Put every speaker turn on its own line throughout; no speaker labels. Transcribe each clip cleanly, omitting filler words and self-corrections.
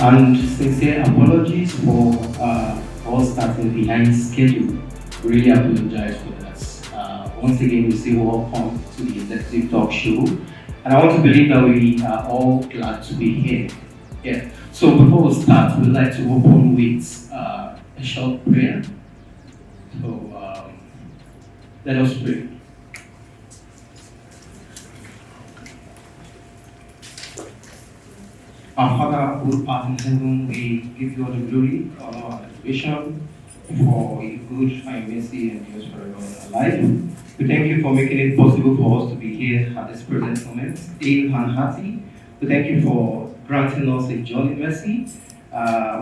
And sincere apologies for us starting behind schedule. We really apologize for that. Once again, we say welcome to the Executive Talk Show. And I want to believe that we are all glad to be here. Yeah. So before we start, we'd like to open with a short prayer. So let us pray. Our Father who art in heaven, we give you all the glory, honor, and adoration for your good and mercy and yours forever in our life. We thank you for making it possible for us to be here at this present moment, able and hearty. We thank you for granting us a journey mercy.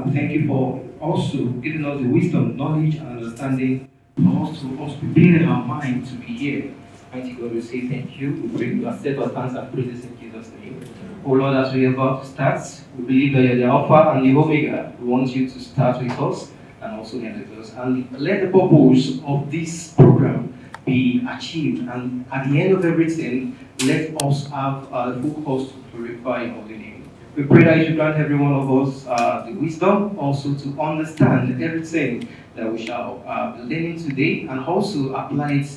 We thank you for also giving us the wisdom, knowledge, and understanding for us to prepare our mind to be here. Mighty God, we say thank you. We pray you accept our thanks and praises in Jesus' name. Oh Lord, as we are about to start, we believe that you're the Alpha and the Omega. We want you to start with us and also end with us. And let the purpose of this program be achieved. And at the end of everything, let us have a full cause to glorify your holy name. We pray that you should grant every one of us the wisdom also to understand everything that we shall be learning today and also apply it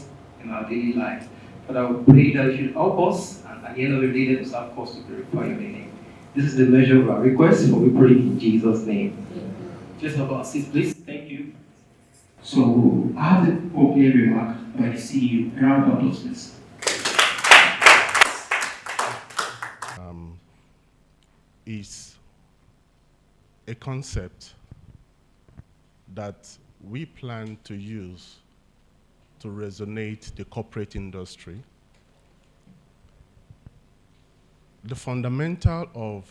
in our daily life. But I would pray that you should help us, and at the end of the day, let us have cause to glorify your name. This is the measure of our request, for we pray in Jesus' name. Just have our seats, please. Thank you. So, I have the opening remark by the CEO. A round of applause, please.
Is a concept that we plan to use to resonate the corporate industry. The fundamental of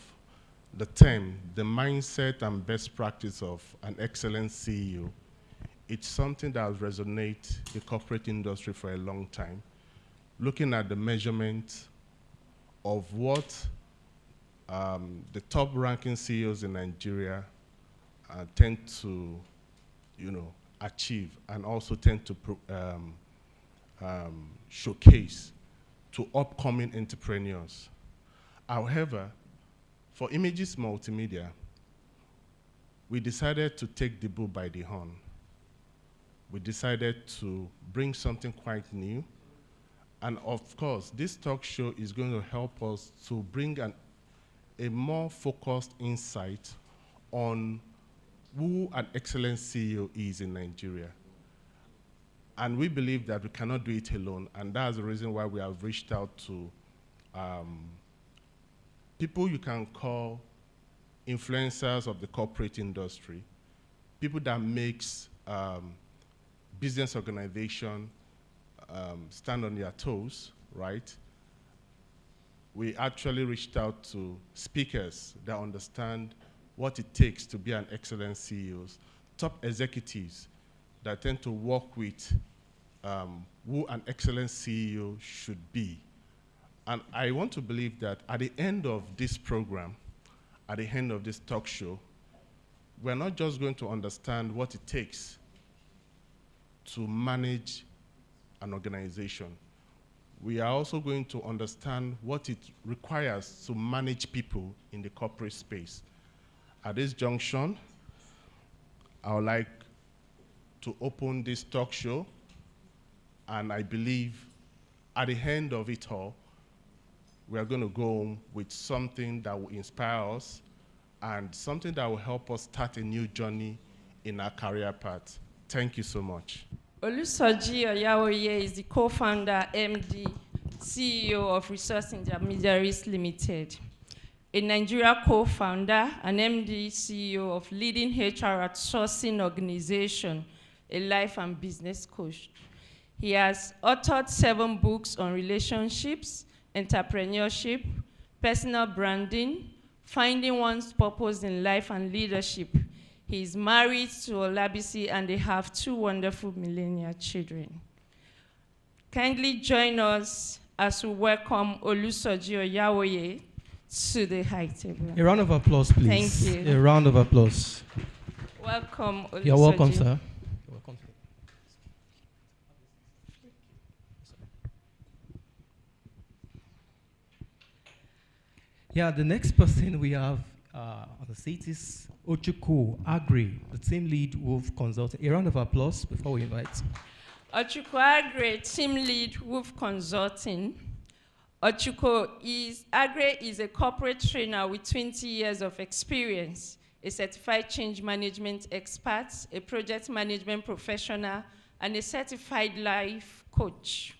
the term, the mindset and best practice of an excellent CEO, it's something that has resonated the corporate industry for a long time. Looking at the measurement of what the top ranking CEOs in Nigeria tend to, achieve and also tend to showcase to upcoming entrepreneurs. However, for Emages Multimedia, we decided to take the bull by the horn. We decided to bring something quite new. And of course, this talk show is going to help us to bring a more focused insight on who an excellent CEO is in Nigeria. And we believe that we cannot do it alone, and that's the reason why we have reached out to people you can call influencers of the corporate industry, people that makes business organization stand on their toes, right? We actually reached out to speakers that understand what it takes to be an excellent CEO, top executives that tend to work with who an excellent CEO should be. And I want to believe that at the end of this program, at the end of this talk show, we're not just going to understand what it takes to manage an organization. We are also going to understand what it requires to manage people in the corporate space. At this junction, I would like to open this talk show, and I believe at the end of it all, we are going to go home with something that will inspire us and something that will help us start a new journey in our career path. Thank you so much.
Olusoji Oyawoye is the co-founder, MD, CEO of Resource Intermediaries Limited, a Nigeria co-founder, an MD, CEO of leading HR outsourcing organization, a life and business coach. He has authored 7 books on relationships, entrepreneurship, personal branding, finding one's purpose in life and leadership. He is married to Olabisi and they have 2 wonderful millennial children. Kindly join us as we welcome Olusoji Oyawoye to the high table.
A round of applause, please.
Thank you.
A round of applause.
Welcome, Olusoji.
You're welcome, sir. You're welcome. Yeah, the next person we have on the seat is Ochuku Agri, the team lead Wolf Consulting. A round of applause before we invite.
Ochuko Agre, team lead Wolf Consulting. Ochuko Agre is a corporate trainer with 20 years of experience, a certified change management expert, a project management professional, and a certified life coach.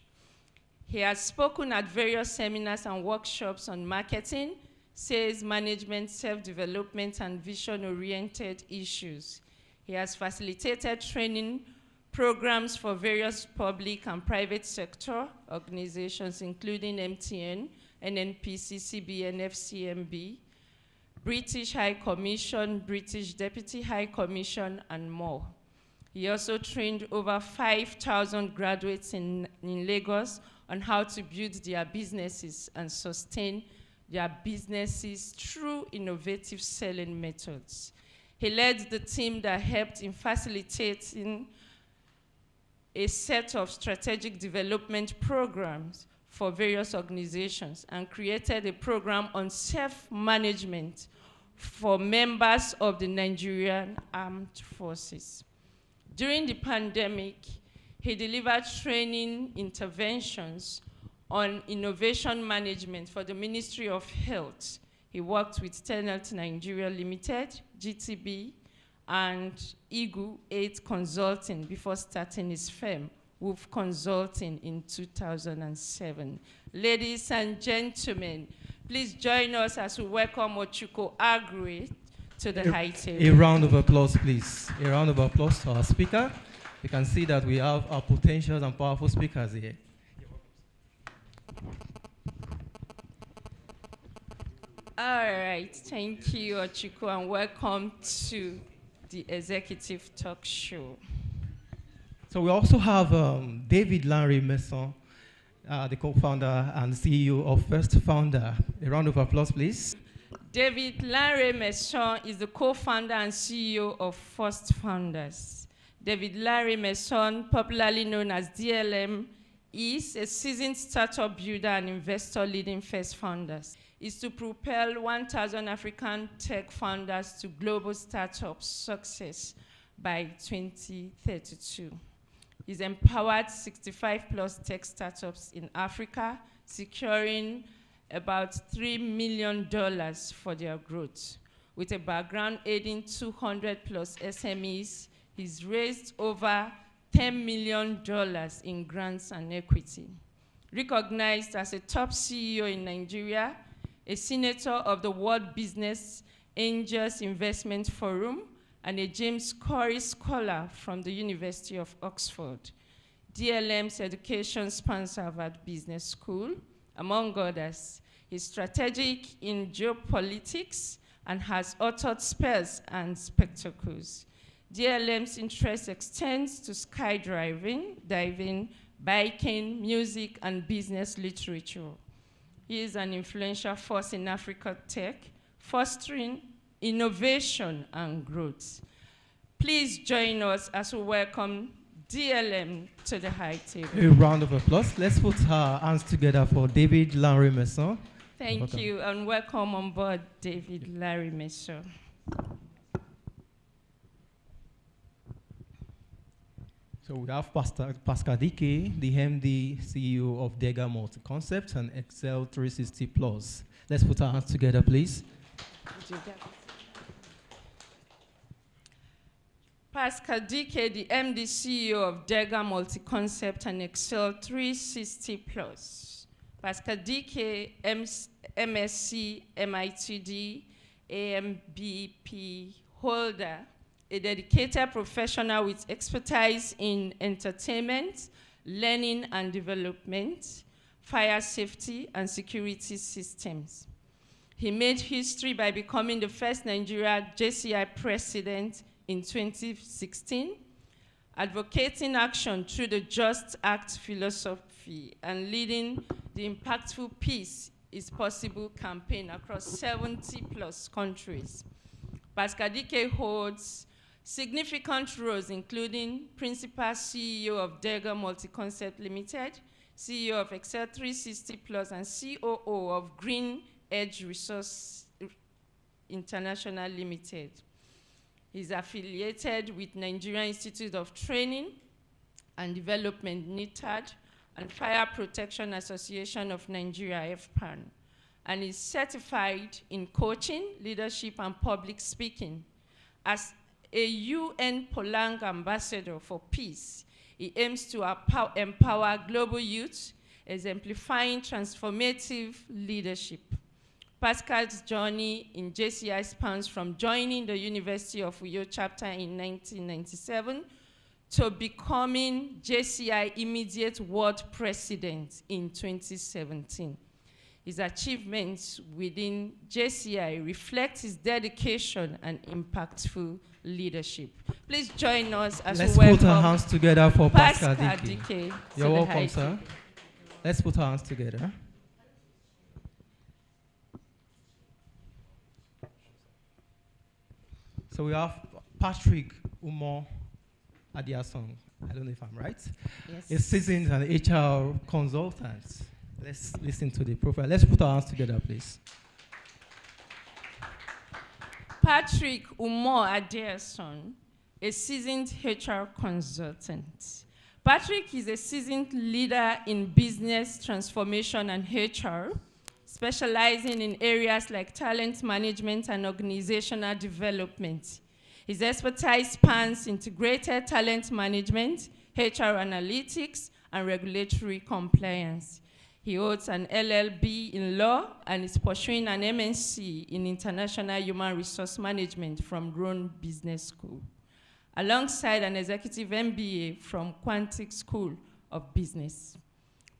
He has spoken at various seminars and workshops on marketing, sales management, self-development, and vision-oriented issues. He has facilitated training programs for various public and private sector organizations, including MTN, NNPC, CBN, FCMB, British High Commission, British Deputy High Commission, and more. He also trained over 5,000 graduates in Lagos on how to build their businesses and sustain their businesses through innovative selling methods. He led the team that helped in facilitating a set of strategic development programs for various organizations and created a program on self-management for members of the Nigerian Armed Forces. During the pandemic, he delivered training interventions on innovation management for the Ministry of Health. He worked with Tenalt Nigeria Limited, GTB, and Igu 8 Consulting before starting his firm, Wolf Consulting, in 2007. Ladies and gentlemen, please join us as we welcome Ochuko Agri to the high table.
A round of applause, please. A round of applause to our speaker. You can see that we have our potential and powerful speakers here.
All right, thank you, Ochuko, and welcome to the Executive Talk Show.
So we also have David Lanre Messon, the co-founder and CEO of First Founder. A round of applause, please.
David Lanre Messon is the co-founder and CEO of First Founders. David Lanre Messon, popularly known as DLM, is a seasoned startup builder and investor leading First Founders. Is to propel 1,000 African tech founders to global startup success by 2032. He's empowered 65 plus tech startups in Africa, securing about $3 million for their growth. With a background aiding 200 plus SMEs, he's raised over $10 million in grants and equity. Recognized as a top CEO in Nigeria, a senator of the World Business Angels Investment Forum, and a James Corey Scholar from the University of Oxford. DLM's education spans Harvard Business School, among others. He's strategic in geopolitics and has authored spells and spectacles. DLM's interest extends to skydiving, diving, biking, music, and business literature. He is an influential force in Africa tech, fostering innovation and growth. Please join us as we welcome DLM to the high table.
A round of applause. Let's put our hands together for David Lanre Messon.
Thank you, and welcome on board, David Lanre Messon.
So we have Pascal Dike, the MD, CEO of Dega Multi-Concept and Excel 360 Plus. Let's put our hands together, please.
Pascal Dike, the MD, CEO of Dega Multi-Concept and Excel 360 Plus. Pascal Dike, MSc, MITD, AMBP holder, a dedicated professional with expertise in entertainment, learning and development, fire safety, and security systems. He made history by becoming the first Nigeria JCI president in 2016, advocating action through the Just Act philosophy and leading the impactful Peace is Possible campaign across 70 plus countries. Pascal Dike holds significant roles, including Principal CEO of Dega Multi-Concept Limited, CEO of Excel 360 Plus, and COO of Green Edge International Limited. He's affiliated with Nigerian Institute of Training and Development, NITAD, and Fire Protection Association of Nigeria, FPAN, and is certified in coaching, leadership, and public speaking. As a UN Polang ambassador for peace, he aims to empower global youth, exemplifying transformative leadership. Pascal's journey in JCI spans from joining the University of Uyo chapter in 1997 to becoming JCI immediate world president in 2017. His achievements within JCI reflect his dedication and impactful leadership. Please join us as
Let's
we welcome
put our hands together for Pascal Dike.
Dike.
You're welcome, sir. Let's put our hands together. So we have Patrick Umo Adiasong. I don't know if I'm right.
Yes.
A seasoned and HR consultant. Let's listen to the profile. Let's put our hands together, please.
Patrick Umo Adiasong, a seasoned HR consultant. Patrick is a seasoned leader in business transformation and HR, specializing in areas like talent management and organizational development. His expertise spans integrated talent management, HR analytics, and regulatory compliance. He holds an LLB in law and is pursuing an MNC in international human resource management from Roan Business School, alongside an executive MBA from Quantic School of Business.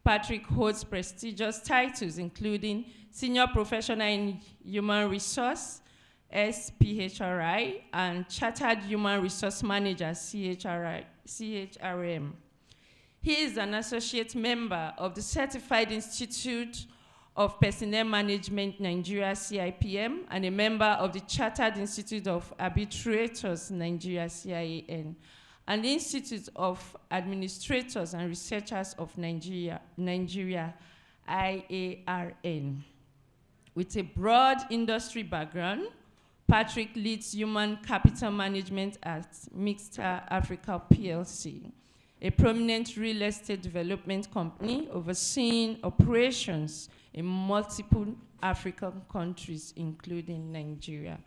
Patrick holds prestigious titles including Senior Professional in Human Resource, SPHRI, and Chartered Human Resource Manager, CHRM. He is an associate member of the Certified Institute of Personnel Management Nigeria, CIPM, and a member of the Chartered Institute of Arbitrators Nigeria, CIAN, and the Institute of Administrators and Researchers of Nigeria, IARN. With a broad industry background, Patrick leads human capital management at Mixta Africa PLC, a prominent real estate development company overseeing operations in multiple African countries, including Nigeria.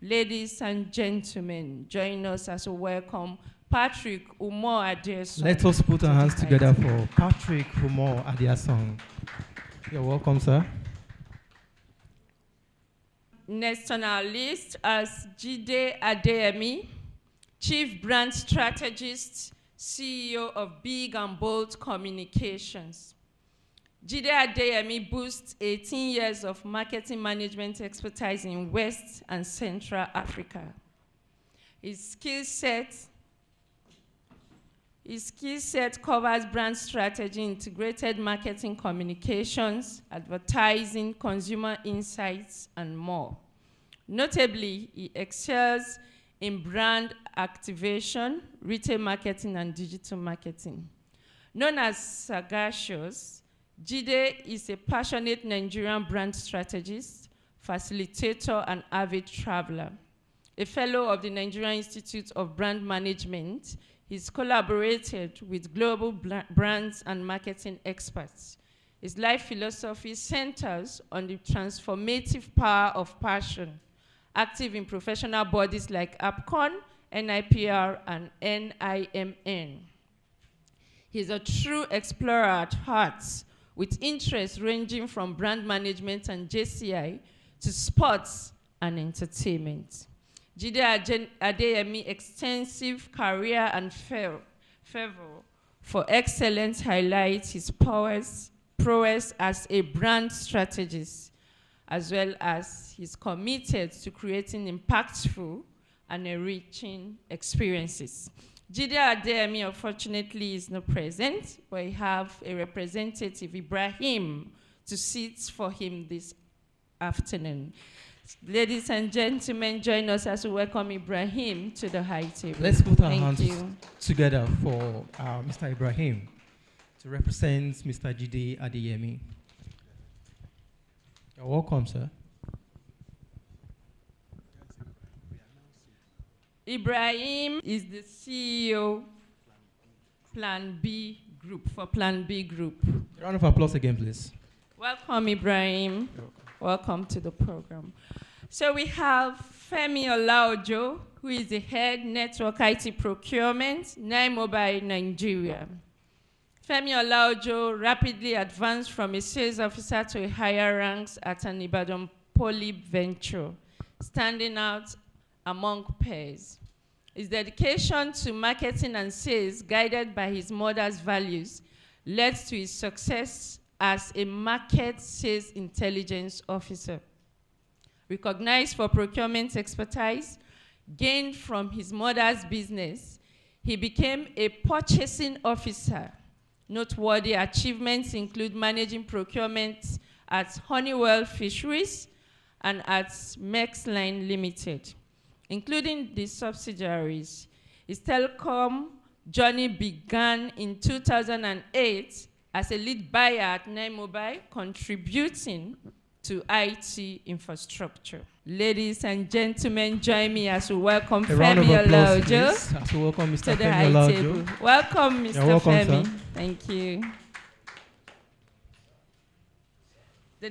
Ladies and gentlemen, join us as we welcome Patrick Umo Adiasong.
Let us put our hands together for Patrick Umo Adiasong. You're welcome, sir.
Next on our list is Jide Adeyemi, Chief Brand Strategist, CEO of Big and Bold Communications. Jide Adeyemi boasts 18 years of marketing management expertise in West and Central Africa. His skill set covers brand strategy, integrated marketing communications, advertising, consumer insights, and more. Notably, he excels in brand activation, retail marketing, and digital marketing. Known as Sagacious, Jide is a passionate Nigerian brand strategist, facilitator, and avid traveler. A fellow of the Nigerian Institute of Brand Management, he's collaborated with global brands and marketing experts. His life philosophy centers on the transformative power of passion, active in professional bodies like APCON, NIPR, and NIMN. He's a true explorer at heart, with interests ranging from brand management and JCI to sports and entertainment. Jide Adeyemi's extensive career and fervor for excellence highlights his prowess as a brand strategist, as well as he's committed to creating impactful and enriching experiences. Jide Adeyemi, unfortunately, is not present, but we have a representative, Ibrahim, to sit for him this afternoon. Ladies and gentlemen, join us as we welcome Ibrahim to the high table.
Let's put our hands together for Mr. Ibrahim to represent Mr. Jide Adeyemi. You're welcome, sir.
Ibrahim is the CEO Plan B Group, for Plan B Group.
A round of applause again, please.
Welcome, Ibrahim. Welcome to the program. So we have Femi Olaojo, who is the head network IT procurement, Mobile Nigeria. Femi Olaojo rapidly advanced from a sales officer to a higher ranks at an Ibadan Poly venture, standing out among peers. His dedication to marketing and sales, guided by his mother's values, led to his success as a market sales intelligence officer. Recognized for procurement expertise gained from his mother's business, he became a purchasing officer. Noteworthy achievements include managing procurement at Honeywell Fisheries and at Mexline Limited, including the subsidiaries. His telecom journey began in 2008 as a lead buyer at Mobile, contributing to IT infrastructure. Ladies and gentlemen, join me as we welcome Femi Olaojo
as we welcome Mr.
to the
Femi
high
Olaojo.
table. Welcome, Mr.
You're welcome,
Femi.
sir.
Thank you. The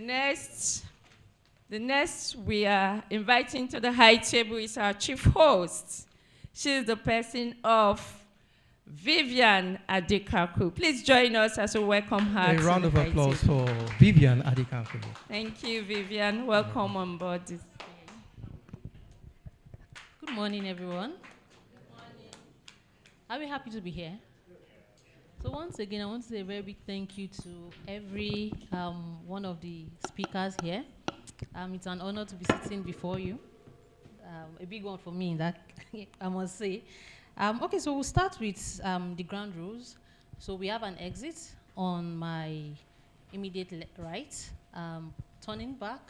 next we are inviting to the high table is our chief host. She is the person of Vivian Adekaku. Please join us as we welcome her.
A round
to
of
the high
applause
table.
for Vivian Adekaku.
Thank you, Vivian. Welcome on board this day.
Good morning, everyone. Good morning. Are we happy to be here? So once again, I want to say a very big thank you to every one of the speakers here. It's an honor to be sitting before you. A big one for me, that I must say. Okay, so we'll start with the ground rules. So we have an exit on my immediate right. Turning back,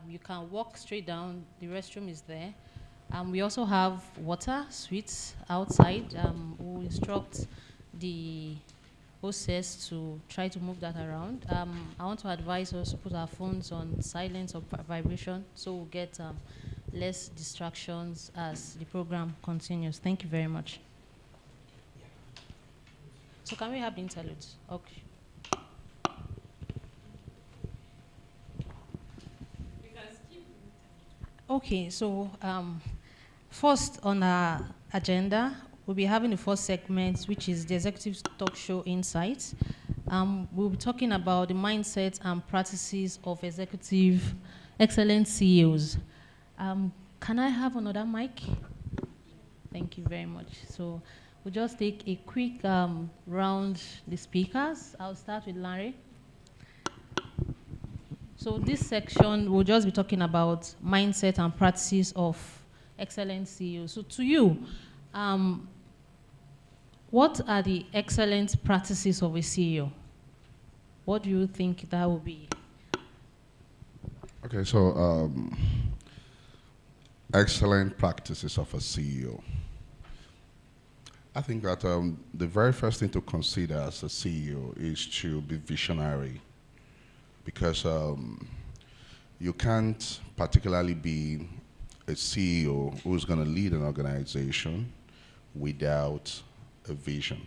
you can walk straight down. The restroom is there. We also have water, sweets outside. We'll instruct the hostess to try to move that around. I want to advise us to put our phones on silence or vibration so we'll get less distractions as the program continues. Thank you very much. So can we have the interludes? Okay. Okay, so first on our agenda, we'll be having the first segment, which is the Executive Talk Show Insights. We'll be talking about the mindset and practices of executive excellent CEOs. Can I have another mic? Thank you very much. So we'll just take a quick round the speakers. I'll start with Larry. So this section, we'll just be talking about mindset and practices of excellent CEOs. So to you, what are the excellent practices of a CEO? What do you think that will be?
Okay, so excellent practices of a CEO. I think that the very first thing to consider as a CEO is to be visionary, because you can't particularly be a CEO who's going to lead an organization without a vision.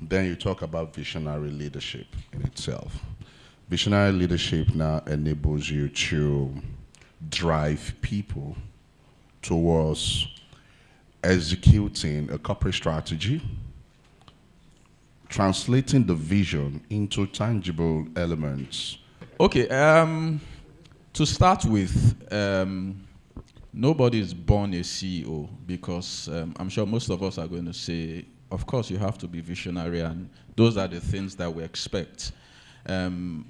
Then you talk about visionary leadership in itself. Visionary leadership now enables you to drive people towards executing a corporate strategy, translating the vision into tangible elements.
Okay, to start with, nobody is born a CEO, because I'm sure most of us are going to say, of course you have to be visionary, and those are the things that we expect. I'm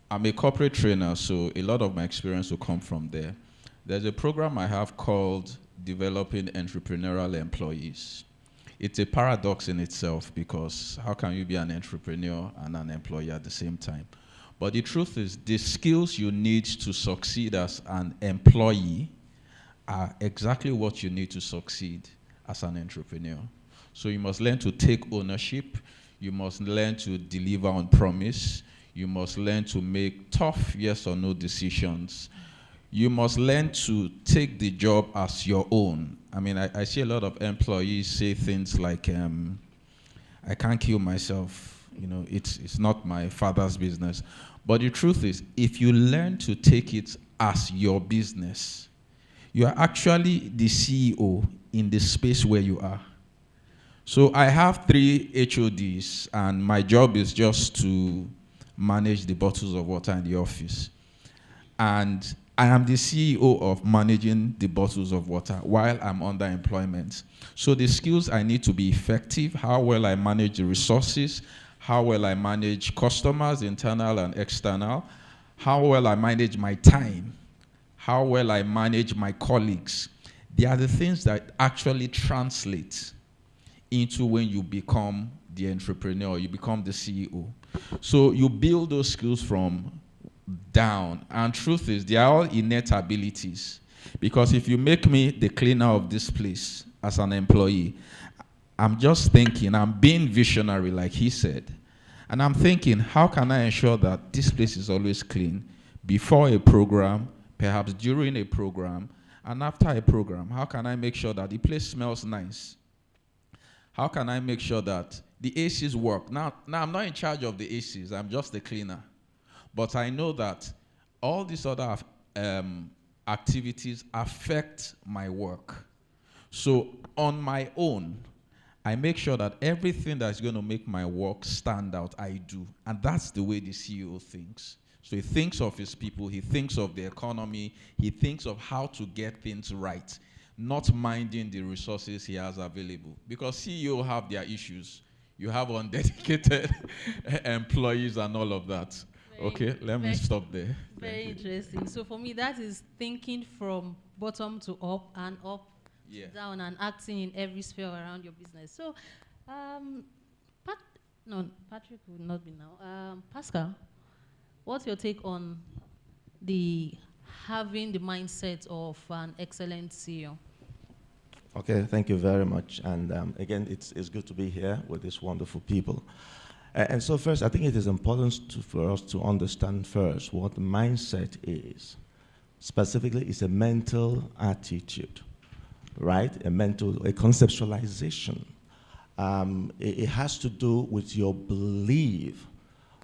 a corporate trainer, so a lot of my experience will come from there. There's a program I have called Developing Entrepreneurial Employees. It's a paradox in itself, because how can you be an entrepreneur and an employee at the same time? But the truth is, the skills you need to succeed as an employee are exactly what you need to succeed as an entrepreneur. So you must learn to take ownership. You must learn to deliver on promise. You must learn to make tough yes or no decisions. you must learn to take the job as your own. I mean, I see a lot of employees say things like, I can't kill myself, you know, it's not my father's business. But the truth is, if you learn to take it as your business, you are actually the CEO in the space where you are. So I have 3 HODs, and my job is just to manage the bottles of water in the office. And I am the CEO of managing the bottles of water while I'm under employment. So the skills I need to be effective, how well I manage the resources, how well I manage customers, internal and external, how well I manage my time, how well I manage my colleagues. They are the things that actually translate into when you become the entrepreneur, you become the CEO. So you build those skills from down. And truth is, they are all innate abilities. Because if you make me the cleaner of this place as an employee, I'm just thinking, I'm being visionary, like he said. And I'm thinking, how can I ensure that this place is always clean before a program, perhaps during a program, and after a program? How can I make sure that the place smells nice? How can I make sure that the ACs work? Now I'm not in charge of the ACs, I'm just the cleaner. But I know that all these other activities affect my work. So on my own, I make sure that everything that's going to make my work stand out, I do. And that's the way the CEO thinks. So he thinks of his people, he thinks of the economy, he thinks of how to get things right, not minding the resources he has available. Because CEO have their issues. You have undedicated employees and all of that. Okay, let me stop there.
Very interesting. So for me, that is thinking from bottom to up and up to down and acting in every sphere around your business. So, Patrick would not be now. Pascal, what's your take on having the mindset of an excellent CEO?
Okay, thank you very much. And again, it's good to be here with these wonderful people. And so first, I think it is important for us to understand first what the mindset is. Specifically, it's a mental attitude, right? A conceptualization. It has to do with your belief,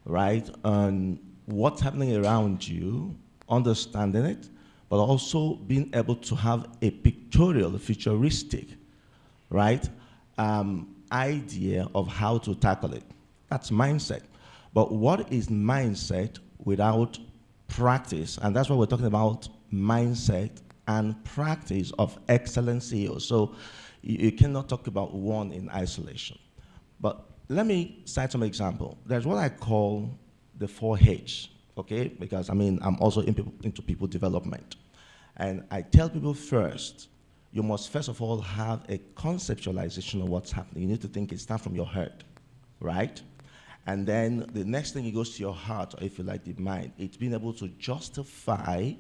right, on what's happening around you, understanding it, but also being able to have a pictorial, futuristic, right, idea of how to tackle it. That's mindset. But what is mindset without practice? And that's why we're talking about mindset and practice of excellent CEO. So you cannot talk about one in isolation. But let me cite some example. There's what I call the 4H, okay? Because I'm also into people development. And I tell people first, you must first of all have a conceptualization of what's happening. You need to think it starts from your head, right? And then the next thing, it goes to your heart, or if you like, the mind. It's being able to justify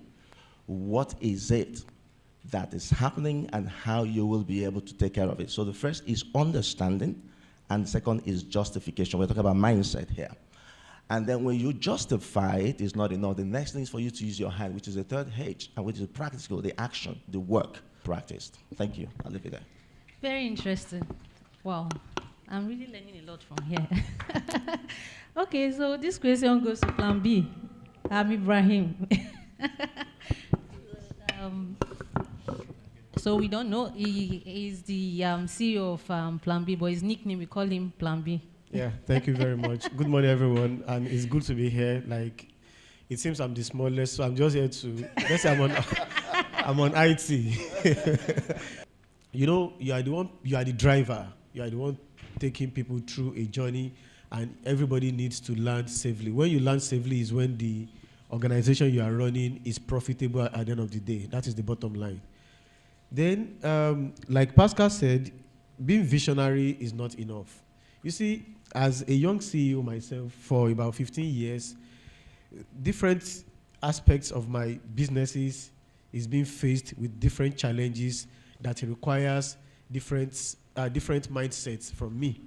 what is it that is happening and how you will be able to take care of it. So the first is understanding, and the second is justification. We're talking about mindset here. And then when you justify it, it's not enough. The next thing is for you to use your hand, which is the third H, and which is practical, the action, the work practiced. Thank you. I'll leave it there.
Very interesting. Wow. I'm really learning a lot from here. Okay, so this question goes to Plan B. I'm Ibrahim. So we don't know. He is the CEO of Plan B, but his nickname, we call him Plan B.
Yeah, thank you very much. Good morning, everyone. And it's good to be here. Like, it seems I'm the smallest, so I'm just here to, let's say I'm on IT. You know, you are the driver. You are the one taking people through a journey, and everybody needs to land safely. When you land safely is when the organization you are running is profitable at the end of the day. That is the bottom line. Then, like Pascal said, being visionary is not enough. You see, as a young CEO myself for about 15 years, different aspects of my businesses is being faced with different challenges that requires different mindsets from me.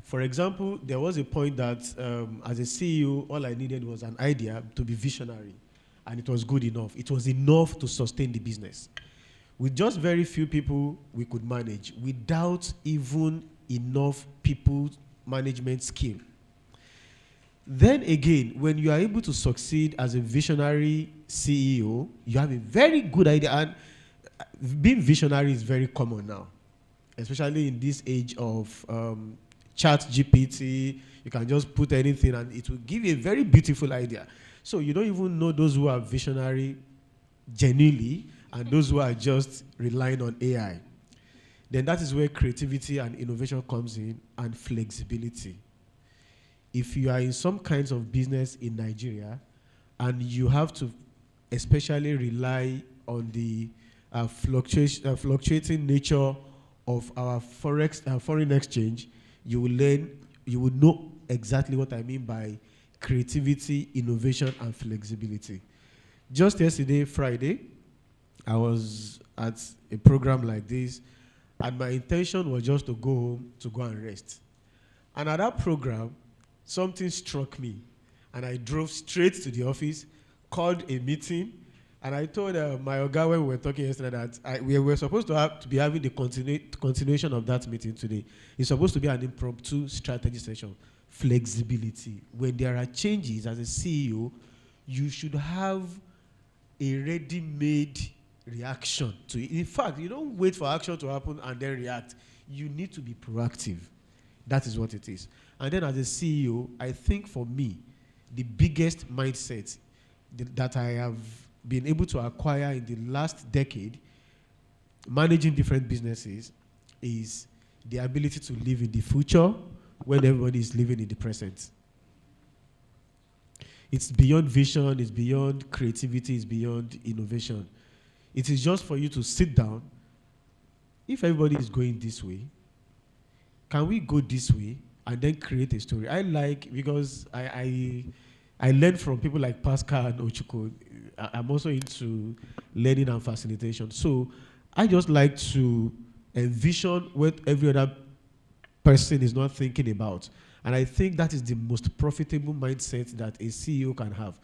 For example, there was a point that as a CEO, all I needed was an idea to be visionary. and it was good enough. It was enough to sustain the business. With just very few people, we could manage without even enough people management skill. Then again, when you are able to succeed as a visionary CEO, you have a very good idea. And being visionary is very common now, especially in this age of chat GPT. You can just put anything and it will give you a very beautiful idea. So you don't even know those who are visionary genuinely and those who are just relying on AI. Then that is where creativity and innovation comes in, and flexibility. If you are in some kinds of business in Nigeria and you have to especially rely on the fluctuating nature of our foreign exchange, you will know exactly what I mean by creativity, innovation, and flexibility. Just yesterday, Friday, I was at a program like this, and my intention was just to go home to go and rest. And at that program, something struck me, and I drove straight to the office, called a meeting, and I told my Oga when we were talking yesterday that we were supposed to be having the continuation of that meeting today. It's supposed to be an impromptu strategy session. Flexibility. When there are changes as a CEO, you should have a ready-made reaction to it. In fact, you don't wait for action to happen and then react. You need to be proactive. That is what it is. And then as a CEO, I think for me, the biggest mindset that I have been able to acquire in the last decade, managing different businesses, is the ability to live in the future when everybody is living in the present. It's beyond vision, it's beyond creativity, it's beyond innovation. It is just for you to sit down. If everybody is going this way, can we go this way and then create a story? I like, because I learned from people like Pascal and Ochuko. I'm also into learning and facilitation. So I just like to envision what every other person is not thinking about. And I think that is the most profitable mindset that a CEO can have.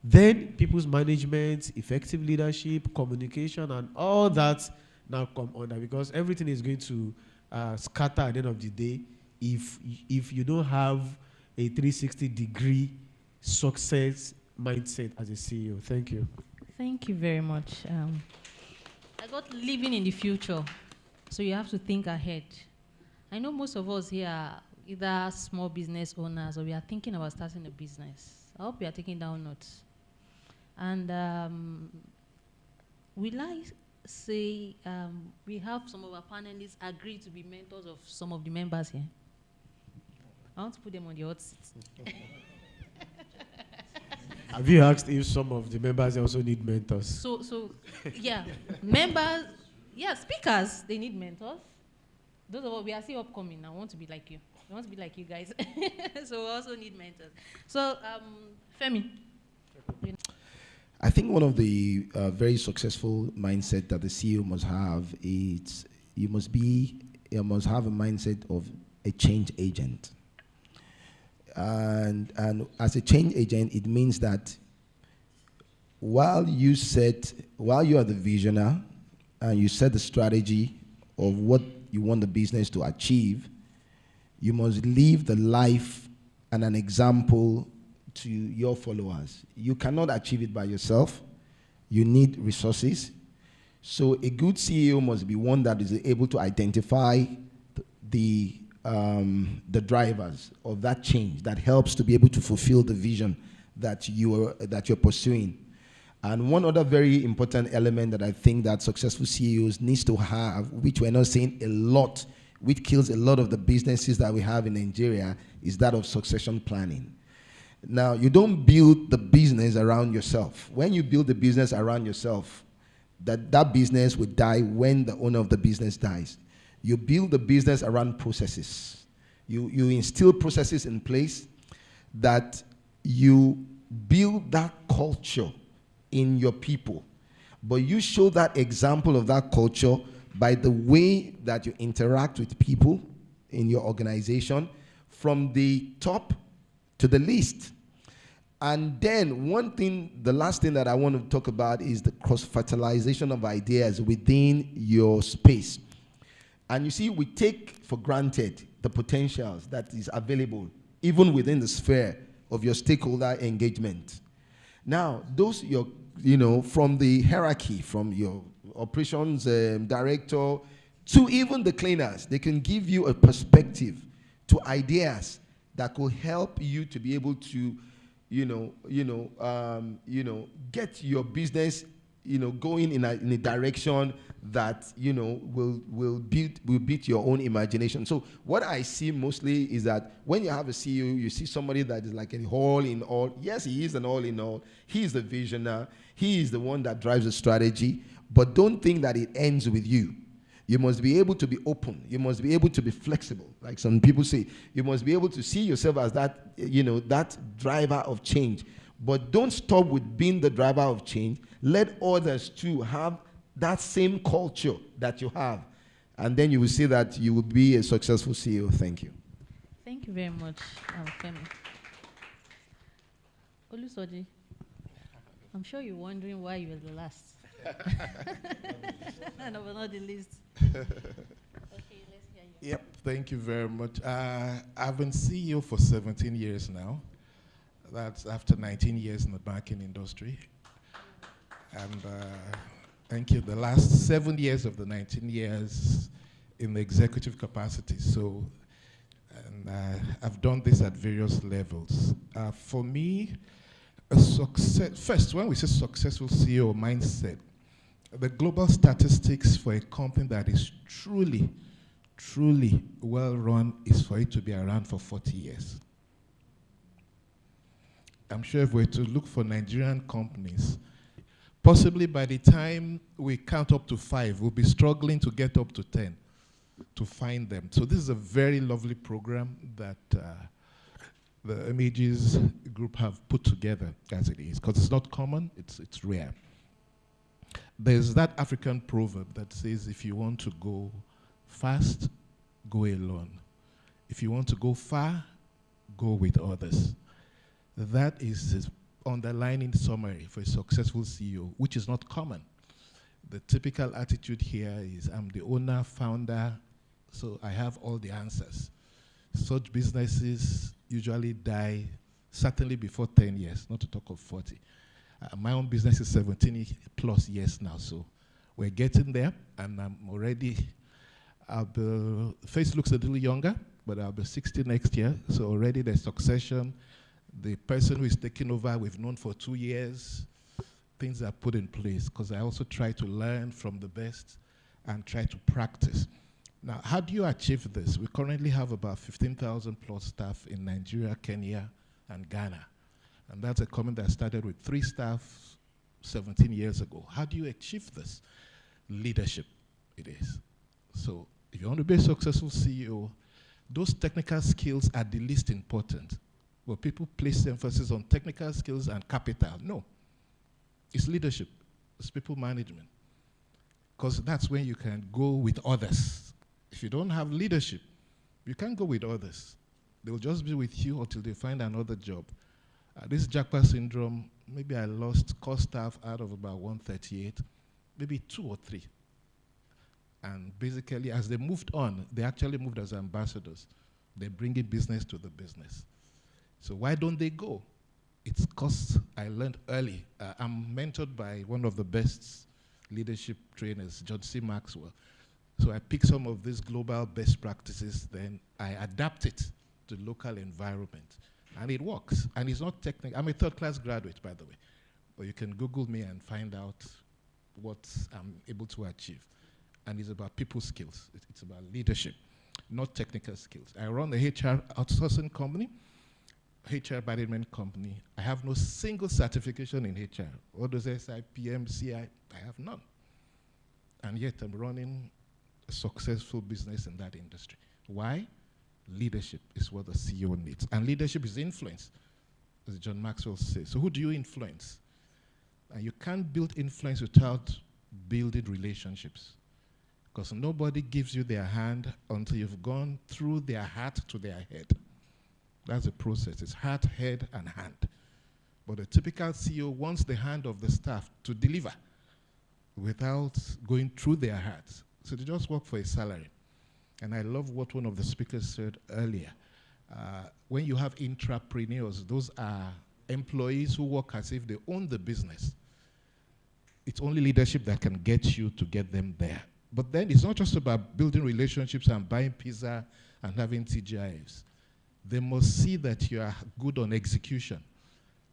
Then people's management, effective leadership, communication, and all that now come under, because everything is going to scatter at the end of the day if you don't have a 360-degree success mindset as a CEO. Thank you.
Thank you very much. I got living in the future, so you have to think ahead. I know most of us here are either small business owners or we are thinking about starting a business. I hope you are taking down notes. And will I say we have some of our panelists agree to be mentors of some of the members here? I want to put them on the hot seat.
Have you asked if some of the members also need mentors?
So yeah, members, yeah, speakers, they need mentors. Those of us, we are still upcoming. I want to be like you. I want to be like you guys. So we also need mentors. So, Femi.
I think one of the very successful mindset that the CEO must have is you must have a mindset of a change agent. And as a change agent, it means that while you are the visionary and you set the strategy of what you want the business to achieve, you must live the life and an example to your followers. You cannot achieve it by yourself. You need resources. So a good CEO must be one that is able to identify the drivers of that change that helps to be able to fulfill the vision that you're pursuing. And one other very important element that I think that successful CEOs needs to have, which we're not saying a lot, which kills a lot of the businesses that we have in Nigeria, is that of succession planning. Now, you don't build the business around yourself. When you build the business around yourself, that business will die when the owner of the business dies. You build the business around processes. You instill processes in place that you build that culture in your people. But you show that example of that culture by the way that you interact with people in your organization from the top to the least. And then the last thing that I want to talk about is the cross-fertilization of ideas within your space. And you see, we take for granted the potentials that is available, even within the sphere of your stakeholder engagement. Now, those from the hierarchy, from your operations director to even the cleaners, they can give you a perspective to ideas that could help you to be able to, get your business, going in a direction that will beat your own imagination. So what I see mostly is that when you have a CEO, you see somebody that is like an all-in-all. Yes, he is an all-in-all. He is the visionary. He is the one that drives the strategy. But don't think that it ends with you. You must be able to be open. You must be able to be flexible. Like some people say, you must be able to see yourself as that, that driver of change. But don't stop with being the driver of change. Let others too have that same culture that you have. And then you will see that you will be a successful CEO. Thank you.
Thank you very much, Femi. Olusoji, I'm sure you're wondering why you were the last. No, but not the least. Okay, let's hear you.
Yep, thank you very much. I've been CEO for 17 years now. That's after 19 years in the banking industry. And thank you. The last 7 years of the 19 years in the executive capacity. So, and I've done this at various levels. For me, a success, first, when we say successful CEO mindset, the global statistics for a company that is truly, truly well run is for it to be around for 40 years. I'm sure if we were to look for Nigerian companies, possibly by the time we count up to 5, we'll be struggling to get up to 10 to find them. So this is a very lovely program that the Emages group have put together as it is, because it's not common, it's rare. There's that African proverb that says, if you want to go fast, go alone. If you want to go far, go with others. That is his underlining summary for a successful CEO, which is not common. The typical attitude here is, I'm the owner, founder, so I have all the answers. Such businesses usually die certainly before 10 years, not to talk of 40. My own business is 17 plus years now, so we're getting there, and I'm already, face looks a little younger, but I'll be 60 next year, so already there's succession. The person who is taking over, we've known for 2 years. Things are put in place, because I also try to learn from the best and try to practice. Now, how do you achieve this? We currently have about 15,000 plus staff in Nigeria, Kenya, and Ghana. And that's a company that started with 3 staff 17 years ago. How do you achieve this? Leadership, it is. So if you want to be a successful CEO, those technical skills are the least important. But people place emphasis on technical skills and capital. No. It's leadership. It's people management. Because that's when you can go with others. If you don't have leadership, you can't go with others. They'll just be with you until they find another job. This Jackpot syndrome, maybe I lost core staff out of about 138, maybe 2 or 3. And basically, as they moved on, they actually moved as ambassadors. They're bringing business to the business. So why don't they go? It's because I learned early. I'm mentored by one of the best leadership trainers, John C. Maxwell. So I pick some of these global best practices, then I adapt it to local environment. And it works. And it's not technical. I'm a 3rd-class graduate, by the way. But you can Google me and find out what I'm able to achieve. And it's about people skills. It's about leadership, not technical skills. I run a HR outsourcing company, HR management company. I have no single certification in HR. All those SI, PM, CI, I have none. And yet I'm running a successful business in that industry. Why? Leadership is what the CEO needs. And leadership is influence, as John Maxwell says. So who do you influence? And you can't build influence without building relationships. Because nobody gives you their hand until you've gone through their heart to their head. That's the process. It's heart, head, and hand. But a typical CEO wants the hand of the staff to deliver without going through their hearts. So they just work for a salary. And I love what one of the speakers said earlier. When you have intrapreneurs, those are employees who work as if they own the business. It's only leadership that can get you to get them there. But then it's not just about building relationships and buying pizza and having TGIFs. They must see that you are good on execution,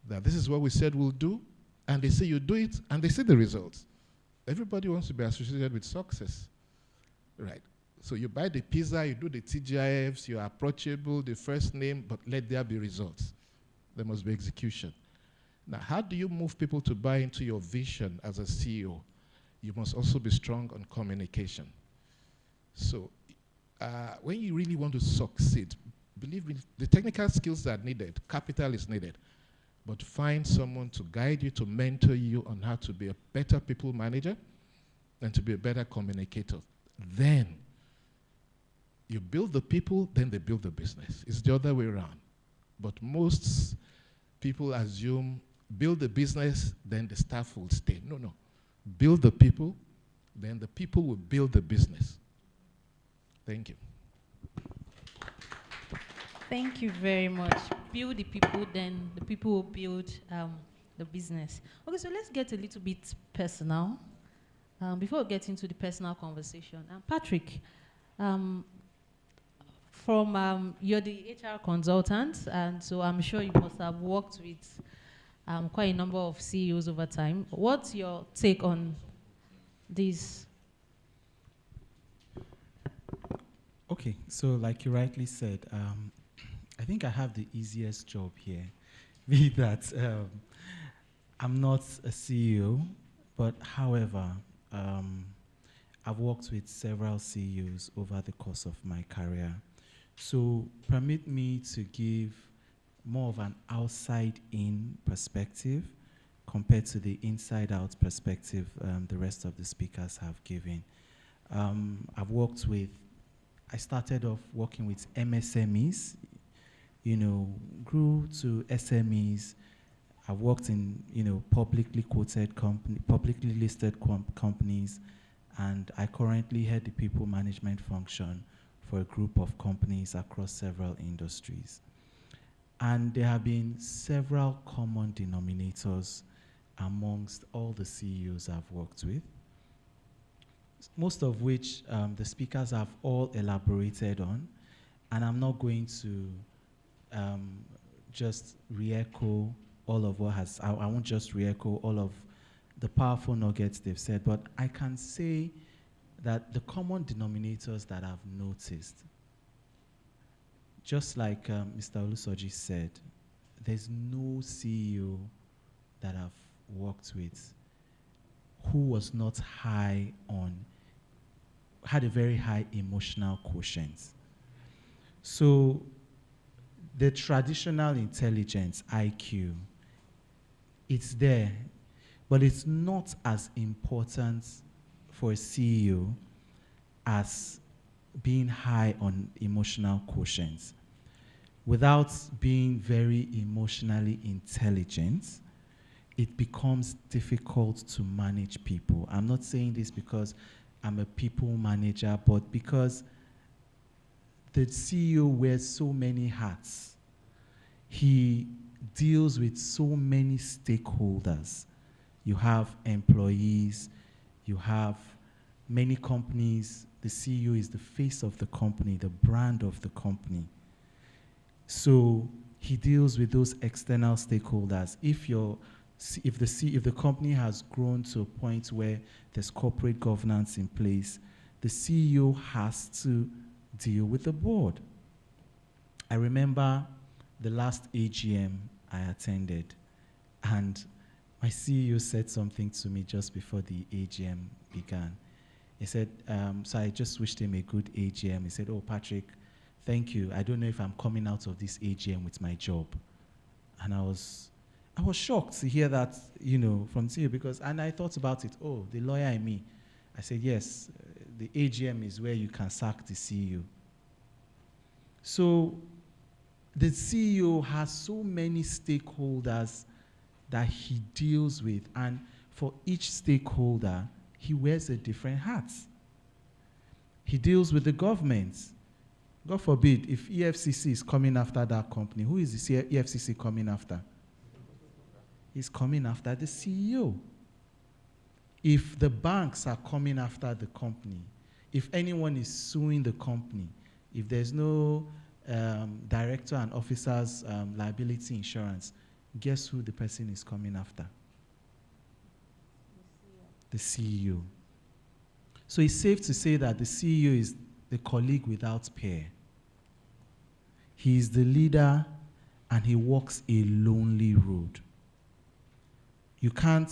that this is what we said we'll do, and they say you do it, and they see the results. Everybody wants to be associated with success, right? So you buy the pizza, you do the TGIFs, you're approachable, the first name, but let there be results. There must be execution. Now, how do you move people to buy into your vision as a CEO? You must also be strong on communication. So when you really want to succeed, believe me, the technical skills are needed, capital is needed, but find someone to guide you, to mentor you on how to be a better people manager and to be a better communicator. Then you build the people, then they build the business. It's the other way around. But most people assume build the business, then the staff will stay. No, no. Build the people, then the people will build the business. Thank you.
Thank you very much. Build the people, then the people will build the business. Okay, so let's get a little bit personal. Before we get into the personal conversation, Patrick, you're the HR consultant, and so I'm sure you must have worked with quite a number of CEOs over time. What's your take on this?
Okay, so like you rightly said, I think I have the easiest job here, be that I'm not a CEO, but however, I've worked with several CEOs over the course of my career. So permit me to give more of an outside-in perspective compared to the inside-out perspective the rest of the speakers have given. I started off working with MSMEs, grew to SMEs. I've worked in, publicly quoted publicly listed companies, and I currently head the people management function for a group of companies across several industries. And there have been several common denominators amongst all the CEOs I've worked with, most of which the speakers have all elaborated on, and I'm not going to just re-echo all of what I won't just re-echo all of the powerful nuggets they've said, but I can say that the common denominators that I've noticed, just like Mr. Olusoji said, there's no CEO that I've worked with who was not had a very high emotional quotient. So the traditional intelligence, IQ, it's there, but it's not as important for a CEO as being high on emotional quotients. Without being very emotionally intelligent, it becomes difficult to manage people. I'm not saying this because I'm a people manager, but because the CEO wears so many hats. He deals with so many stakeholders. You have employees, you have many companies. The CEO is the face of the company, the brand of the company. So he deals with those external stakeholders. If the company has grown to a point where there's corporate governance in place, the CEO has to deal with the board. I remember the last AGM I attended, and my CEO said something to me just before the AGM began. He said, so I just wished him a good AGM. He said, "Oh, Patrick, thank you. I don't know if I'm coming out of this AGM with my job." And I was shocked to hear that, from CEO and I thought about it. Oh, the lawyer in me. I said, yes, the AGM is where you can sack the CEO. So the CEO has so many stakeholders that he deals with, and for each stakeholder, he wears a different hat. He deals with the government. God forbid, if EFCC is coming after that company, who is the EFCC coming after? He's coming after the CEO. If the banks are coming after the company, if anyone is suing the company, if there's no director and officers liability insurance, guess who the person is coming after? The CEO. So it's safe to say that the CEO is the colleague without peer. He is the leader and he walks a lonely road. You can't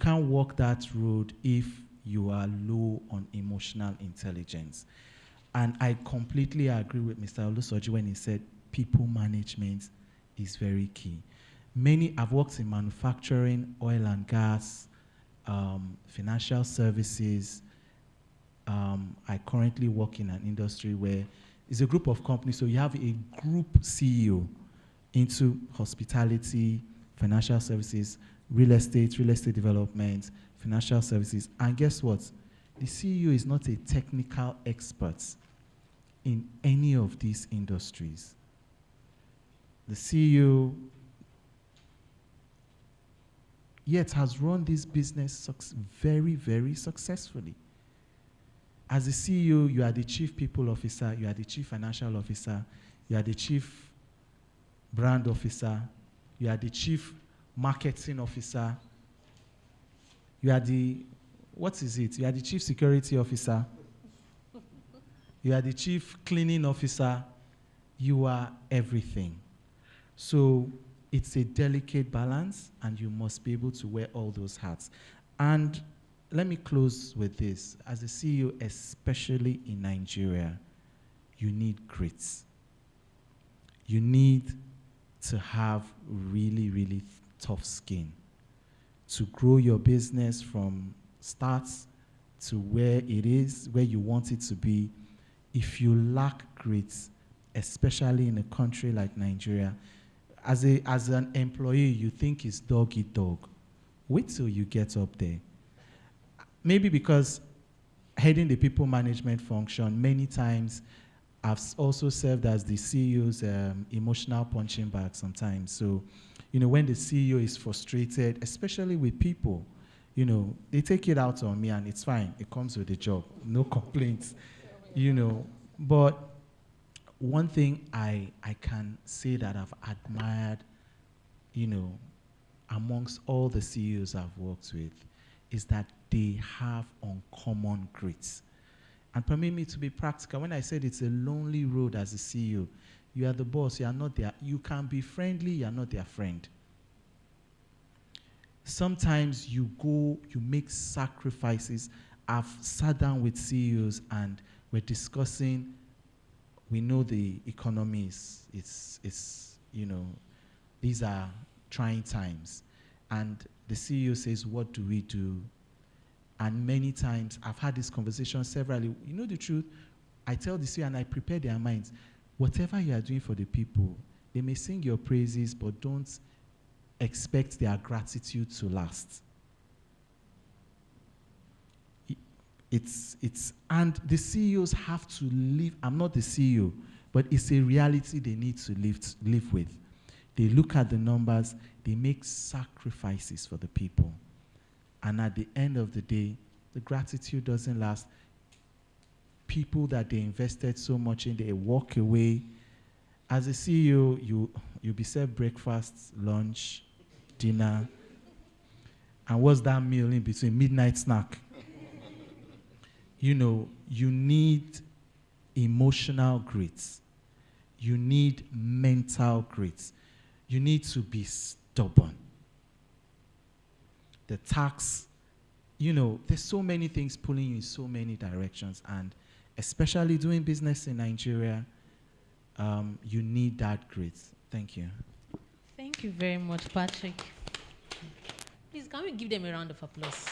walk that road if you are low on emotional intelligence. And I completely agree with Mr. Olusoji when he said people management is very key. I've worked in manufacturing, oil and gas, financial services. I currently work in an industry where it's a group of companies, so you have a group CEO into hospitality, financial services, real estate development, financial services. And guess what? The CEO is not a technical expert in any of these industries. The CEO yet has run this business very, very successfully. As the CEO, you are the chief people officer, you are the chief financial officer, you are the chief brand officer, you are the chief marketing officer, you are the, what is it? You are the chief security officer, you are the chief cleaning officer, you are everything. So it's a delicate balance, and you must be able to wear all those hats. And let me close with this. As a CEO, especially in Nigeria, you need grit. You need to have really, really tough skin to grow your business from start to where it is, where you want it to be. If you lack grit, especially in a country like Nigeria, as an employee, you think it's dog eat dog. Wait till you get up there. Maybe because heading the people management function, many times I've also served as the CEO's emotional punching bag sometimes. So, when the CEO is frustrated, especially with people, they take it out on me, and it's fine. It comes with the job. No complaints, But one thing I can say that I've admired, amongst all the CEOs I've worked with, is that they have uncommon grit. And permit me to be practical. When I said it's a lonely road as a CEO, you are the boss, you are not there. You can be friendly, you are not their friend. Sometimes you make sacrifices. I've sat down with CEOs and we're discussing, we know the economy is these are trying times. And the CEO says, what do we do? And many times, I've had this conversation severally. You know the truth? I tell the CEO and I prepare their minds. Whatever you are doing for the people, they may sing your praises, but don't expect their gratitude to last. And the CEOs have to live. I'm not the CEO, but it's a reality they need to live with. They look at the numbers, they make sacrifices for the people. And at the end of the day, the gratitude doesn't last. People that they invested so much in, they walk away. As a CEO, you'll be served breakfast, lunch, dinner, and what's that meal in between? Midnight snack. You need emotional grit. You need mental grit. You need to be stubborn. The tax, there's so many things pulling you in so many directions, and especially doing business in Nigeria, you need that grit. Thank you.
Thank you very much, Patrick. Please, can we give them a round of applause?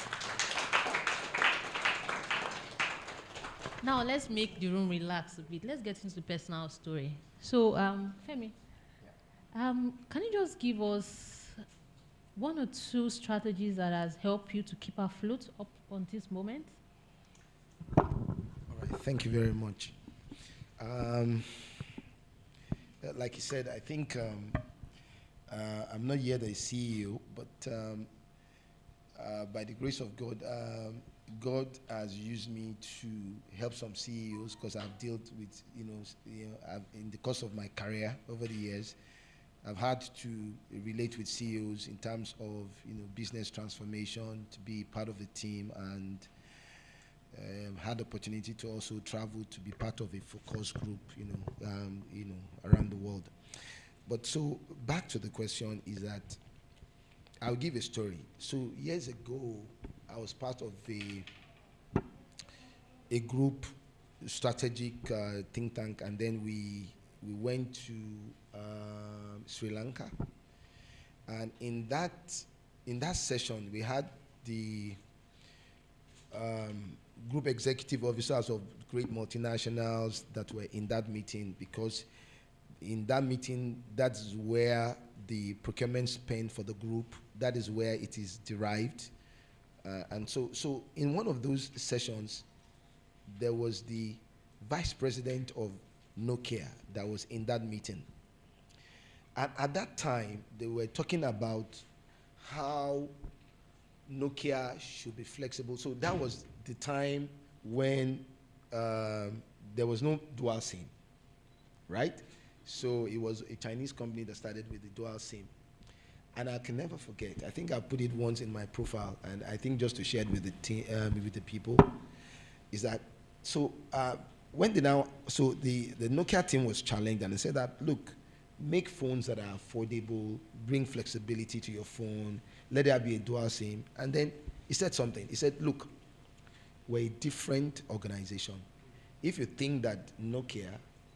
Now, let's make the room relax a bit. Let's get into the personal story. So, Femi, can you just give us one or two strategies that has helped you to keep afloat up on this moment?
All right, thank you very much. Like you said, I think I'm not yet a CEO, but by the grace of God, God has used me to help some CEOs because I've dealt with, in the course of my career over the years, I've had to relate with CEOs in terms of, business transformation, to be part of the team, and had the opportunity to also travel to be part of a focus group, around the world. But so back to the question is that I'll give a story. So years ago, I was part of a group, strategic think tank, and then we went to Sri Lanka. And in that session, we had the group executive officers of great multinationals that were in that meeting, because in that meeting, that's where the procurement spend for the group, that is where it is derived. And so in one of those sessions, there was the vice president of Nokia that was in that meeting. And at that time, they were talking about how Nokia should be flexible. So that was the time when there was no dual SIM, right? So it was a Chinese company that started with the dual SIM. And I can never forget, I think I put it once in my profile, and I think just to share it with the people, is that, so when the Nokia team was challenged, and they said that, look, make phones that are affordable, bring flexibility to your phone, let there be a dual SIM. And then he said something. He said, look, we're a different organization. If you think that Nokia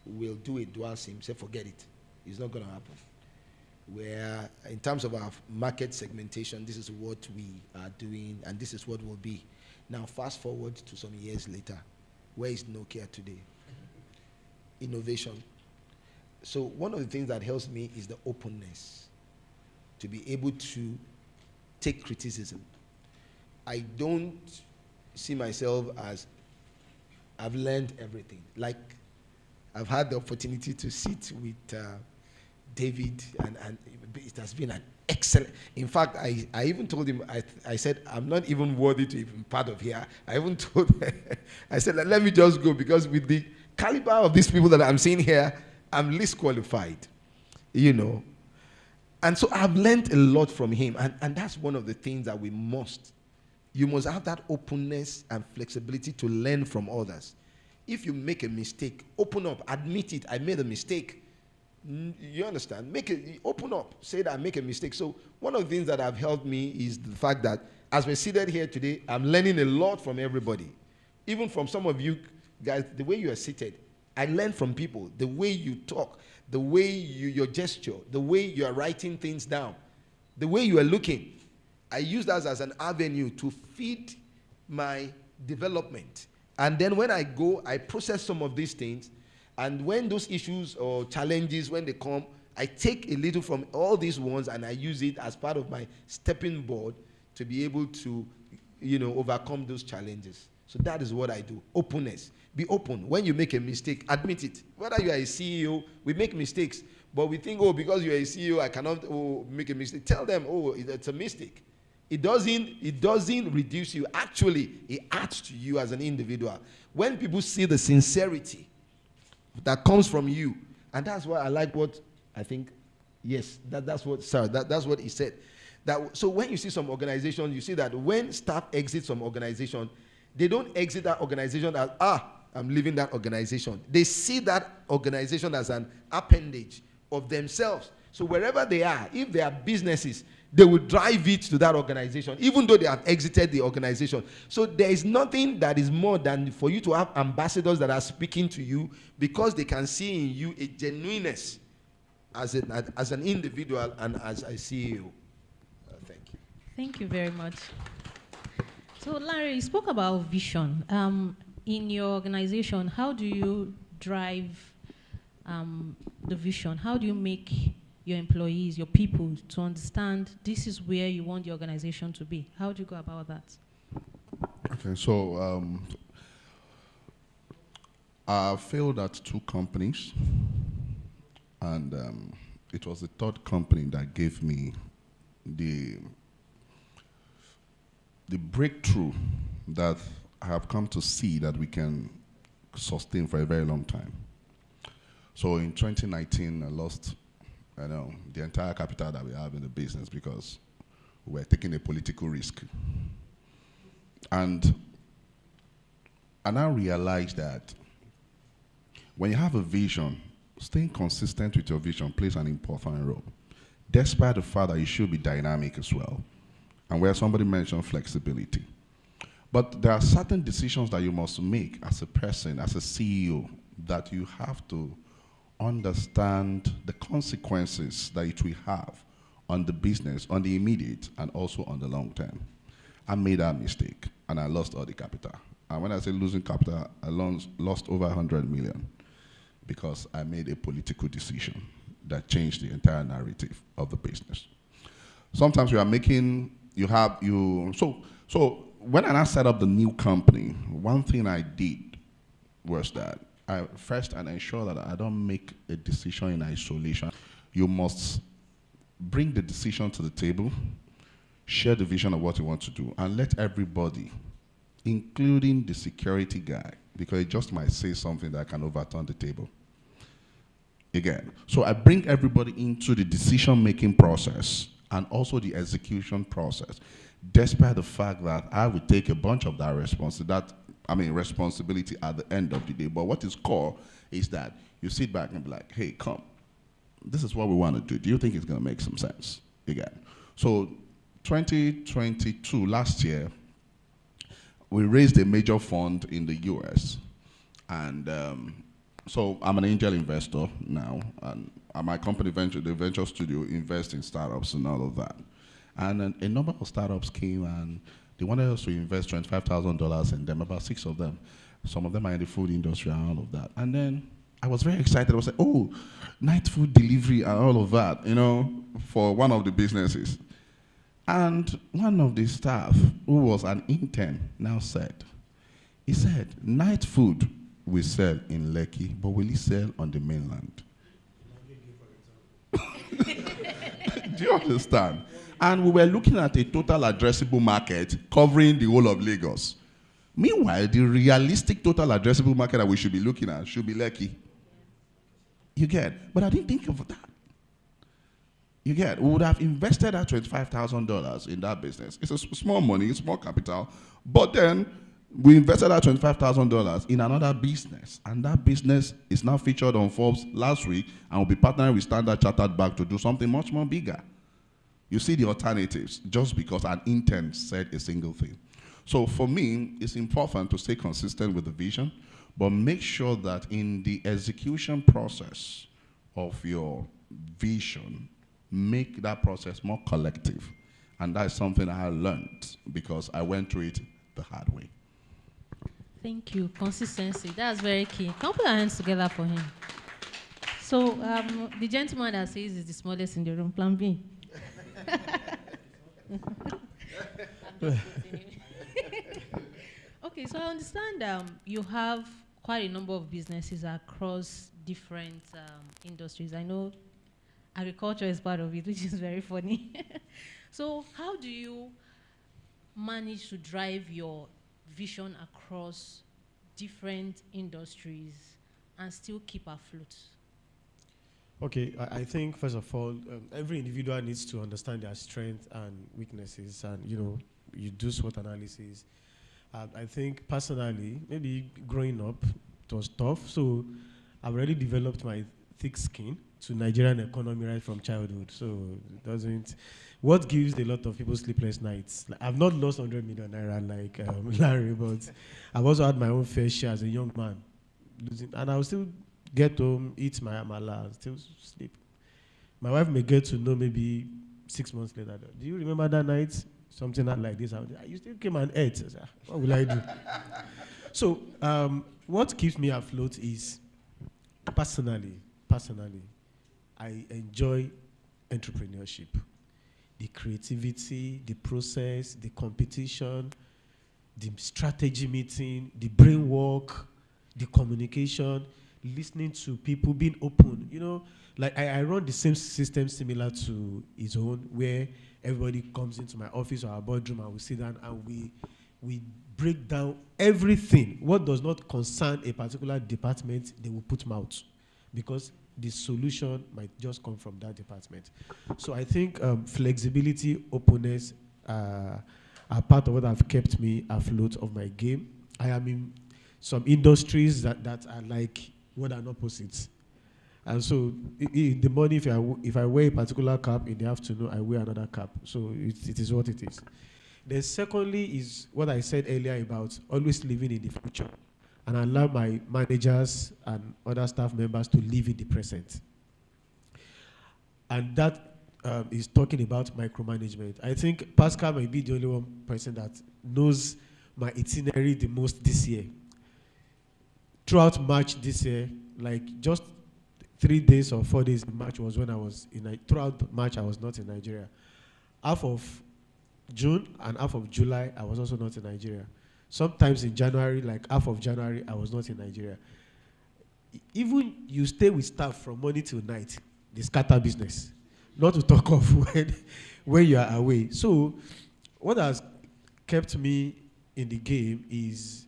will do a dual SIM, say forget it. It's not going to happen. Where in terms of our market segmentation, this is what we are doing, and this is what will be. Now fast forward to some years later. Where is Nokia today? Innovation. So one of the things that helps me is the openness to be able to take criticism. I don't see myself as I've learned everything. Like I've had the opportunity to sit with David, and it has been an excellent. In fact, I even told him, I said, I'm not even worthy to even part of here. I even told I said, let me just go, because with the caliber of these people that I'm seeing here, I'm least qualified, And so I've learned a lot from him, and that's one of the things that you must have that openness and flexibility to learn from others. If you make a mistake, open up, admit it, I made a mistake. You understand? Open up, say that I make a mistake. So one of the things that have helped me is the fact that as we're seated here today, I'm learning a lot from everybody. Even from some of you guys, the way you are seated, I learn from people, the way you talk, the way your gesture, the way you are writing things down, the way you are looking. I use that as an avenue to feed my development. And then when I go, I process some of these things. And when those issues or challenges, when they come, I take a little from all these ones and I use it as part of my stepping board to be able to, overcome those challenges. So that is what I do. Openness. Be open. When you make a mistake, admit it. Whether you are a CEO, we make mistakes. But we think, because you're a CEO, I cannot make a mistake. Tell them, it's a mistake. It doesn't reduce you. Actually, it adds to you as an individual. When people see the sincerity that comes from you, and that's why I like what I think. Yes, that's what he said. So when you see some organizations, you see that when staff exit some organization, they don't exit that organization as I'm leaving that organization. They see that organization as an appendage of themselves. So wherever they are, if they are businesses, they will drive it to that organization, even though they have exited the organization. So there is nothing that is more than for you to have ambassadors that are speaking to you, because they can see in you a genuineness as an individual and as a CEO. Thank you.
Thank you very much. So Larry, you spoke about vision. In your organization, how do you drive the vision? How do you make your employees, your people, to understand this is where you want the organization to be? How do you go about that?
Okay, so I failed at 2 companies, and it was the 3rd company that gave me the breakthrough that I have come to see that we can sustain for a very long time. So in 2019, I lost, the entire capital that we have in the business because we were taking a political risk. And I now realize that when you have a vision, staying consistent with your vision plays an important role, despite the fact that you should be dynamic as well. And where somebody mentioned flexibility. But there are certain decisions that you must make as a person, as a CEO, that you have to understand the consequences that it will have on the business, on the immediate, and also on the long term. I made that mistake, and I lost all the capital. And when I say losing capital, I lost over 100 million because I made a political decision that changed the entire narrative of the business. Sometimes we are making, so when I now set up the new company, one thing I did was that I ensure that I don't make a decision in isolation. You must bring the decision to the table, share the vision of what you want to do, and let everybody, including the security guy, because he just might say something that can overturn the table. Again, so I bring everybody into the decision-making process and also the execution process, despite the fact that I would take a bunch of that responsibility at the end of the day. But what is core is that you sit back and be like, hey, come, this is what we want to do. Do you think it's going to make some sense? Again. So 2022, last year, we raised a major fund in the US. And so I'm an angel investor now. And my company, the Venture Studio, invests in startups and all of that. And a number of startups came and they wanted us to invest $25,000 in them, about 6 of them. Some of them are in the food industry and all of that. And then I was very excited. I was like, oh, night food delivery and all of that, for one of the businesses. And one of the staff, who was an intern, now said, night food we sell in Lekki, but will it sell on the mainland? Do you understand? And we were looking at a total addressable market covering the whole of Lagos. Meanwhile, the realistic total addressable market that we should be looking at should be Lekki. You get? But I didn't think of that. You get? We would have invested that $25,000 in that business. It's a small money, it's small capital. But then we invested that $25,000 in another business. And that business is now featured on Forbes last week and will be partnering with Standard Chartered Bank to do something much more bigger. You see the alternatives just because an intern said a single thing. So for me, it's important to stay consistent with the vision, but make sure that in the execution process of your vision, make that process more collective. And that's something I learned because I went through it the hard way.
Thank you. Consistency. That's very key. Can we put our hands together for him? So the gentleman that says is the smallest in the room, Plan B. Okay, so I understand you have quite a number of businesses across different industries. I know agriculture is part of it, which is very funny. So how do you manage to drive your vision across different industries and still keep afloat?
Okay, I think first of all, every individual needs to understand their strengths and weaknesses, and you do SWOT analysis. I think personally, maybe growing up, it was tough, so I've already developed my thick skin to Nigerian economy right from childhood. So it doesn't. What gives a lot of people sleepless nights? Like, I've not lost 100 million naira like Larry, but I've also had my own fair share as a young man, and I'll still get home, eat my amala, still sleep. My wife may get to know maybe 6 months later. Do you remember that night? Something like this. You still came and ate. I said, what will I do? So what keeps me afloat is personally, I enjoy entrepreneurship. The creativity, the process, the competition, the strategy meeting, the brain work, the communication, listening to people, being open. You know, like I run the same system similar to his own, where everybody comes into my office or our boardroom and we sit down and we break down everything. What does not concern a particular department, they will put out, because the solution might just come from that department. So I think flexibility, openness are part of what have kept me afloat of my game. I am in some industries that are like what are opposites. And so in the morning, if I wear a particular cap, in the afternoon, I wear another cap. So it is what it is. Then secondly is what I said earlier about always living in the future, and allow my managers and other staff members to live in the present. And that is talking about micromanagement. I think Pascal might be the only one person that knows my itinerary the most this year. Throughout March this year, like just 3 days or 4 days in March was when I was throughout March I was not in Nigeria. Half of June and half of July, I was also not in Nigeria. Sometimes in January, like half of January, I was not in Nigeria. Even you stay with staff from morning till night, they scatter business. Not to talk of when you are away. So what has kept me in the game is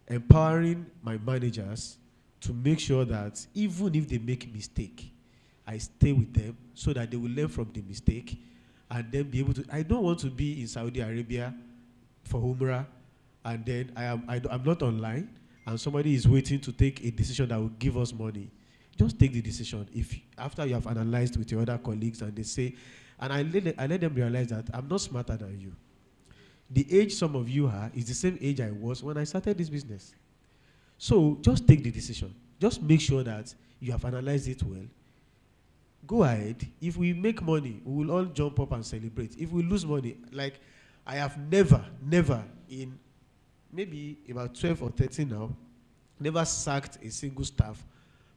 empowering my managers to make sure that even if they make a mistake, I stay with them so that they will learn from the mistake and then be able to. I don't want to be in Saudi Arabia for Umrah and then I'm not online and somebody is waiting to take a decision that will give us money. Just take the decision. If after you have analyzed with your other colleagues and they say, and I let them realize that I'm not smarter than you. The age some of you are is the same age I was when I started this business. So just take the decision. Just make sure that you have analyzed it well. Go ahead. If we make money, we will all jump up and celebrate. If we lose money, like I have never in maybe about 12 or 13 now, never sacked a single staff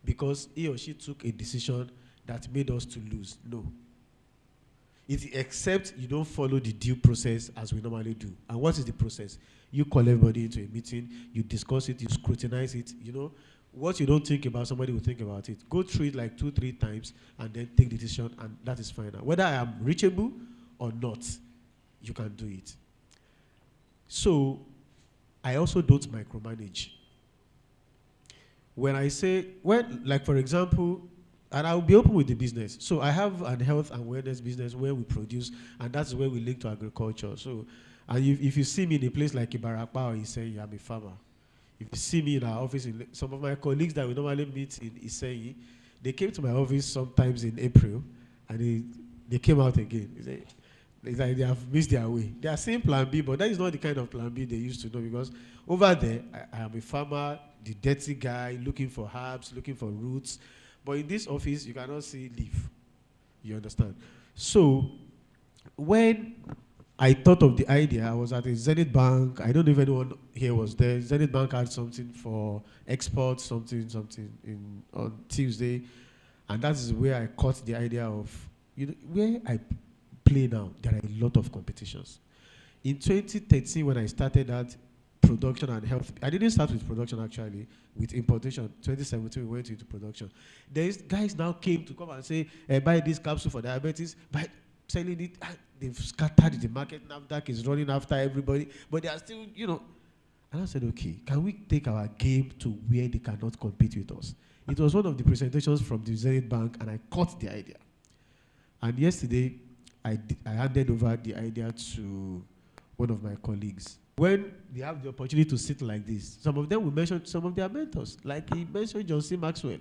because he or she took a decision that made us to lose. No. Except you don't follow the due process as we normally do. And what is the process? You call everybody into a meeting, you discuss it, you scrutinize it, you know. What you don't think about, somebody will think about it. Go through it like 2-3 times and then take the decision, and that is final. Whether I am reachable or not, you can do it. So I also don't micromanage. When I say, like for example, and I'll be open with the business. So I have a health and wellness business where we produce, and that's where we link to agriculture. So, and if you see me in a place like Ibarapa or Iseyi, I'm a farmer. If you see me in our office, some of my colleagues that we normally meet in Iseyi, they came to my office sometimes in April, and they came out again. It's like they have missed their way. They are saying plan B, but that is not the kind of plan B they used to know, because over there, I am a farmer, the dirty guy, looking for herbs, looking for roots. But in this office, you cannot see leaf. You understand? So when I thought of the idea, I was at a Zenith Bank. I don't know if anyone here was there. Zenith Bank had something for export, something on Tuesday. And that is where I caught the idea of, where I play now, there are a lot of competitions. In 2013, when I started that production and health, I didn't start with production actually, with importation. 2017, we went into production. Guys now came to come and say, buy this capsule for diabetes, selling it. They've scattered the market. NAFDAC is running after everybody, but they are still, And I said, okay, can we take our game to where they cannot compete with us? It was one of the presentations from the Zenith Bank, and I caught the idea. And yesterday, I handed over the idea to one of my colleagues. When they have the opportunity to sit like this, some of them will mention some of their mentors. Like he mentioned John C. Maxwell.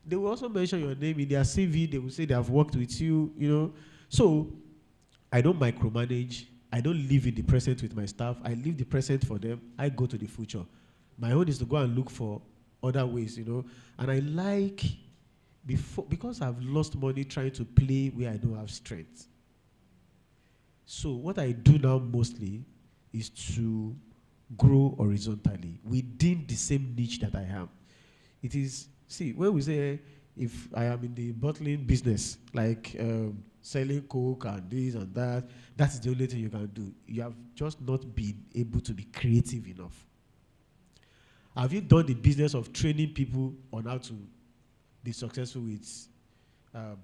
They will also mention your name in their CV. They will say they have worked with you, So I don't micromanage. I don't live in the present with my staff. I live the present for them. I go to the future. My own is to go and look for other ways, And I like, because I've lost money trying to play where I don't have strength. So what I do now mostly is to grow horizontally within the same niche that I am. It is, when we say, if I am in the bottling business, like selling coke and this and that. That is the only thing you can do. You have just not been able to be creative enough. Have you done the business of training people on how to be successful with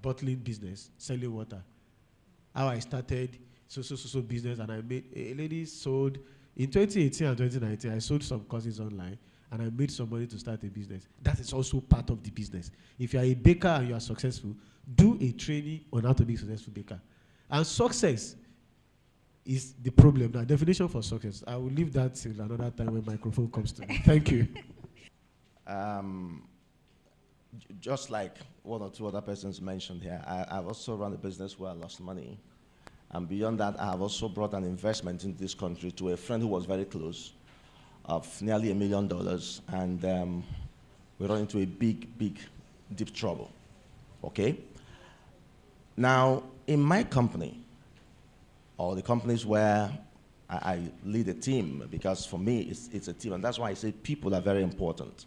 bottling business, selling water? How I started so business, and I made a lady sold in 2018 and 2019. I sold some courses online, and I made some money to start a business. That is also part of the business. If you are a baker and you are successful, do a training on how to be a successful baker. And success is the problem. Now, definition for success, I will leave that till another time when microphone comes to me. Thank you.
Just like one or two other persons mentioned here, I've also run a business where I lost money. And beyond that, I have also brought an investment into this country to a friend who was very close, of nearly $1 million. And we ran into a big, deep trouble. Okay? Now, in my company, or the companies where I lead a team, because for me, it's a team, and that's why I say people are very important.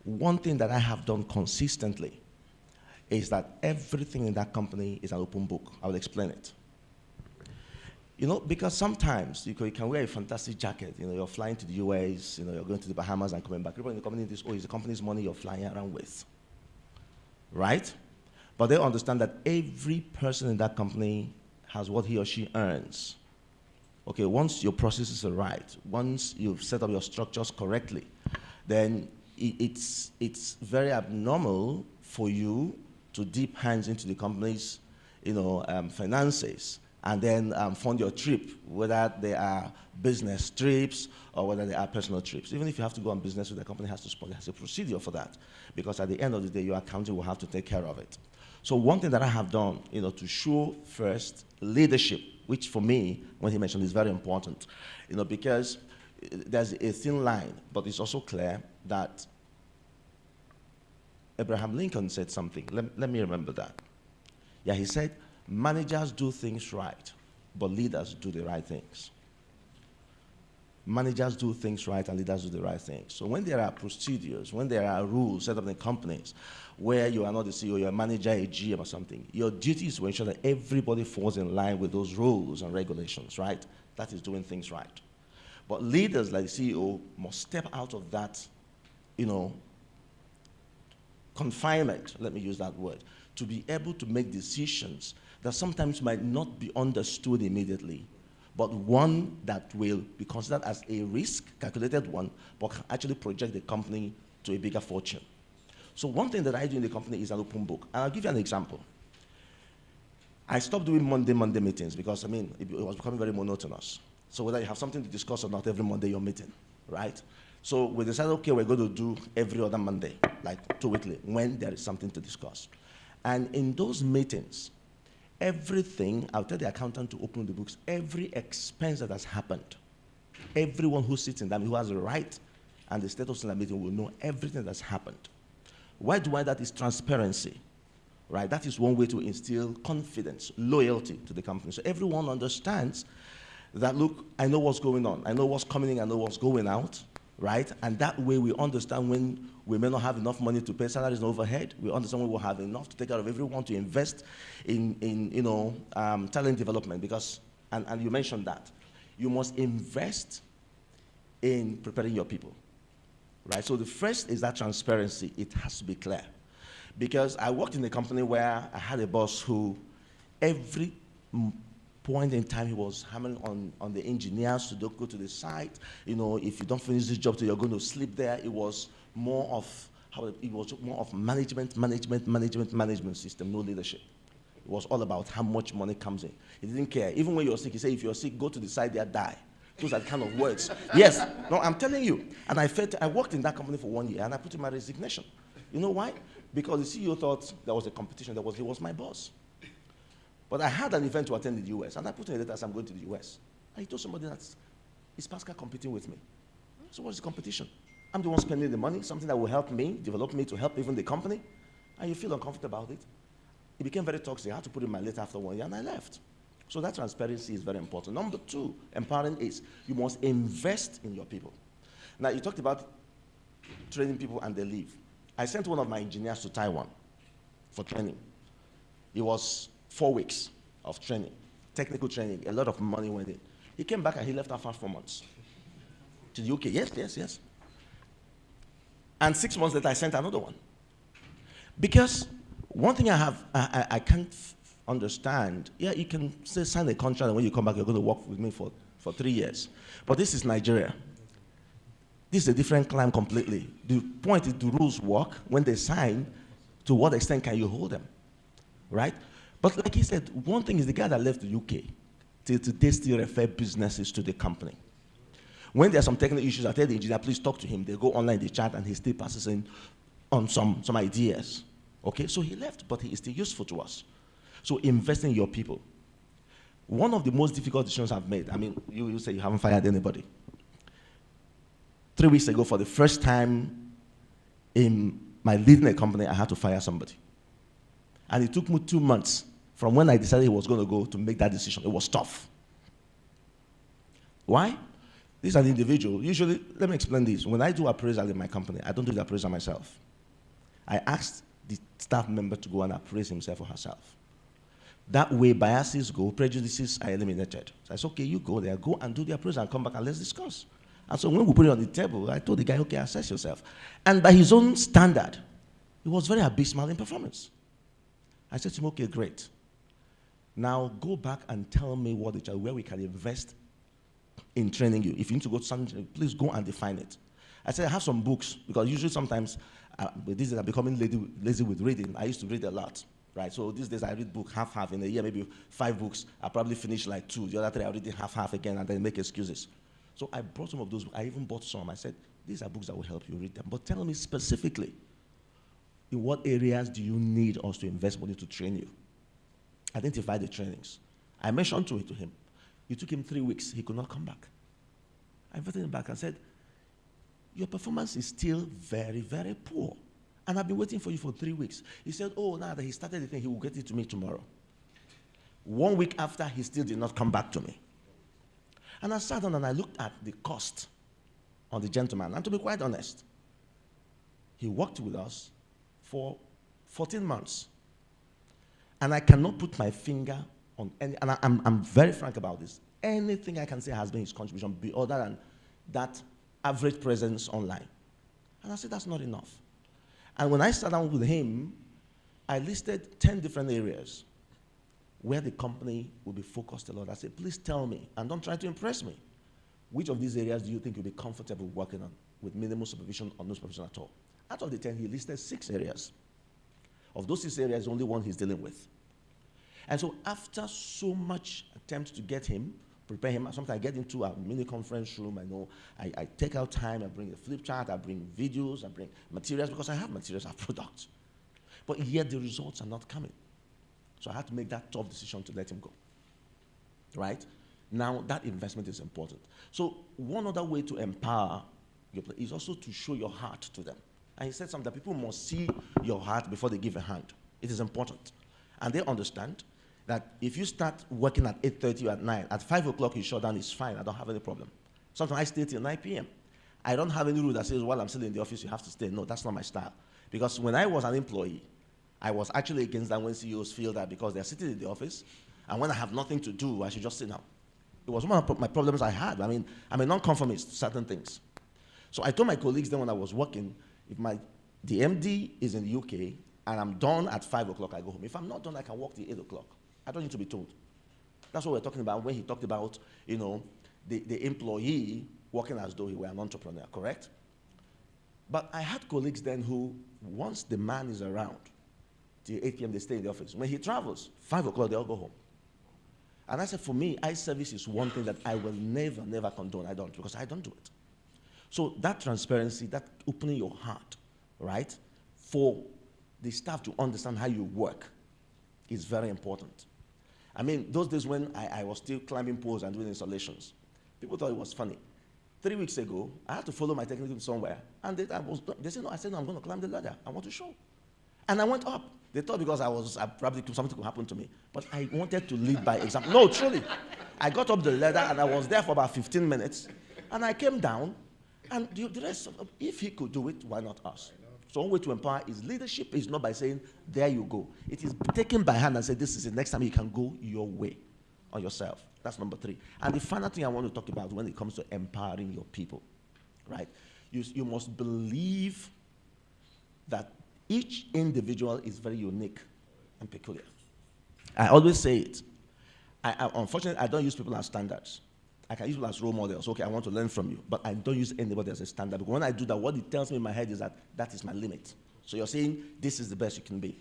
One thing that I have done consistently is that everything in that company is an open book. I will explain it. You know, because sometimes you can wear a fantastic jacket. You know, you're flying to the US, you know, you're going to the Bahamas and coming back. Everybody in the company thinks, oh, it's the company's money you're flying around with. Right? But they understand that every person in that company has what he or she earns. Okay, once your processes are right, once you've set up your structures correctly, then it's very abnormal for you to dip hands into the company's, you know, finances and then fund your trip, whether they are business trips or whether they are personal trips. Even if you have to go on business with the company, has to sponsor, has a procedure for that, because at the end of the day, your accounting will have to take care of it. So one thing that I have done, you know, to show first leadership, which for me, when he mentioned, is very important, you know, because there's a thin line, but it's also clear that Abraham Lincoln said something. Let me remember that. Yeah, he said, managers do things right, but leaders do the right things. Managers do things right and leaders do the right things. So when there are procedures, when there are rules set up in companies where you are not the CEO, you're a manager, a GM or something, your duty is to ensure that everybody falls in line with those rules and regulations, right? That is doing things right. But leaders like the CEO must step out of that, you know, confinement, let me use that word, to be able to make decisions that sometimes might not be understood immediately, but one that will be considered as a risk, calculated one, but can actually project the company to a bigger fortune. So one thing that I do in the company is an open book. And I'll give you an example. I stopped doing Monday meetings because, I mean, it was becoming very monotonous. So whether you have something to discuss or not, every Monday you're meeting, right? So we decided, okay, we're going to do every other Monday, like 2 weekly, when there is something to discuss. And in those meetings, everything, I'll tell the accountant to open the books, every expense that has happened, everyone who sits in them, who has a right and the status in the meeting will know everything that's happened. Why do I? That is transparency, right? That is one way to instill confidence, loyalty to the company. So everyone understands that, look, I know what's going on. I know what's coming in, I know what's going out, right? And that way we understand when we may not have enough money to pay salaries and overhead. We understand when we'll have enough to take care of everyone, to invest in you know, talent development, because, and you mentioned that, you must invest in preparing your people, right? So the first is that transparency. It has to be clear. Because I worked in a company where I had a boss who every point in time he was hammering on the engineers to don't go to the site. You know, if you don't finish this job till you're going to sleep there. It was more of management system, no leadership. It was all about how much money comes in. He didn't care. Even when you're sick, he said, if you're sick, go to the site there, die. Those are the kind of words. Yes, no, I'm telling you. And I worked in that company for 1 year and I put in my resignation. You know why? Because the CEO thought there was a competition. He was my boss. But I had an event to attend in the US, and I put in a letter as I'm going to the US. And he told somebody that, is Pascal competing with me? So what's the competition? I'm the one spending the money, something that will help me, develop me to help even the company, and you feel uncomfortable about it. It became very toxic. I had to put in my letter after 1 year, and I left. So that transparency is very important. Number two, empowering is you must invest in your people. Now, you talked about training people and they leave. I sent one of my engineers to Taiwan for training. He was 4 weeks of training, technical training, a lot of money went in. He came back and he left after 4 months to the UK. Yes. And 6 months later, I sent another one. Because one thing I can't understand, yeah, you can say sign a contract and when you come back, you're going to work with me for 3 years. But this is Nigeria. This is a different climb completely. The point is the rules work. When they sign, to what extent can you hold them, right? But like he said, one thing is the guy that left the UK, till today still refer businesses to the company. When there are some technical issues, I tell the engineer, please talk to him. They go online, they chat, and he still passes in on some ideas. Okay, so he left, but he is still useful to us. So invest in your people. One of the most difficult decisions I've made, I mean, you say you haven't fired anybody. 3 weeks ago, for the first time in my leading a company, I had to fire somebody. And it took me 2 months from when I decided he was going to go to make that decision. It was tough. Why? This is an individual. Usually, let me explain this. When I do appraisal in my company, I don't do the appraisal myself. I asked the staff member to go and appraise himself or herself. That way, biases go, prejudices are eliminated. So I said, okay, you go there, go and do the appraisal and come back and let's discuss. And so when we put it on the table, I told the guy, okay, assess yourself. And by his own standard, he was very abysmal in performance. I said to him, okay, great. Now go back and tell me where we can invest in training you. If you need to go to something, please go and define it. I said, I have some books, because usually sometimes, these days I'm becoming lazy with reading. I used to read a lot, right? So these days I read book half in a year, maybe 5 books. I probably finish like 2. The other 3 I read it half again and then make excuses. So I brought some of those books. I even bought some. I said, these are books that will help you read them. But tell me specifically, in what areas do you need us to invest money to train you? Identify the trainings. I mentioned to him. It took him 3 weeks. He could not come back. I invited him back and said, your performance is still very, very poor. And I've been waiting for you for 3 weeks. He said, oh, now that he started the thing, he will get it to me tomorrow. 1 week after, he still did not come back to me. And I sat down and I looked at the cost on the gentleman. And to be quite honest, he worked with us for 14 months. And I cannot put my finger on any, and I'm very frank about this. Anything I can say has been his contribution other than that average presence online. And I said, that's not enough. And when I sat down with him, I listed 10 different areas where the company will be focused a lot. I said, please tell me, and don't try to impress me. Which of these areas do you think you'll be comfortable working on with minimal supervision or no supervision at all? Out of the 10, he listed 6 areas. Of those 6 areas, only one he's dealing with. And so after so much attempts to get him, prepare him, sometimes I get into a mini conference room, I take out time, I bring a flip chart, I bring videos, I bring materials, because I have materials, I have products. But yet the results are not coming. So I had to make that tough decision to let him go, right? Now that investment is important. So one other way to empower your player is also to show your heart to them. And he said something that people must see your heart before they give a hand. It is important. And they understand that if you start working at 8:30 or at 9, at 5 o'clock you shut down, it's fine, I don't have any problem. Sometimes I stay till 9 p.m. I don't have any rule that says while I'm still in the office you have to stay. No, that's not my style. Because when I was an employee, I was actually against that when CEOs feel that because they're sitting in the office, and when I have nothing to do, I should just sit down. It was one of my problems I had. I mean, I'm a non-conformist to certain things. So I told my colleagues then when I was working, if the MD is in the UK, and I'm done at 5 o'clock, I go home. If I'm not done, I can work till 8 o'clock. I don't need to be told. That's what we're talking about when he talked about, the employee working as though he were an entrepreneur, correct? But I had colleagues then who, once the man is around, till 8 p.m. they stay in the office. When he travels, 5 o'clock they all go home. And I said, for me, eye service is one thing that I will never, never condone. I don't, because I don't do it. So that transparency, that opening your heart, right, for the staff to understand how you work is very important. I mean, those days when I was still climbing poles and doing installations, people thought it was funny. 3 weeks ago, I had to follow my technical somewhere, and they said, no, I said, no, I'm going to climb the ladder. I want to show. And I went up. They thought because I probably something could happen to me. But I wanted to lead by example. No, truly. I got up the ladder, and I was there for about 15 minutes. And I came down, and the rest, if he could do it, why not us? So one way to empower is leadership is not by saying, there you go. It is taken by hand and say, this is the next time you can go your way on yourself. That's number 3. And the final thing I want to talk about when it comes to empowering your people, right? You must believe that each individual is very unique and peculiar. I always say it. Unfortunately, I don't use people as standards. I can use people as role models. Okay, I want to learn from you, but I don't use anybody as a standard. Because when I do that, what it tells me in my head is that that is my limit. So you're saying this is the best you can be.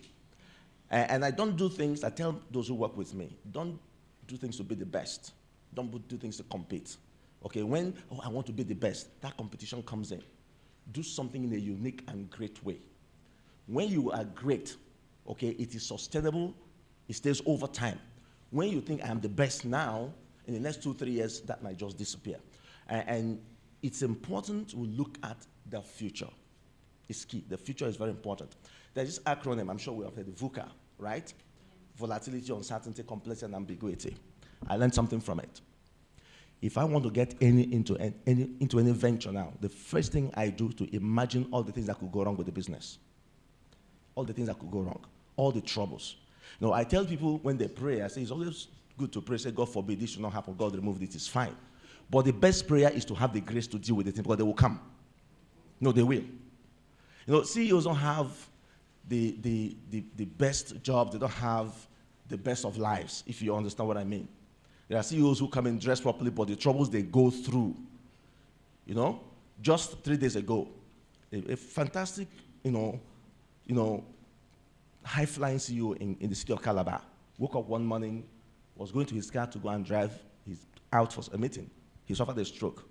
And I don't do things, I tell those who work with me, don't do things to be the best. Don't do things to compete. Okay, when, I want to be the best, that competition comes in. Do something in a unique and great way. When you are great, okay, it is sustainable, it stays over time. When you think I am the best now, in the next 2-3 years, that might just disappear. And it's important to look at the future. It's key. The future is very important. There's this acronym, I'm sure we have heard, VUCA, right? Volatility, uncertainty, complexity, and ambiguity. I learned something from it. If I want to get into any venture now, the first thing I do to imagine all the things that could go wrong with the business. All the things that could go wrong. All the troubles. You know, I tell people when they pray, I say it's always good to pray, say, God forbid this should not happen, God remove it, it's fine. But the best prayer is to have the grace to deal with it because they will come. No, they will. You know, CEOs don't have the best job, they don't have the best of lives, if you understand what I mean. There are CEOs who come in dressed properly, but the troubles they go through, you know, just 3 days ago, a fantastic, high-flying CEO in the city of Calabar woke up one morning, was going to his car to go and drive. He's out for a meeting. He suffered a stroke.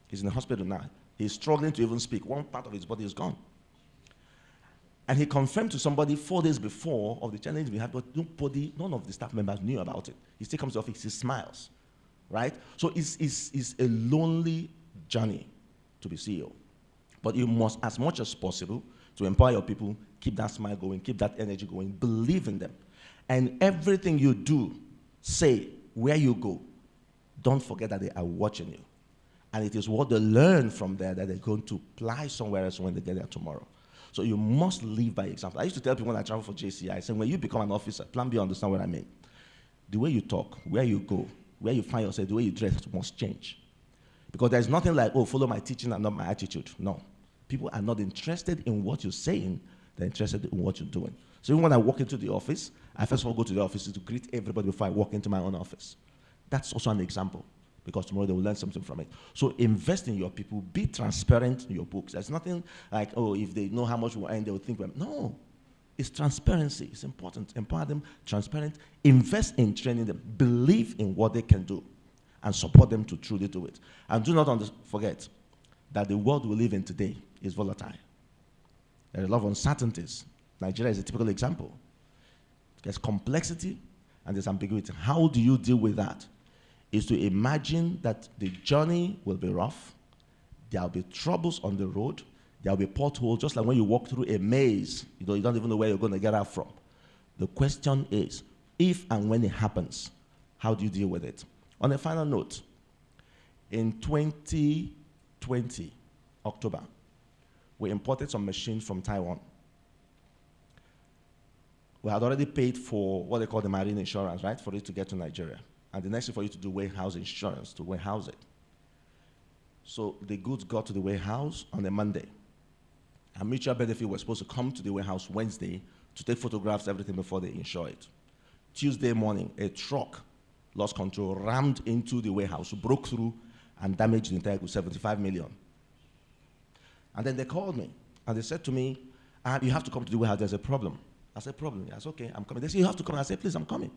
He's in the hospital now. He's struggling to even speak. One part of his body is gone. And he confirmed to somebody 4 days before of the challenge we had, but none of the staff members knew about it. He still comes to the office, he smiles, right? So it's a lonely journey to be CEO. But you must, as much as possible, to empower your people, keep that smile going, keep that energy going, believe in them. And everything you do, say, where you go, don't forget that they are watching you. And it is what they learn from there that they're going to apply somewhere else when they get there tomorrow. So you must live by example. I used to tell people when I travel for JCI, I said, when you become an officer, plan B, understand what I mean. The way you talk, where you go, where you find yourself, the way you dress must change. Because there's nothing like, oh, follow my teaching and not my attitude. No. People are not interested in what you're saying, they're interested in what you're doing. So even when I walk into the office, I first of all go to the office to greet everybody before I walk into my own office. That's also an example, because tomorrow they will learn something from it. So invest in your people, be transparent in your books. There's nothing like, oh, if they know how much we earn, they will think, well, no. It's transparency. It's important. Empower them, transparent. Invest in training them. Believe in what they can do and support them to truly do it. And do not forget that the world we live in today is volatile. There are a lot of uncertainties. Nigeria is a typical example. There's complexity and there's ambiguity. How do you deal with that? Is to imagine that the journey will be rough. There will be troubles on the road. There will be potholes, just like when you walk through a maze, you don't even know where you're going to get out from. The question is, if and when it happens, how do you deal with it? On a final note, in 2020, October, we imported some machines from Taiwan. We had already paid for what they call the marine insurance, right, for it to get to Nigeria. And the next thing for you to do warehouse insurance, to warehouse it. So the goods got to the warehouse on a Monday. And Mutual Benefit was supposed to come to the warehouse Wednesday to take photographs, everything before they insure it. Tuesday morning, a truck lost control, rammed into the warehouse, broke through, and damaged the entire goods, 75 million. And then they called me, and they said to me, you have to come to the warehouse, there's a problem. I said, problem? I said, okay, I'm coming. They said, you have to come. I said, please, I'm coming.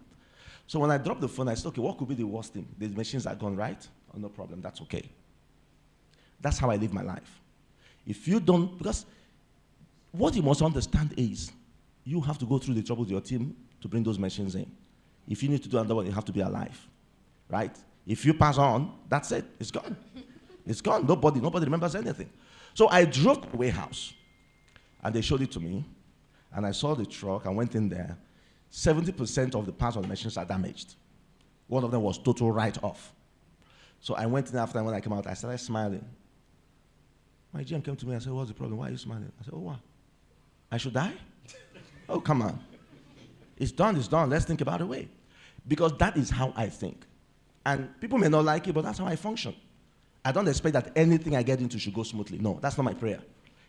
So when I dropped the phone, I said, okay, what could be the worst thing? The machines are gone, right? Oh, no problem, that's okay. That's how I live my life. If you don't, because what you must understand is you have to go through the trouble with your team to bring those machines in. If you need to do another one, you have to be alive, right? If you pass on, that's it, it's gone. It's gone, nobody remembers anything. So I drove to the warehouse, and they showed it to me, and I saw the truck, I went in there. 70% of the parts of the machines are damaged. One of them was total write-off. So I went in after, and when I came out, I started smiling. My GM came to me and said, what's the problem? Why are you smiling? I said, oh, wow. I should die? Oh, come on. It's done, it's done. Let's think about a way. Because that is how I think. And people may not like it, but that's how I function. I don't expect that anything I get into should go smoothly. No, that's not my prayer.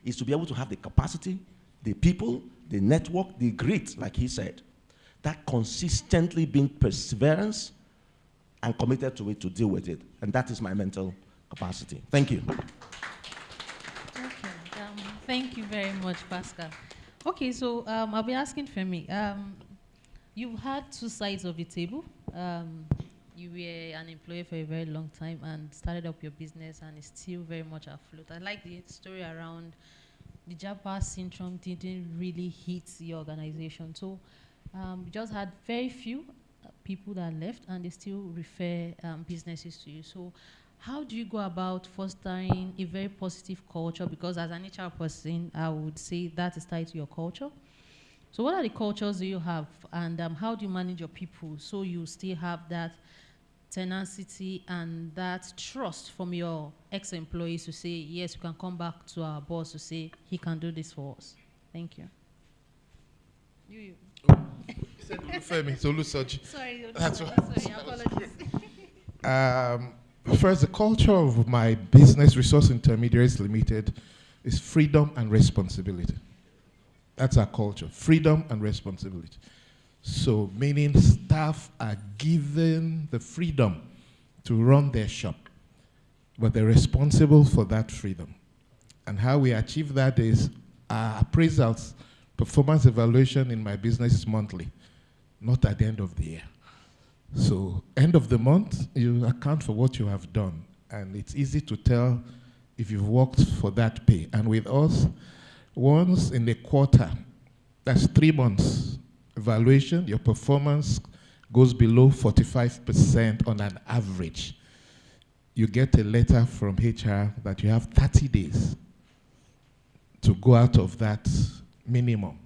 It's to be able to have the capacity, the people, the network, the grit, like he said. That consistently being perseverance and committed to it to deal with it. And that is my mental capacity. Thank you.
Okay, thank you very much, Pascal. Okay, so I'll be asking Femi. You've had two sides of the table. You were an employee for a very long time and started up your business and is still very much afloat. I like the story around the Japa syndrome didn't really hit your organization. So you just had very few people that left and they still refer businesses to you. So how do you go about fostering a very positive culture? Because as an HR person, I would say that is tied to your culture. So what are the cultures do you have, and how do you manage your people so you still have that tenacity and that trust from your ex-employees to say, yes, we can come back to our boss to say, he can do this for us? Thank you. You.
Oh, you said Femi, so Lusoji.
Sorry,
sorry,
apologies.
First, the culture of my business, Resource Intermediaries Limited, is freedom and responsibility. That's our culture, freedom and responsibility. So, meaning staff are given the freedom to run their shop, but they're responsible for that freedom. And how we achieve that is our appraisals, performance evaluation in my business is monthly, not at the end of the year. So, end of the month, you account for what you have done. And it's easy to tell if you've worked for that pay. And with us, once in a quarter, that's 3 months evaluation, your performance goes below 45% on an average. You get a letter from HR that you have 30 days to go out of that minimum,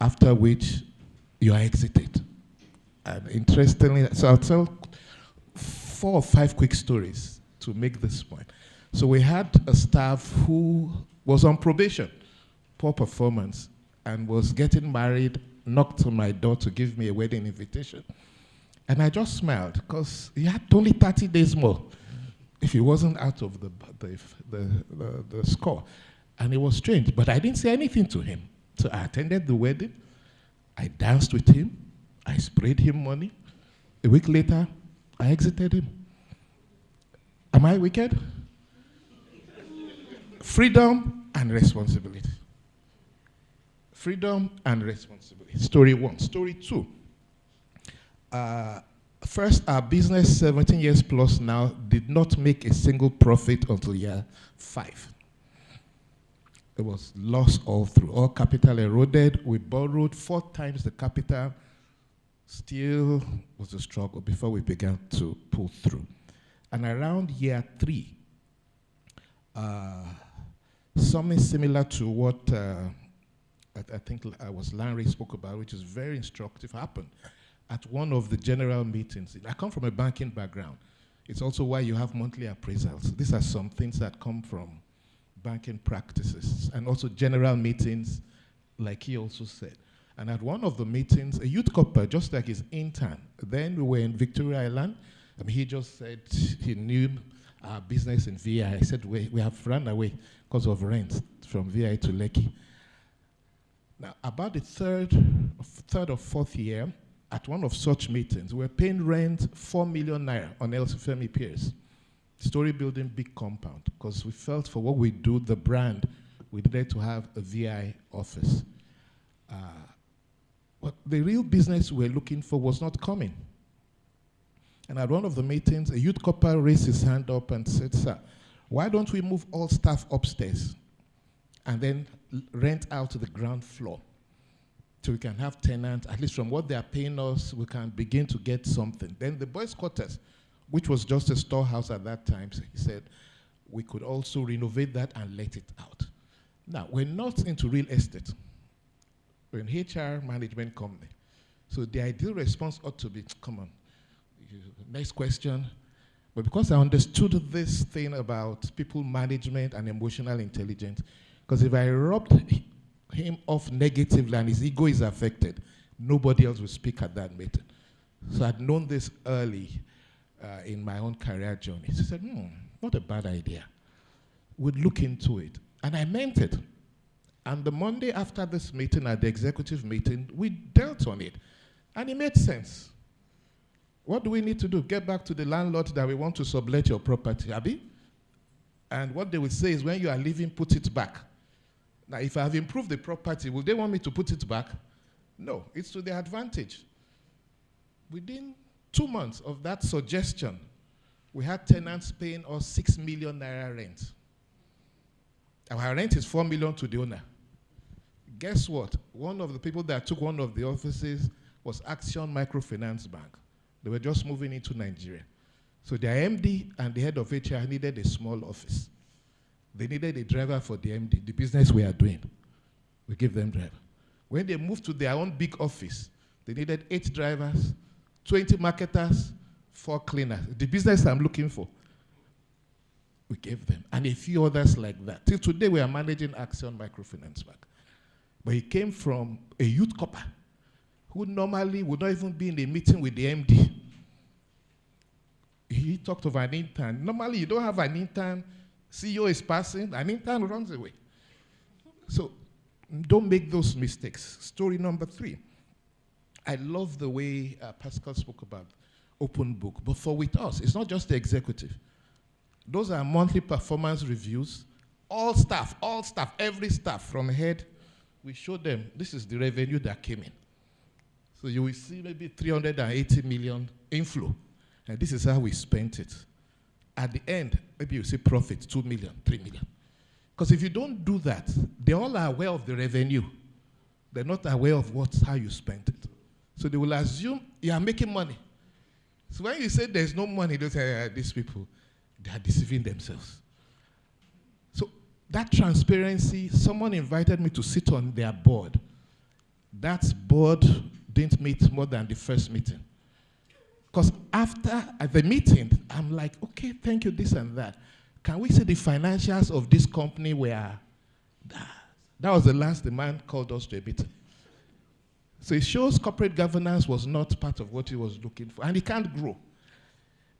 after which you are exited. And interestingly, so I'll tell 4 or 5 quick stories to make this point. So we had a staff who was on probation, poor performance, and was getting married, knocked on my door to give me a wedding invitation. And I just smiled, because he had only 30 days more if he wasn't out of the score. And it was strange, but I didn't say anything to him. So I attended the wedding, I danced with him, I sprayed him money. A week later, I exited him. Am I wicked? Freedom and responsibility. Freedom and responsibility. Story 1. Story 2. First, our business, 17 years plus now, did not make a single profit until year 5. It was lost all through. All capital eroded. We borrowed 4 times the capital. Still was a struggle before we began to pull through. And around year 3, something similar to what I think was Larry spoke about, which is very instructive, happened at one of the general meetings. I come from a banking background. It's also why you have monthly appraisals. These are some things that come from banking practices, and also general meetings, like he also said. And at one of the meetings, a youth couple, just like his intern, then we were in Victoria Island. He just said he knew our business in VI. I said, we have run away because of rent from VI to Lekki. Now, about the third or fourth year, at one of such meetings, we were paying rent 4 million naira on Elsifemi Piers. Story building, big compound, because we felt for what we do, the brand, we needed to have a VI office. But the real business we were looking for was not coming. And at one of the meetings, a youth couple raised his hand up and said, sir, why don't we move all staff upstairs and then rent out to the ground floor so we can have tenants, at least from what they are paying us, we can begin to get something. Then the boys' quarters, which was just a storehouse at that time, so he said, we could also renovate that and let it out. Now, we're not into real estate. We're an HR management company. So the ideal response ought to be, come on, next question. But because I understood this thing about people management and emotional intelligence, because if I rubbed him off negatively and his ego is affected, nobody else will speak at that meeting. So I'd known this early in my own career journey. So I said, not a bad idea. We'd look into it. And I meant it. And the Monday after this meeting, at the executive meeting, we dealt on it. And it made sense. What do we need to do? Get back to the landlord that we want to sublet your property, Abi? And what they will say is, when you are leaving, put it back. Now, if I have improved the property, will they want me to put it back? No, it's to their advantage. Within 2 months of that suggestion, we had tenants paying us 6 million naira rent. Our rent is 4 million to the owner. Guess what? One of the people that took one of the offices was Action Microfinance Bank. They were just moving into Nigeria. So their MD and the head of HR needed a small office. They needed a driver for the MD, the business we are doing. We give them driver. When they moved to their own big office, they needed 8 drivers, 20 marketers, 4 cleaners. The business I'm looking for, we gave them. And a few others like that. Till today, we are managing Action Microfinance Bank. But he came from a youth copper who normally would not even be in a meeting with the MD. He talked of an intern. Normally, you don't have an intern. CEO is passing, an intern runs away. So don't make those mistakes. Story number 3. I love the way Pascal spoke about open book. But for with us, it's not just the executive. Those are monthly performance reviews. All staff, every staff from head, we show them this is the revenue that came in. So you will see maybe 380 million inflow. And this is how we spent it. At the end, maybe you see profit, 2 million, 3 million. Because if you don't do that, they all are aware of the revenue. They're not aware of how you spent it. So they will assume you are making money. So when you say there's no money, they say, these people, they are deceiving themselves. So that transparency, someone invited me to sit on their board. That board didn't meet more than the first meeting. Because at the meeting, I'm like, okay, thank you, this and that. Can we see the financials of this company where that was the last the man called us to a meeting. So it shows corporate governance was not part of what he was looking for, and he can't grow.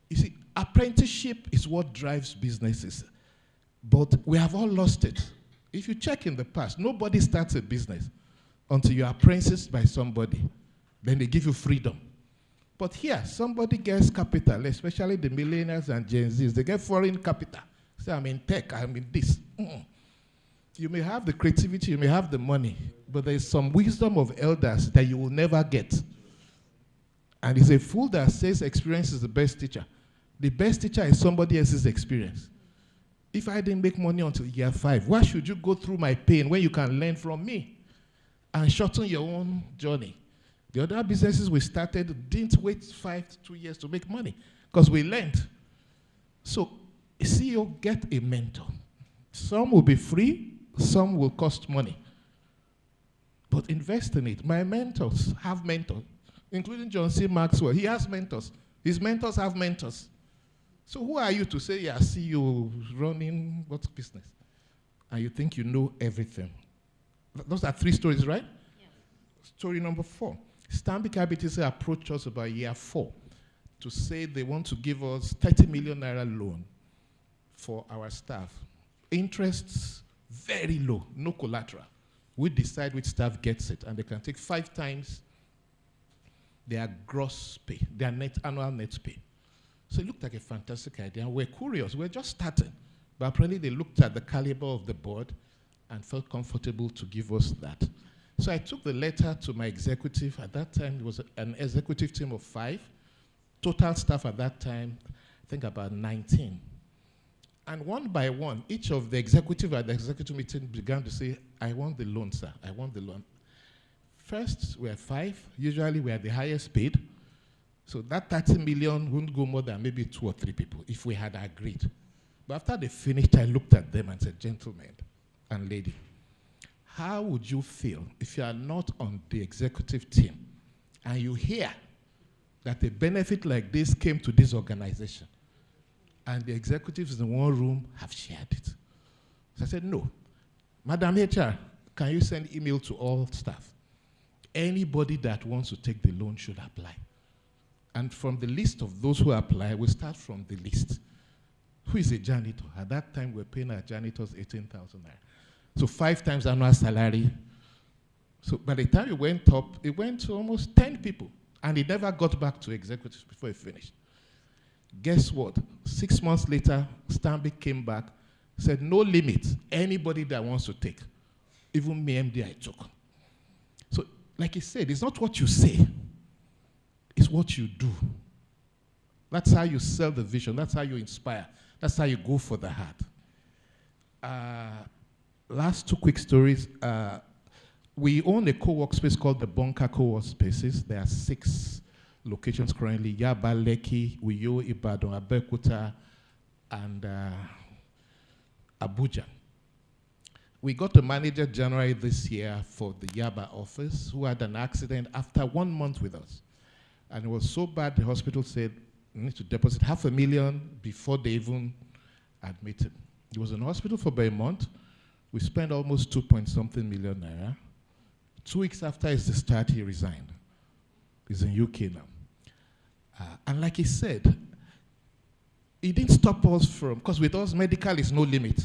You see, apprenticeship is what drives businesses, but we have all lost it. If you check in the past, nobody starts a business until you are apprenticed by somebody. Then they give you freedom. But here, somebody gets capital, especially the millennials and Gen Zs. They get foreign capital. Say, I'm in tech, I'm in this. You may have the creativity, you may have the money, but there is some wisdom of elders that you will never get. And it's a fool that says experience is the best teacher. The best teacher is somebody else's experience. If I didn't make money until year 5, why should you go through my pain when you can learn from me and shorten your own journey? The other businesses we started didn't wait 5 to 2 years to make money because we learned. So, a CEO, get a mentor. Some will be free, some will cost money. But invest in it. My mentors have mentors, including John C. Maxwell. He has mentors. His mentors have mentors. So who are you to say, yeah, CEO running what business? And you think you know everything. Those are 3 stories, right? Yeah. Story number 4. Stanbic IBTC approached us about year 4 to say they want to give us 30 million naira loan for our staff. Interests very low, no collateral. We decide which staff gets it, and they can take 5 times their gross pay, their annual net pay. So it looked like a fantastic idea. And we're curious. We're just starting. But apparently they looked at the caliber of the board and felt comfortable to give us that. So I took the letter to my executive. At that time, it was an executive team of 5. Total staff at that time, I think about 19. And one by one, each of the executive at the executive meeting began to say, I want the loan, sir. I want the loan. First, we are 5. Usually, we are the highest paid. So that 30 million wouldn't go more than maybe 2 or 3 people if we had agreed. But after they finished, I looked at them and said, gentlemen and lady, how would you feel if you are not on the executive team and you hear that a benefit like this came to this organization and the executives in one room have shared it? So I said, no. Madam HR, can you send email to all staff? Anybody that wants to take the loan should apply. And from the list of those who apply, we start from the list. Who is a janitor? At that time, we're paying our janitors 18,000 naira. So 5 times annual salary. So by the time it went up, it went to almost 10 people. And it never got back to executives before it finished. Guess what? 6 months later, Stanbic came back, said no limit. Anybody that wants to take. Even me, MD, I took. So like he said, it's not what you say. It's what you do. That's how you sell the vision. That's how you inspire. That's how you go for the heart. Last 2 quick stories. We own a co-work space called the Bunker Co-work Spaces. There are 6 locations currently: Yaba, Lekki, Uyo, Ibadan, Abeokuta, and Abuja. We got a manager January this year for the Yaba office who had an accident after 1 month with us. And it was so bad, the hospital said, you need to deposit $500,000 before they even admit him. He was in hospital for about a month. We spent almost 2-point-something million naira. 2 weeks after his discharge, he resigned. He's in UK now. And like he said, it didn't stop us from, because with us, medical is no limit.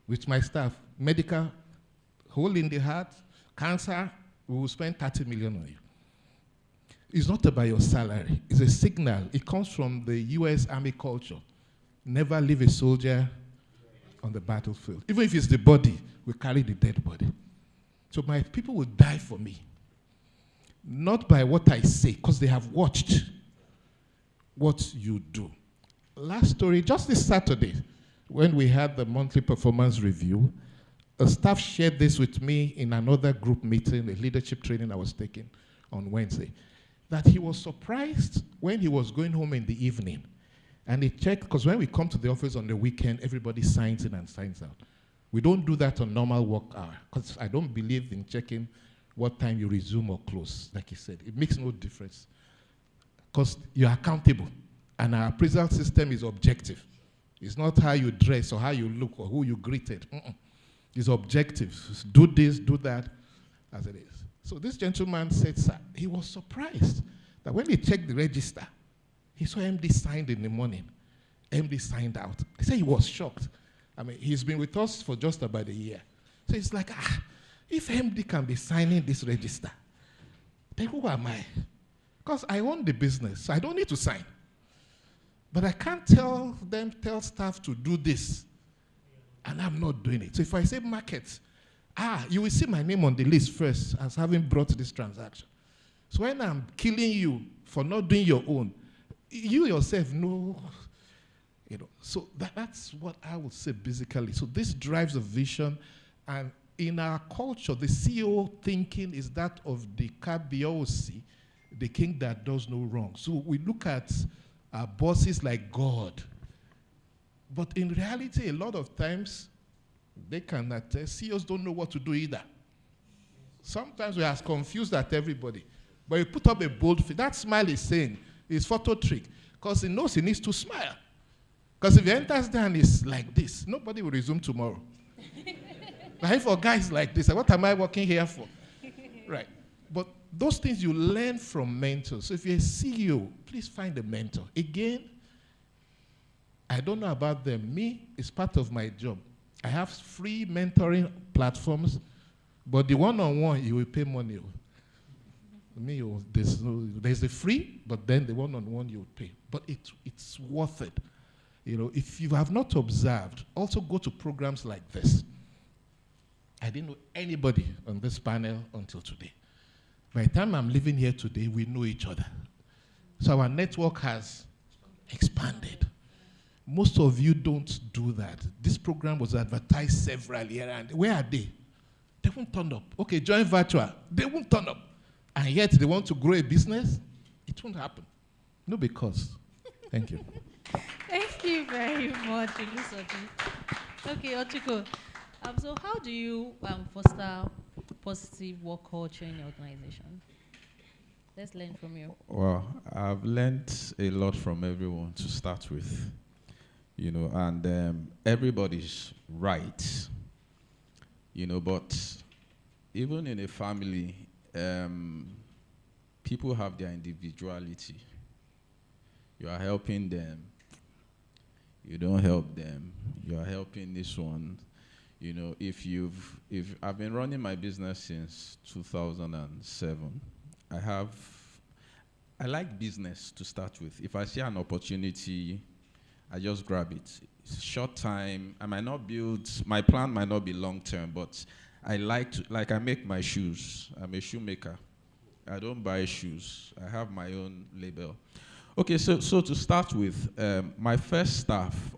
With my staff, medical, hole in the heart, cancer, we will spend 30 million on you. It's not about your salary. It's a signal. It comes from the US Army culture. Never leave a soldier on the battlefield. Even if it's the body, we carry the dead body. So my people will die for me. Not by what I say, because they have watched what you do. Last story, just this Saturday, when we had the monthly performance review, a staff shared this with me in another group meeting, a leadership training I was taking on Wednesday, that he was surprised when he was going home in the evening. And he checked, because when we come to the office on the weekend, everybody signs in and signs out. We don't do that on normal work hour, because I don't believe in checking what time you resume or close, like he said. It makes no difference, because you're accountable, and our appraisal system is objective. It's not how you dress or how you look or who you greeted. It's objective. It's do this, do that, as it is. So this gentleman said, sir, he was surprised that when he checked the register, he saw MD signed in the morning. MD signed out. He said he was shocked. I mean, he's been with us for just about a year. So it's like, if MD can be signing this register, then who am I? Because I own the business, so I don't need to sign. But I can't tell staff to do this, and I'm not doing it. So if I say market, you will see my name on the list first as having brought this transaction. So when I'm killing you for not doing your own, you yourself know, so that's what I would say basically. So this drives a vision, and in our culture, the CEO thinking is that of the Kabiosi, the king that does no wrong. So we look at our bosses like God. But in reality, a lot of times, they cannot tell. CEOs don't know what to do either. Sometimes we are as confused as everybody. But you put up a bold face. That smile is saying, it's photo trick. Because he knows he needs to smile. Because if he enters there and is like this, nobody will resume tomorrow. Now, for guys like this, what am I working here for? Right. But those things you learn from mentors. So if you're a CEO, please find a mentor. Again, I don't know about them. Me, it's part of my job. I have free mentoring platforms, but the one-on-one, you will pay money. Me, there's the free, but then the one-on-one you will pay. But it's worth it. If you have not observed, also go to programs like this. I didn't know anybody on this panel until today. By the time I'm living here today, we know each other. So our network has expanded. Most of you don't do that. This program was advertised several years, and where are they? They won't turn up. Okay, join virtual. They won't turn up. And yet they want to grow a business? It won't happen. No, because. Thank you.
Thank you very much, Olusoji. Okay, Ochiko. So how do you foster positive work culture in your organization? Let's learn from you.
Well, I've learned a lot from everyone to start with, and everybody's right. But even in a family, people have their individuality. You are helping them. You don't help them. You are helping this one. If I've been running my business since 2007, I like business to start with. If I see an opportunity, I just grab it. It's short time. My plan might not be long term, but I I make my shoes. I'm a shoemaker. I don't buy shoes. I have my own label. Okay, so to start with, my first staff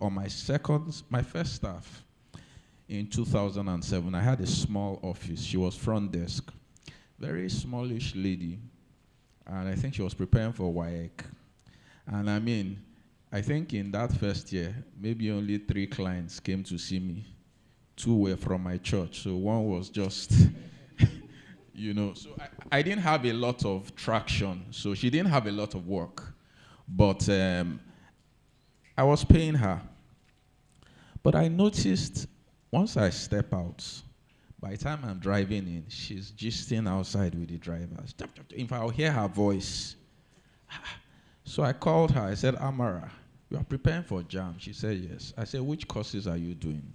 in 2007, I had a small office. She was front desk, very smallish lady, and I think she was preparing for WAEC. And I think in that first year, maybe only 3 clients came to see me. 2 were from my church, so one was just, So I didn't have a lot of traction, so she didn't have a lot of work. But I was paying her. But I noticed once I step out, by the time I'm driving in, she's gisting outside with the driver. If I'll hear her voice. So I called her. I said, Amara, you are preparing for JAM? She said, yes. I said, which courses are you doing?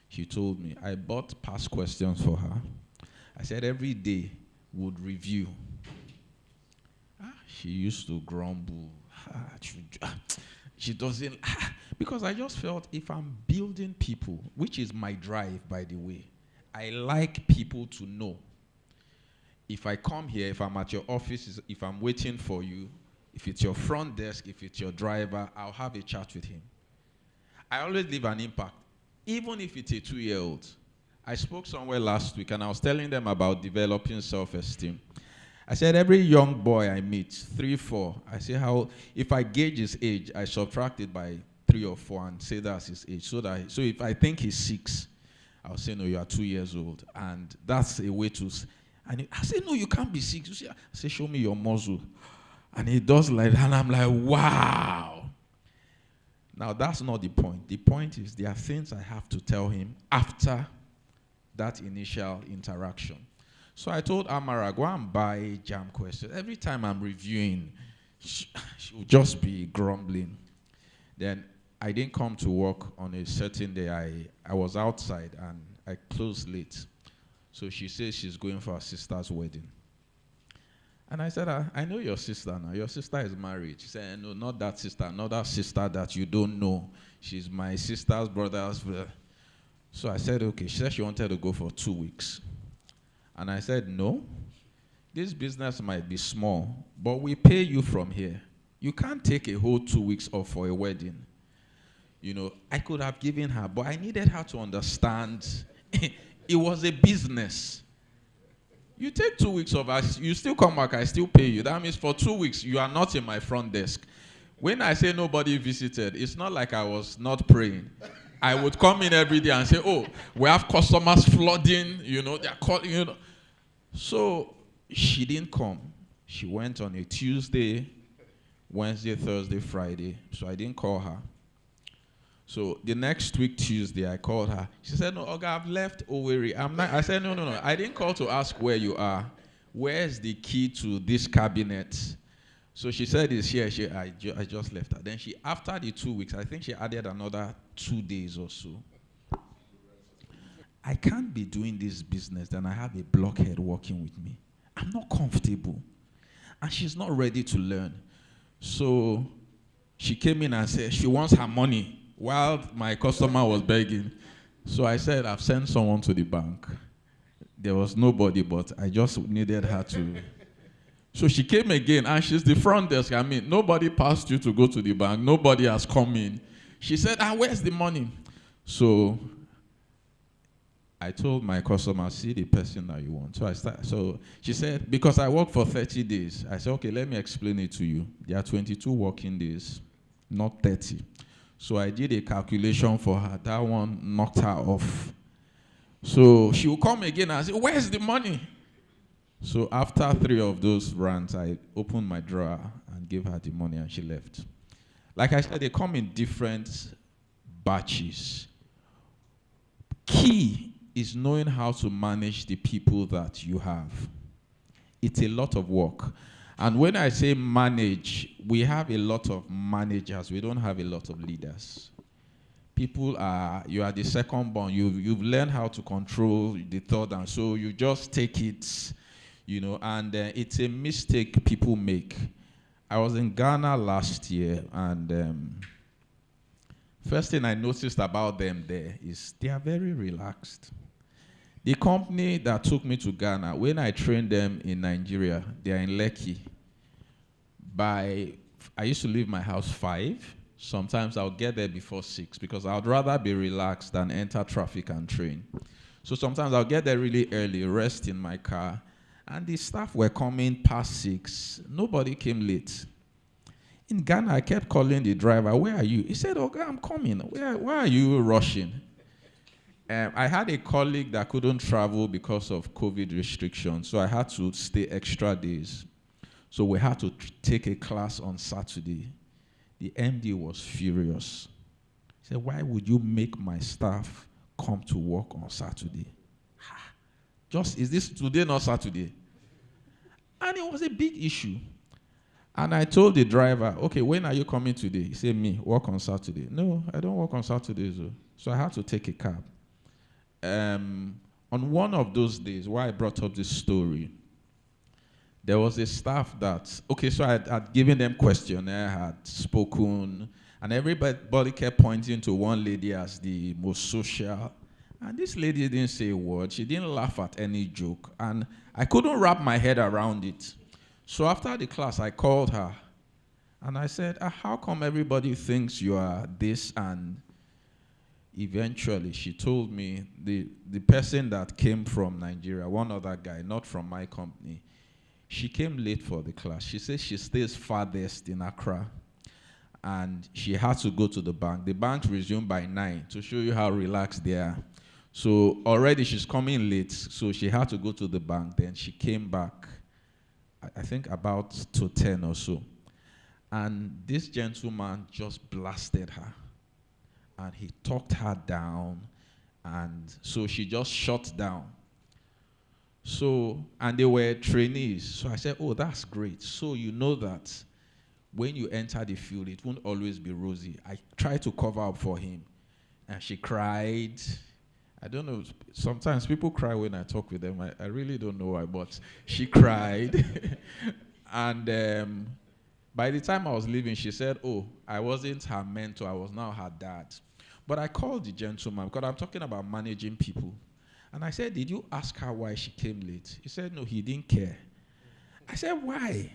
She told me. I bought past questions for her. I said, every day would review. She used to grumble. She doesn't, because I just felt if I'm building people, which is my drive, by the way, I like people to know. If I come here, if I'm at your office, if I'm waiting for you, if it's your front desk, if it's your driver, I'll have a chat with him. I always leave an impact, even if it's a 2-year-old. I spoke somewhere last week, and I was telling them about developing self-esteem. I said, every young boy I meet, 3, 4, I say if I gauge his age, I subtract it by 3 or 4 and say that's his age. So if I think he's 6, I'll say, no, you are 2 years old. And that's a way to, and I say, no, you can't be 6. You see, I say, show me your muzzle. And he does like that, and I'm like, wow. Now, that's not the point. The point is there are things I have to tell him after that initial interaction. So I told Amara, go and buy JAM questions. Every time I'm reviewing, she will just be grumbling. Then I didn't come to work on a certain day. I was outside and I closed late. So she says she's going for her sister's wedding. And I said, I know your sister now. Your sister is married. She said, no, not that sister. Another sister that you don't know. She's my sister's brother's. So I said, okay. She said she wanted to go for 2 weeks. And I said, no, this business might be small, but we pay you from here. You can't take a whole 2 weeks off for a wedding. I could have given her, but I needed her to understand it was a business. You take 2 weeks off, you still come back, I still pay you. That means for 2 weeks, you are not in my front desk. When I say nobody visited, it's not like I was not praying. I would come in every day and say, oh, we have customers flooding, they're calling, So she didn't come. She went on a Tuesday, Wednesday, Thursday, Friday. So I didn't call her. So the next week, Tuesday, I called her. She said, no, Oga, I've left Owerri. I said, no. I didn't call to ask where you are. Where's the key to this cabinet? So she said it's here. I just left her. Then after the 2 weeks, I think she added another 2 days or so. I can't be doing this business, then I have a blockhead working with me. I'm not comfortable. And she's not ready to learn. So she came in and said she wants her money while my customer was begging. So I said, I've sent someone to the bank. There was nobody, but I just needed her to. So she came again, and she's the front desk. Nobody passed you to go to the bank. Nobody has come in. She said, where's the money? So I told my customer, see the person that you want. So she said, because I work for 30 days. I said, okay, let me explain it to you. There are 22 working days, not 30. So I did a calculation for her. That one knocked her off. So she will come again and say, where's the money? So after 3 of those rants, I opened my drawer and gave her the money, and she left. Like I said, they come in different batches. Key is knowing how to manage the people that you have. It's a lot of work. And when I say manage, we have a lot of managers. We don't have a lot of leaders. People are, you are the second born. You've learned how to control the third, and so you just take it, you know, and it's a mistake people make. I was in Ghana last year, and first thing I noticed about them there is they are very relaxed. The company that took me to Ghana, when I trained them in Nigeria, they are in Lekki. I used to leave my house 5. Sometimes I'll get there before 6 because I'd rather be relaxed than enter traffic and train. So sometimes I'll get there really early, rest in my car, and the staff were coming past 6. Nobody came late. In Ghana, I kept calling the driver, "Where are you?" He said, "Okay, I'm coming. Why are you rushing?" I had a colleague that couldn't travel because of COVID restrictions, so I had to stay extra days. So we had to take a class on Saturday. The MD was furious. He said, "Why would you make my staff come to work on Saturday? Is this today, not Saturday?" And it was a big issue. And I told the driver, "Okay, when are you coming today?" He said, "Me, work on Saturday." "No, I don't work on Saturdays." So I had to take a cab. On one of those days, why I brought up this story, there was a staff that, okay, so I had given them questionnaire, had spoken, and everybody kept pointing to one lady as the most social. And this lady didn't say a word. She didn't laugh at any joke. And I couldn't wrap my head around it. So after the class, I called her. And I said, "How come everybody thinks you are this?" And eventually, she told me the person that came from Nigeria, one other guy, not from my company, she came late for the class. She says she stays farthest in Accra. And she had to go to the bank. The bank resumed by 9 to show you how relaxed they are. So already she's coming late, so she had to go to the bank. Then she came back, I think about to 10 or so. And this gentleman just blasted her. And he talked her down. And so she just shut down. So, and they were trainees. So I said, "Oh, that's great. So you know that when you enter the field, it won't always be rosy." I tried to cover up for him. And she cried. I don't know, sometimes people cry when I talk with them. I really don't know why, but she cried. And by the time I was leaving, she said, "Oh, I wasn't her mentor, I was now her dad." But I called the gentleman, because I'm talking about managing people. And I said, "Did you ask her why she came late?" He said, "No, he didn't care." I said, "Why?"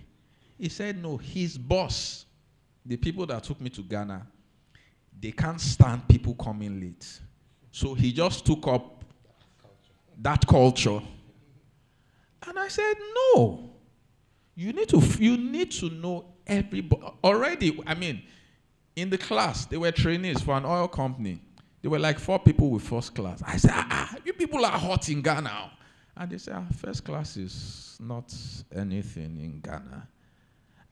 He said, "No, his boss, the people that took me to Ghana, they can't stand people coming late. So he just took up that culture." And I said, "No. You need to know everybody." Already, I mean, in the class, they were trainees for an oil company. There were like 4 people with first class. I said, "You people are hot in Ghana." And they said, "First class is not anything in Ghana."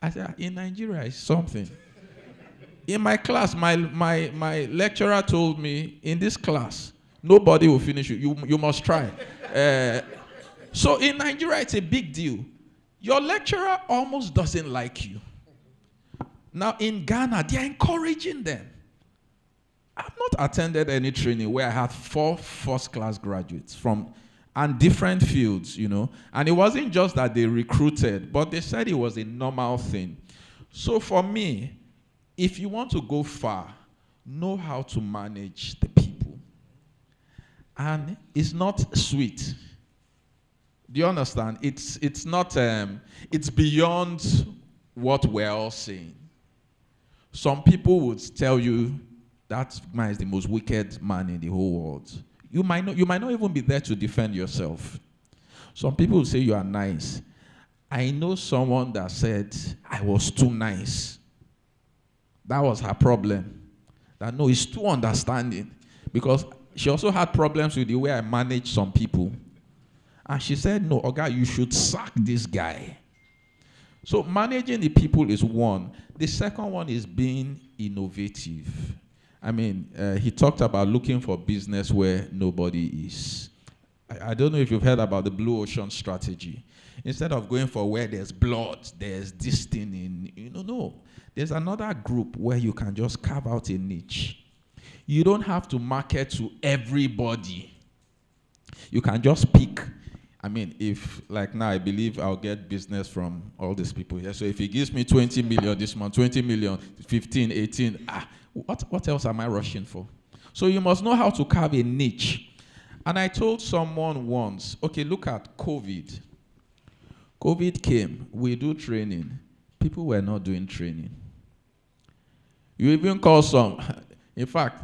I said, "In Nigeria, it's something." In my class, my lecturer told me, "In this class, nobody will finish you. You must try." So in Nigeria, it's a big deal. Your lecturer almost doesn't like you. Now in Ghana, they are encouraging them. I've not attended any training where I had 4 first-class graduates and different fields, you know. And it wasn't just that they recruited, but they said it was a normal thing. So for me, if you want to go far, know how to manage the people. And it's not sweet. Do you understand? It's not, it's beyond what we're all saying. Some people would tell you, "That man is the most wicked man in the whole world." You might not even be there to defend yourself. Some people will say you are nice. I know someone that said, "I was too nice." That was her problem. That no, it's too understanding. Because she also had problems with the way I managed some people. And she said, "No, Oga, you should sack this guy." So managing the people is one. The second one is being innovative. I mean, he talked about looking for business where nobody is. I don't know if you've heard about the Blue Ocean strategy. Instead of going for where there's blood, there's this thing no. There's another group where you can just carve out a niche. You don't have to market to everybody. You can just pick. I mean, if, like now, I believe I'll get business from all these people here. So if he gives me 20 million this month, 20 million, 15, 18, what else am I rushing for? So you must know how to carve a niche. And I told someone once, okay, look at COVID. COVID came, we do training. People were not doing training. You even call some, in fact,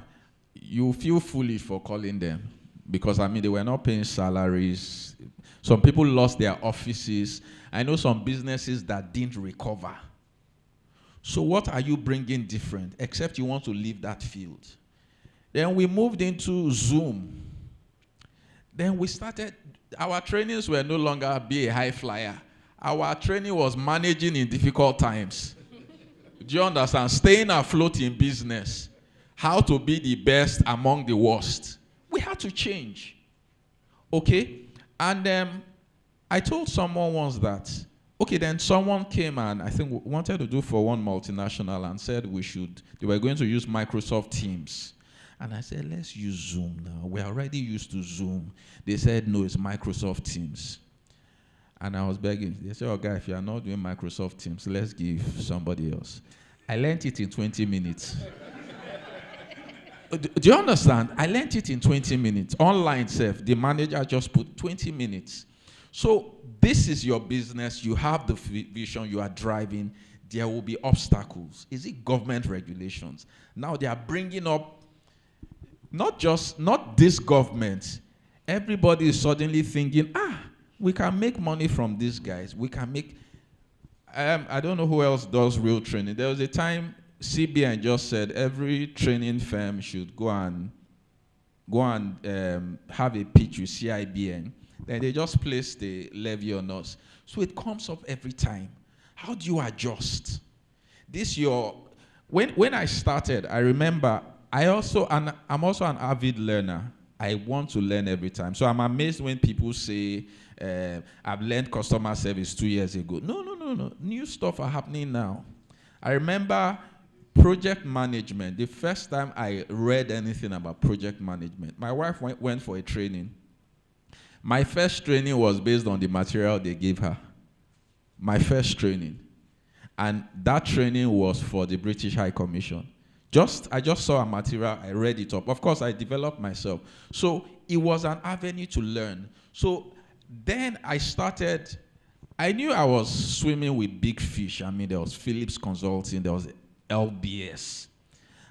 you feel foolish for calling them because, I mean, they were not paying salaries. Some people lost their offices. I know some businesses that didn't recover. So what are you bringing different, except you want to leave that field? Then we moved into Zoom. Then we started, our trainings were no longer be a high flyer. Our training was managing in difficult times. Do you understand? Staying afloat in business. How to be the best among the worst. We had to change. Okay? And I told someone once that, okay, then someone came and I think wanted to do for one multinational and said they were going to use Microsoft Teams. And I said, let's use Zoom now. We're already used to Zoom. They said, no, it's Microsoft Teams. And I was begging. They said, oh, guy, if you're not doing Microsoft Teams, let's give somebody else. I learned it in 20 minutes. Do you understand? I learned it in 20 minutes. Online self, the manager just put 20 minutes. So this is your business. You have the vision. You are driving. There will be obstacles. Is it government regulations? Now they are bringing up not this government. Everybody is suddenly thinking, we can make money from these guys. We can make... I don't know who else does real training. There was a time CBN just said every training firm should go and have a pitch with CIBN. Then they just place the levy on us. So it comes up every time. How do you adjust? When I started, I remember I'm also an avid learner. I want to learn every time. So I'm amazed when people say, I've learned customer service 2 years ago. No. New stuff are happening now. I remember project management. The first time I read anything about project management, my wife went for a training. My first training was based on the material they gave her. My first training. And that training was for the British High Commission. I just saw a material, I read it up. Of course, I developed myself. So it was an avenue to learn. So then I knew I was swimming with big fish. I mean, there was Philips Consulting, there was LBS.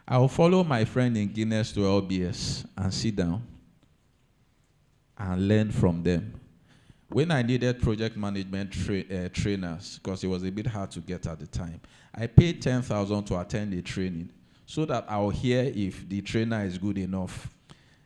I will follow my friend in Guinness to LBS and sit down and learn from them. When I needed project management trainers, because it was a bit hard to get at the time, I paid $10,000 to attend a training so that I'll hear if the trainer is good enough.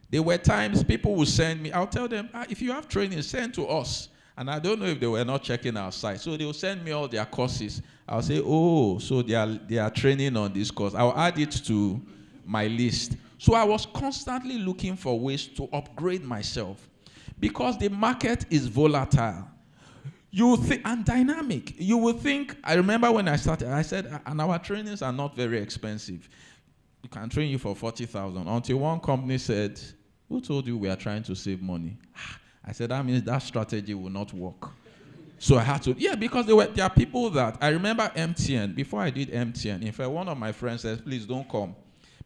There were times people would send me, I'll tell them, if you have training, send to us. And I don't know if they were not checking our site. So they will send me all their courses. I'll say, oh, so they are training on this course. I'll add it to my list. So I was constantly looking for ways to upgrade myself because the market is volatile. And dynamic. You will think, I remember when I started, I said, and our trainings are not very expensive. We can train you for 40,000. Until one company said, who told you we are trying to save money? I said, that means that strategy will not work. So I had to, because there are people that, I remember MTN, before I did MTN, in fact, one of my friends says, please don't come,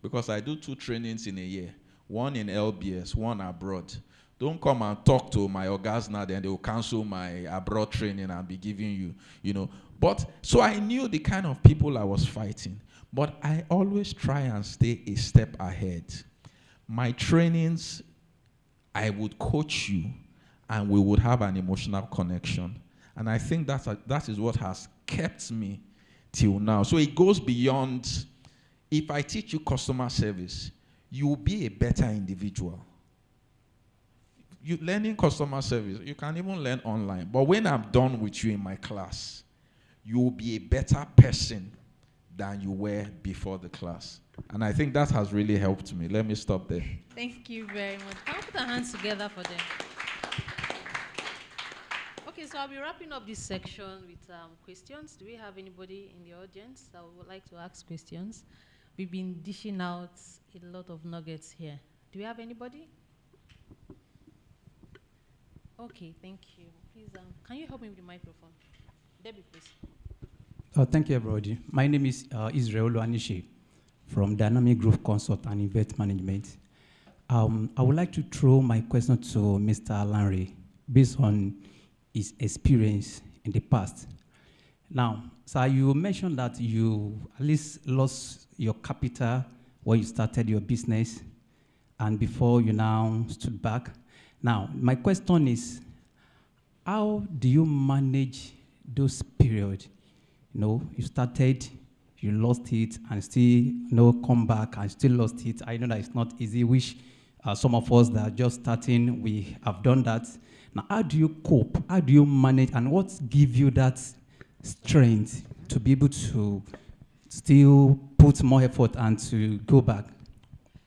because I do 2 trainings in a year, one in LBS, one abroad. Don't come and talk to my ogas now, then they will cancel my abroad training and be giving you, But, so I knew the kind of people I was fighting, but I always try and stay a step ahead. My trainings, I would coach you, and we would have an emotional connection. And I think that is what has kept me till now. So it goes beyond, if I teach you customer service, you will be a better individual. You learning customer service, you can even learn online. But when I'm done with you in my class, you will be a better person than you were before the class. And I think that has really helped me. Let me stop there.
Thank you very much. Can we put our hands together for them? Okay, so I'll be wrapping up this section with questions. Do we have anybody in the audience that would like to ask questions? We've been dishing out a lot of nuggets here. Do we have anybody? Okay, thank you. Please, can you help me with the microphone? Debbie, please.
Thank you, everybody. My name is Israel Anishi from Dynamic Growth Consult and Event Management. I would like to throw my question to Mr. Lanre based on his experience in the past. Now, sir, you mentioned that you at least lost your capital when you started your business and before you now stood back. Now, my question is, how do you manage those periods? You know, you started, you lost it, and still come back and still lost it. I know that it's not easy, which some of us that are just starting, we have done that. Now, how do you cope? How do you manage? And what gives you that strength to be able to still put more effort and to go back?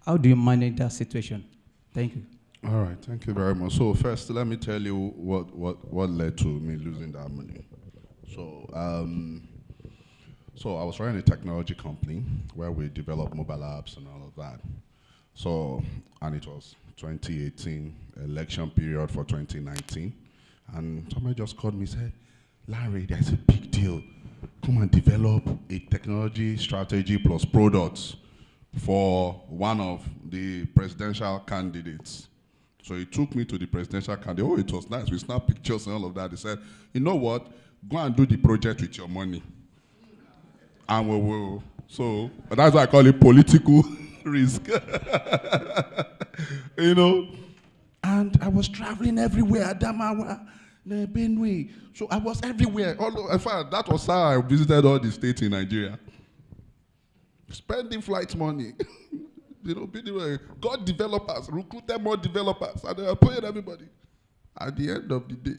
How do you manage that situation? Thank you.
All right, thank you very much. So first, let me tell you what led to me losing that money. So, so I was running a technology company where we developed mobile apps and all of that. So, and it was 2018, election period for 2019. And somebody just called me and said, Larry, there's a big deal. Come and develop a technology strategy plus products for one of the presidential candidates. So he took me to the presidential candidate. Oh, it was nice. We snapped pictures and all of that. He said, you know what? Go and do the project with your money. And we will. So that's why I call it political risk. You know? And I was traveling everywhere. Adamawa, Benue. So I was everywhere. In fact, that was how I visited all the states in Nigeria. Spending flight money. You know, got developers, recruited more developers, and they were paying everybody. At the end of the day,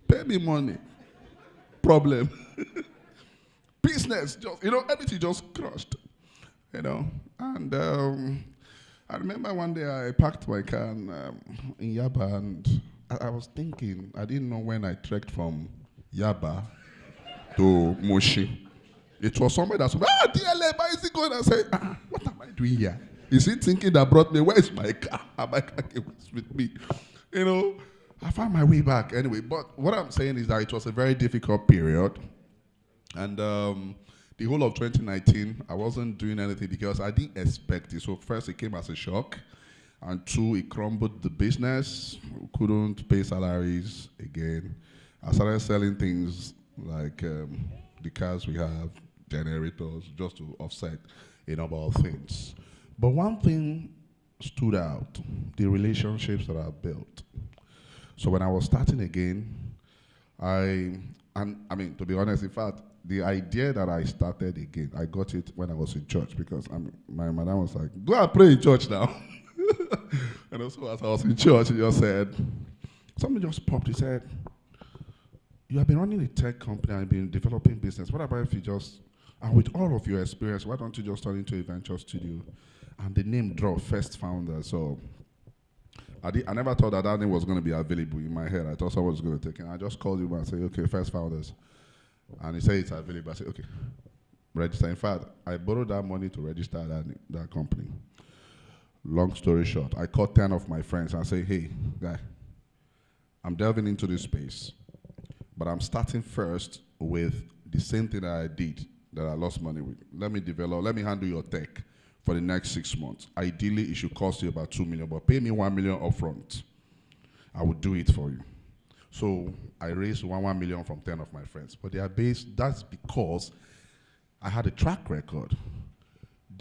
pay me money. Problem. Business, just, everything just crushed. And I remember one day I parked my car in Yaba, and I was thinking, I didn't know when I trekked from Yaba to Moshi. It was somebody that said, DLA, why is he going? I said, what am I doing here? Is he thinking that brought me? Where is my car? My car was with me. I found my way back anyway. But what I'm saying is that it was a very difficult period. And the whole of 2019, I wasn't doing anything because I didn't expect it. So first, it came as a shock. And two, it crumbled the business. We couldn't pay salaries again. I started selling things like the cars we have, generators, just to offset a number of things. But one thing stood out, the relationships that I built. So when I was starting again, to be honest, in fact, the idea that I started again, I got it when I was in church because my madam was like, go and pray in church now. And also as I was in church, he just said, something just popped, he said, you have been running a tech company and been developing business. What about if you just, and with all of your experience, why don't you just turn into a venture studio? And the name dropped, First Founder. So I never thought that name was going to be available in my head. I thought someone was going to take it. I just called him and said, okay, First Founders. And he said it's available. I said, okay, register. In fact, I borrowed that money to register that company. Long story short, I called 10 of my friends and I said, hey, guy, I'm delving into this space. But I'm starting first with the same thing that I did that I lost money with. Let me handle your tech for the next 6 months. Ideally, it should cost you about 2 million, but pay me 1 million upfront. I will do it for you. So I raised 1 million from 10 of my friends. But they are based, that's because I had a track record.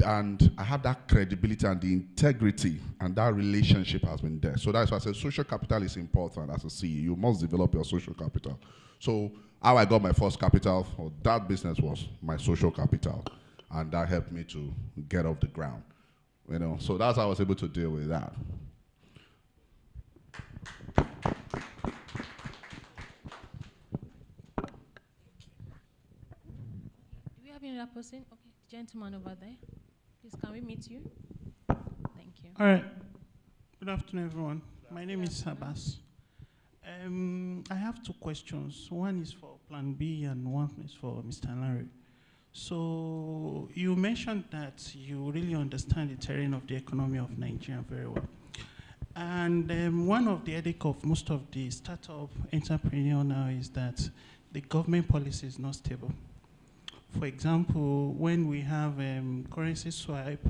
And I have that credibility and the integrity, and that relationship has been there. So that's why I said social capital is important as a CEO. You must develop your social capital. So how I got my first capital for that business was my social capital. And that helped me to get off the ground. So that's how I was able to deal with that.
Do we have another person? Okay, gentleman over there. Please, can we meet you? Thank you.
All right. Good afternoon, everyone. My name is Abbas. I have two questions. One is for Plan B and one is for Mr. Larry. So you mentioned that you really understand the terrain of the economy of Nigeria very well. And one of the headache of most of the startup entrepreneur now is that the government policy is not stable. For example, when we have currency swipe,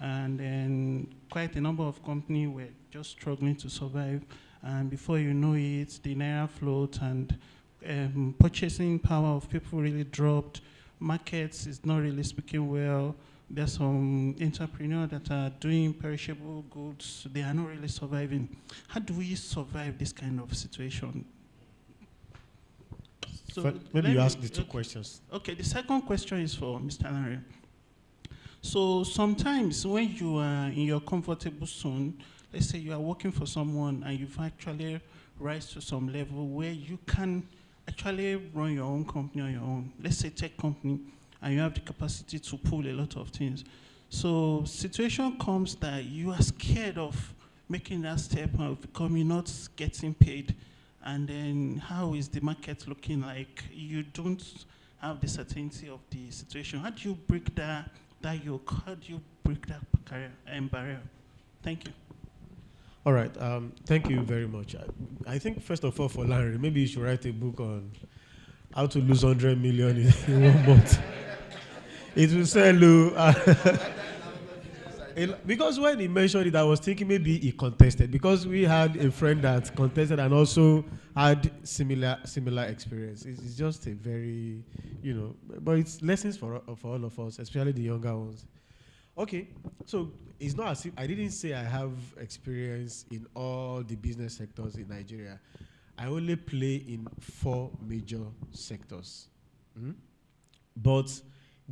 and then quite a number of companies were just struggling to survive, and before you know it, the naira float and purchasing power of people really dropped. Markets is not really speaking well. There's some entrepreneurs that are doing perishable goods. They are not really surviving. How do we survive this kind of situation? So
maybe you ask the two questions.
Okay, the second question is for Mr. Larry. So sometimes when you are in your comfortable zone, let's say you are working for someone and you've actually rise to some level where you can actually run your own company on your own. Let's say tech company, and you have the capacity to pull a lot of things. So situation comes that you are scared of making that step of becoming not getting paid. And then how is the market looking like? You don't have the certainty of the situation. How do you break that yoke? How do you break that barrier? Thank you.
All right, thank you very much. I think first of all for Larry, maybe you should write a book on how to lose 100 million in 1 month. It will sell. Because when he mentioned it, I was thinking maybe he contested, because we had a friend that contested and also had similar experience. It's just a very, but it's lessons for all of us, especially the younger ones. Okay, so it's not as if I didn't say I have experience in all the business sectors in Nigeria. I only play in 4 major sectors. But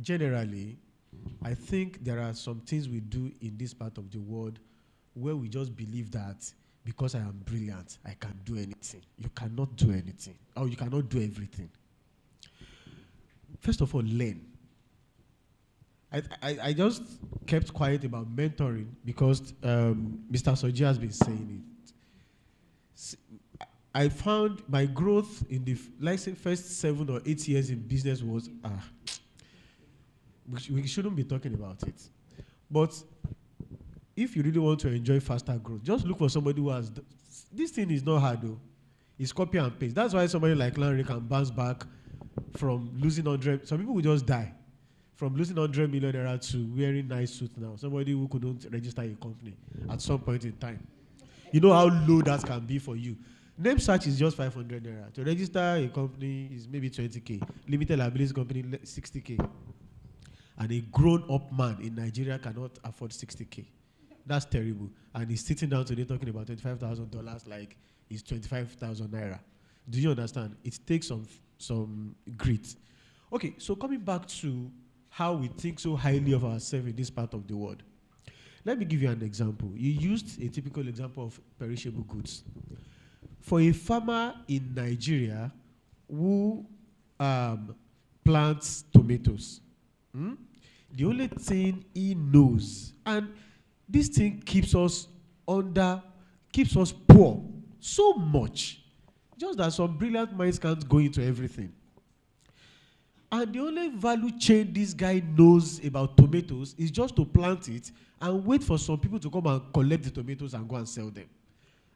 generally, I think there are some things we do in this part of the world where we just believe that because I am brilliant, I can do anything. You cannot do anything, or you cannot do everything. First of all, learn. I just kept quiet about mentoring because Mr. Soji has been saying it. I found my growth in the first 7 or 8 years in business was, we shouldn't be talking about it. But if you really want to enjoy faster growth, just look for somebody who has, this thing is not hard though. It's copy and paste. That's why somebody like Larry can bounce back from losing 100. Some people will just die. From losing 100 million naira to wearing nice suits now. Somebody who couldn't register a company at some point in time. You know how low that can be for you. Name search is just 500 naira. To register a company is maybe 20K. Limited liability company, 60K. And a grown-up man in Nigeria cannot afford 60K. That's terrible. And he's sitting down today talking about $25,000 like it's 25,000 naira. Do you understand? It takes some grit. Okay, so coming back to how we think so highly of ourselves in this part of the world. Let me give you an example. You used a typical example of perishable goods. For a farmer in Nigeria who plants tomatoes, the only thing he knows, and this thing keeps us poor so much, just that some brilliant minds can't go into everything. And the only value chain this guy knows about tomatoes is just to plant it and wait for some people to come and collect the tomatoes and go and sell them.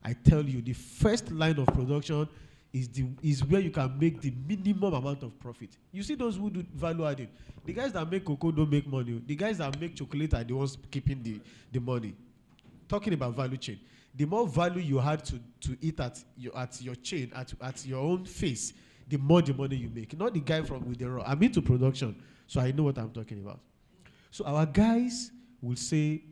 I tell you, the first line of production is where you can make the minimum amount of profit. You see those who do value adding. The guys that make cocoa don't make money. The guys that make chocolate are the ones keeping the money. Talking about value chain. The more value you had to eat at your chain, at your own face, the more the money you make. Not the guy with the raw. I'm into production, so I know what I'm talking about. So our guys will say,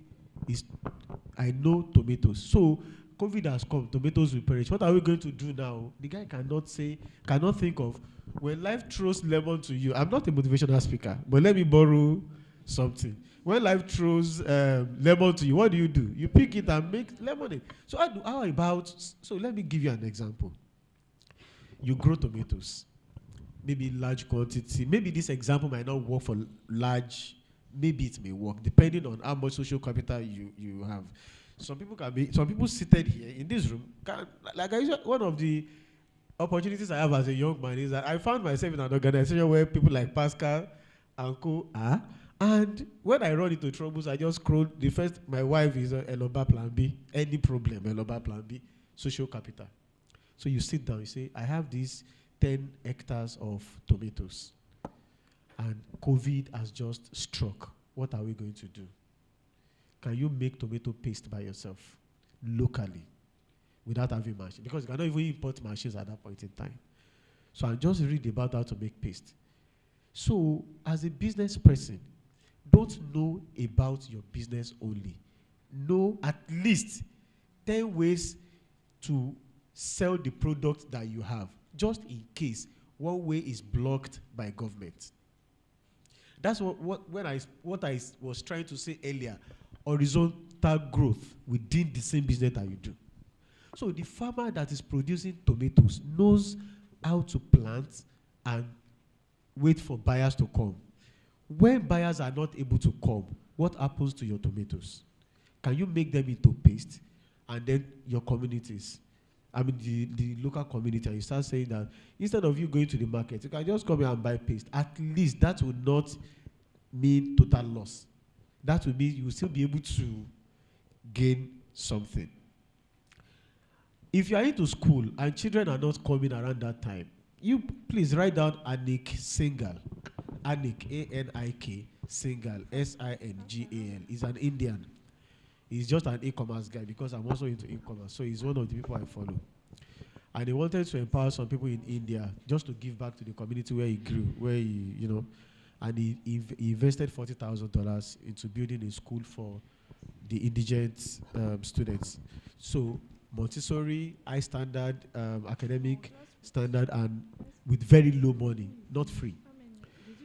I know tomatoes. So COVID has come, tomatoes will perish. What are we going to do now? The guy cannot think of, when life throws lemon to you. I'm not a motivational speaker, but let me borrow something. When life throws lemon to you, what do? You pick it and make lemonade. So let me give you an example. You grow tomatoes, maybe large quantity. Maybe this example might not work for large. Maybe it may work, depending on how much social capital you have. Some people seated here in this room, one of the opportunities I have as a young man is that I found myself in an organization where people like Pascal and co are. And when I run into troubles, I just scroll. The first, my wife is Eloba Plan B. Any problem, Eloba Plan B, social capital. So you sit down, you say, I have these 10 hectares of tomatoes, and COVID has just struck. What are we going to do? Can you make tomato paste by yourself, locally, without having machine? Because you cannot even import machines at that point in time. So I just read about how to make paste. So as a business person, don't know about your business only. Know at least 10 ways to sell the product that you have, just in case one way is blocked by government. That's what I was trying to say earlier, horizontal growth within the same business that you do. So the farmer that is producing tomatoes knows how to plant and wait for buyers to come. When buyers are not able to come, what happens to your tomatoes? Can you make them into paste? And then your communities, I mean the local community, and you start saying that instead of you going to the market, you can just come here and buy paste. At least that would not mean total loss. That would mean you will still be able to gain something. If you are into school and children are not coming around that time, you please write down Anik Singal. Anik, A-N-I-K, Singal, S-I-N-G-A-L. He's an Indian. He's just an e-commerce guy because I'm also into e-commerce. So he's one of the people I follow. And he wanted to empower some people in India just to give back to the community where he grew, where he, you know, and he invested $40,000 into building a school for the indigent students. So Montessori, high standard, academic standard, and with very low money, not free.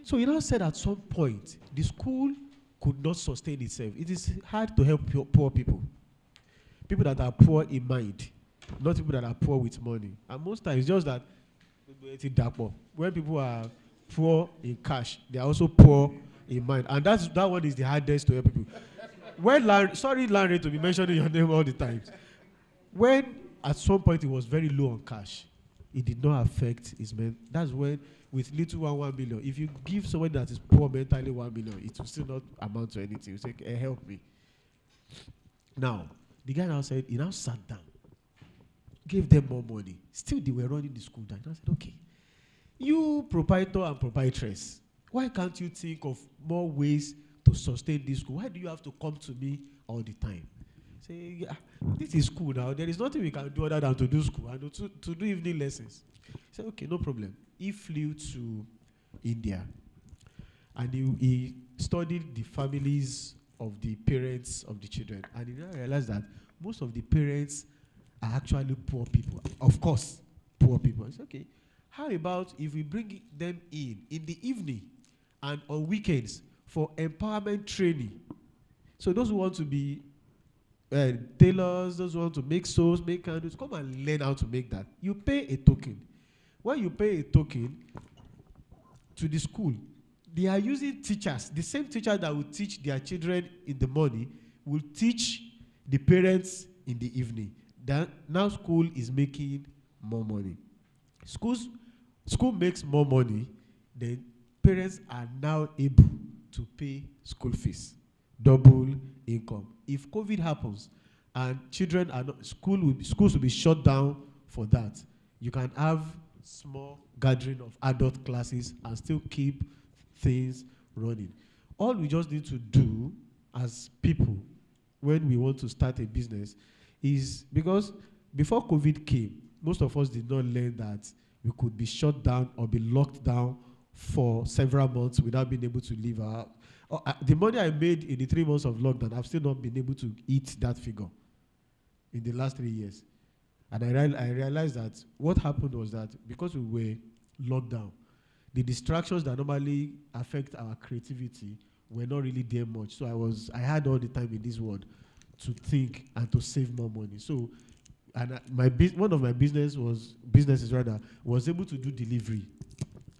So he now said at some point, the school could not sustain itself. It is hard to help poor people. People that are poor in mind, not people that are poor with money. And most times, it's just that when people are poor in cash, they are also poor in mind. And that one is the hardest to help people. When sorry, Larry, to be mentioning your name all the time. When at some point it was very low on cash, it did not affect his men. That's when, with little 1 million, if you give somebody that is poor mentally 1 million, it will still not amount to anything. You say, hey, help me. Now, the guy now said, he now sat down, gave them more money. Still, they were running the school down. I said, okay, you proprietor and proprietress, why can't you think of more ways to sustain this school? Why do you have to come to me all the time? Say, yeah, this is school now. There is nothing we can do other than to do school and to do evening lessons. He said, okay, no problem. He flew to India and he studied the families of the parents of the children. And he now realized that most of the parents are actually poor people. Of course, poor people. He said, okay, how about if we bring them in the evening and on weekends for empowerment training? So those who want to be tailors, those who want to make soaps, make candles, come and learn how to make that. You pay a token. When you pay a token to the school, they are using teachers. The same teachers that will teach their children in the morning will teach the parents in the evening. Now school is making more money. School makes more money, then parents are now able to pay school fees. Double income. If COVID happens and children are not, schools will be shut down for that, you can have small gathering of adult classes and still keep things running. All we just need to do as people when we want to start a business is, because before COVID came, most of us did not learn that we could be shut down or be locked down for several months without being able to leave our the money I made in the 3 months of lockdown, I've still not been able to eat that figure in the last 3 years. And I realized that what happened was that because we were locked down, the distractions that normally affect our creativity were not really there much. So I had all the time in this world to think and to save more money. So, and one of my businesses was able to do delivery.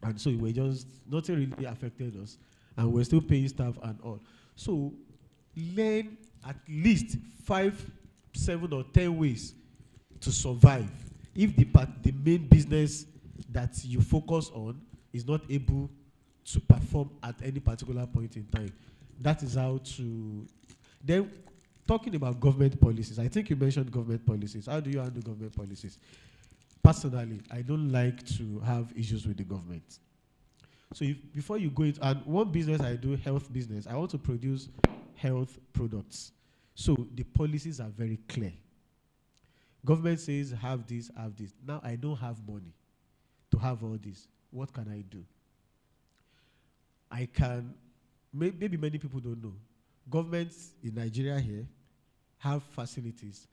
And so we were just, nothing really affected us. And we're still paying staff and all. So learn at least 5, 7, or 10 ways to survive. if the main business that you focus on is not able to perform at any particular point in time, that is how to. Then, talking about government policies, I think you mentioned government policies. How do you handle government policies? Personally, I don't like to have issues with the government. So before you go into, and one business I do, health business, I want to produce health products. So the policies are very clear. Government says have this, have this. Now I don't have money to have all this. What can I do? I can, maybe many people don't know, governments in Nigeria here have facilities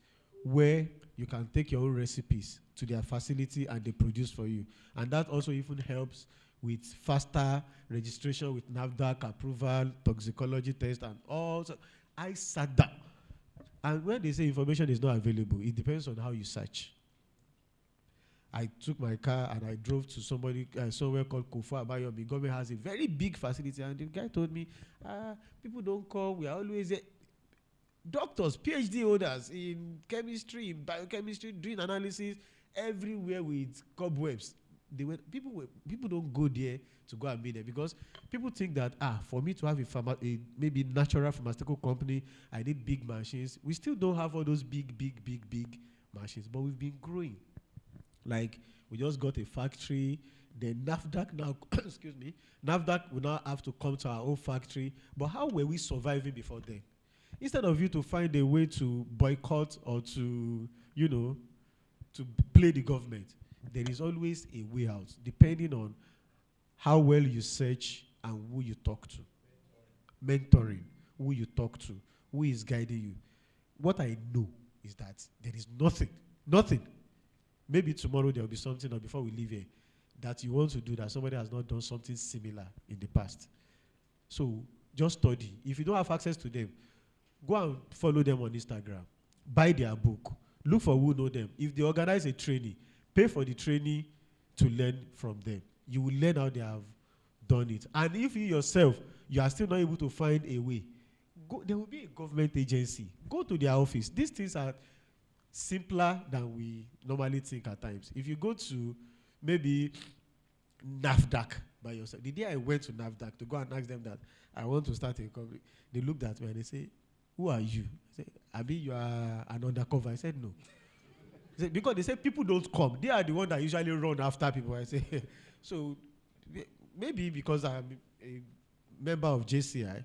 where you can take your own recipes to their facility and they produce for you. And that also even helps with faster registration with NAFDAC approval, toxicology test, and all. So I sat down. And when they say information is not available, it depends on how you search. I took my car and I drove to somewhere called Kofu Abayomi. Government has a very big facility, and the guy told me, people don't come, we are always there. Doctors, PhD holders in chemistry, in biochemistry, doing analysis, everywhere with cobwebs. People don't go there to go and meet them because people think that for me to have a maybe natural pharmaceutical company, I need big machines. We still don't have all those big machines, but we've been growing. Like we just got a factory. Then NAFDAC now, excuse me, NAFDAC will now have to come to our own factory. But how were we surviving before then? Instead of you to find a way to boycott or to, to play the government, there is always a way out, depending on how well you search and who you talk to. Mentoring, who you talk to, who is guiding you. What I know is that there is nothing. Maybe tomorrow there will be something, or before we leave here, that you want to do that somebody has not done something similar in the past. So just study. If you don't have access to them, go and follow them on Instagram. Buy their book. Look for who know them. If they organize a training, pay for the training to learn from them. You will learn how they have done it. And if you yourself, you are still not able to find a way, there will be a government agency. Go to their office. These things are simpler than we normally think at times. If you go to maybe NAFDAC by yourself, the day I went to NAFDAC to go and ask them that I want to start a company, they looked at me and they say, "Who are you?" I said, "Abi, you are an undercover." I said, "No." They said, because they say people don't come. They are the ones that usually run after people. I say, so maybe because I'm a member of JCI,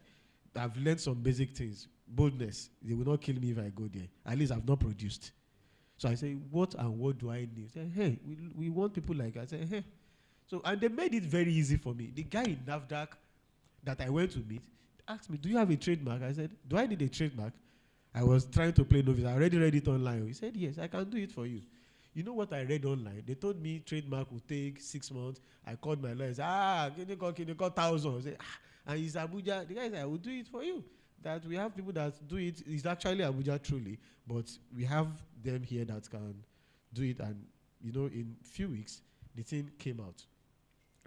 I've learned some basic things. Boldness. They will not kill me if I go there. At least I've not produced. So I say, what do I need? Say, hey, we want people like I say, hey. So, and they made it very easy for me. The guy in NAFDAC that I went to meet asked me, "Do you have a trademark?" I said, "Do I need a trademark?" I was trying to play novice. I already read it online. He said, "Yes, I can do it for you." You know what I read online? They told me trademark would take 6 months. I called my lawyer. Can you call 1,000? I said, and he's Abuja. The guy said, "I will do it for you." That we have people that do it. It's actually Abuja truly, but we have them here that can do it. And, in a few weeks, the thing came out.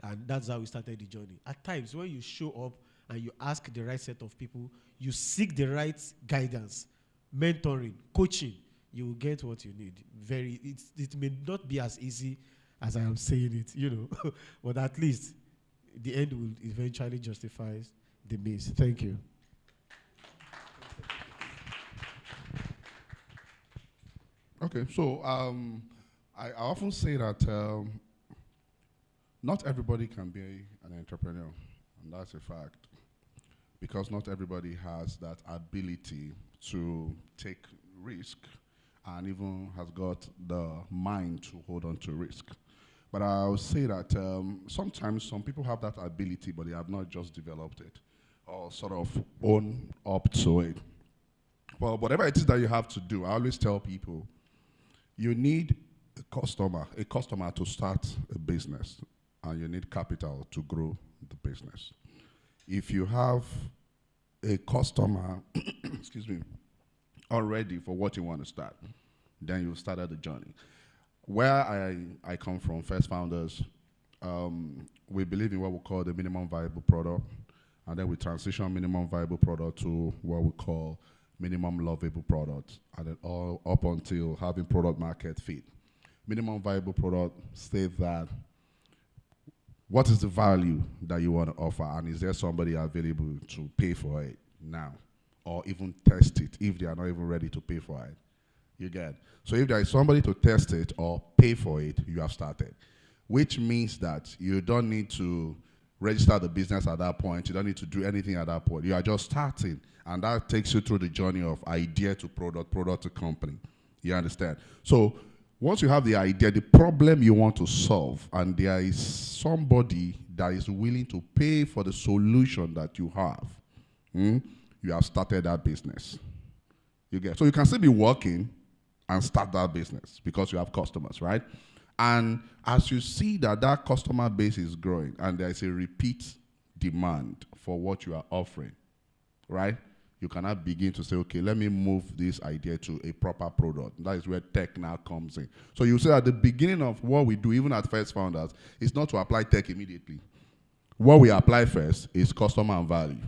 And that's how we started the journey. At times, when you show up and you ask the right set of people, you seek the right guidance, mentoring, coaching, you will get what you need. It may not be as easy as I am saying it, but at least the end will eventually justify the means. Thank you.
Okay, so I often say that not everybody can be an entrepreneur, and that's a fact, because not everybody has that ability to take risk and even has got the mind to hold on to risk. But I would say that sometimes some people have that ability, but they have not just developed it or sort of own up to it. Well, whatever it is that you have to do, I always tell people, you need a customer to start a business, and you need capital to grow the business. If you have a customer, excuse me, already for what you want to start, then you started the journey. Where I come from, First Founders, we believe in what we call the minimum viable product, and then we transition minimum viable product to what we call minimum lovable product, and then all up until having product market fit. minimum viable product states that what is the value that you want to offer, and is there somebody available to pay for it now, or even test it if they are not even ready to pay for it? You get. So if there is somebody to test it or pay for it, you have started, which means that you don't need to register the business at that point. You don't need to do anything at that point. You are just starting, and that takes you through the journey of idea to product, product to company. You understand? So once you have the idea, the problem you want to solve, and there is somebody that is willing to pay for the solution that you have, you have started that business. You get. So you can still be working and start that business because you have customers, right? And as you see that that customer base is growing and there is a repeat demand for what you are offering, right? You cannot begin to say, okay, let me move this idea to a proper product. That is where tech now comes in. So you say at the beginning of what we do, even at First Founders, is not to apply tech immediately. What we apply first is customer and value,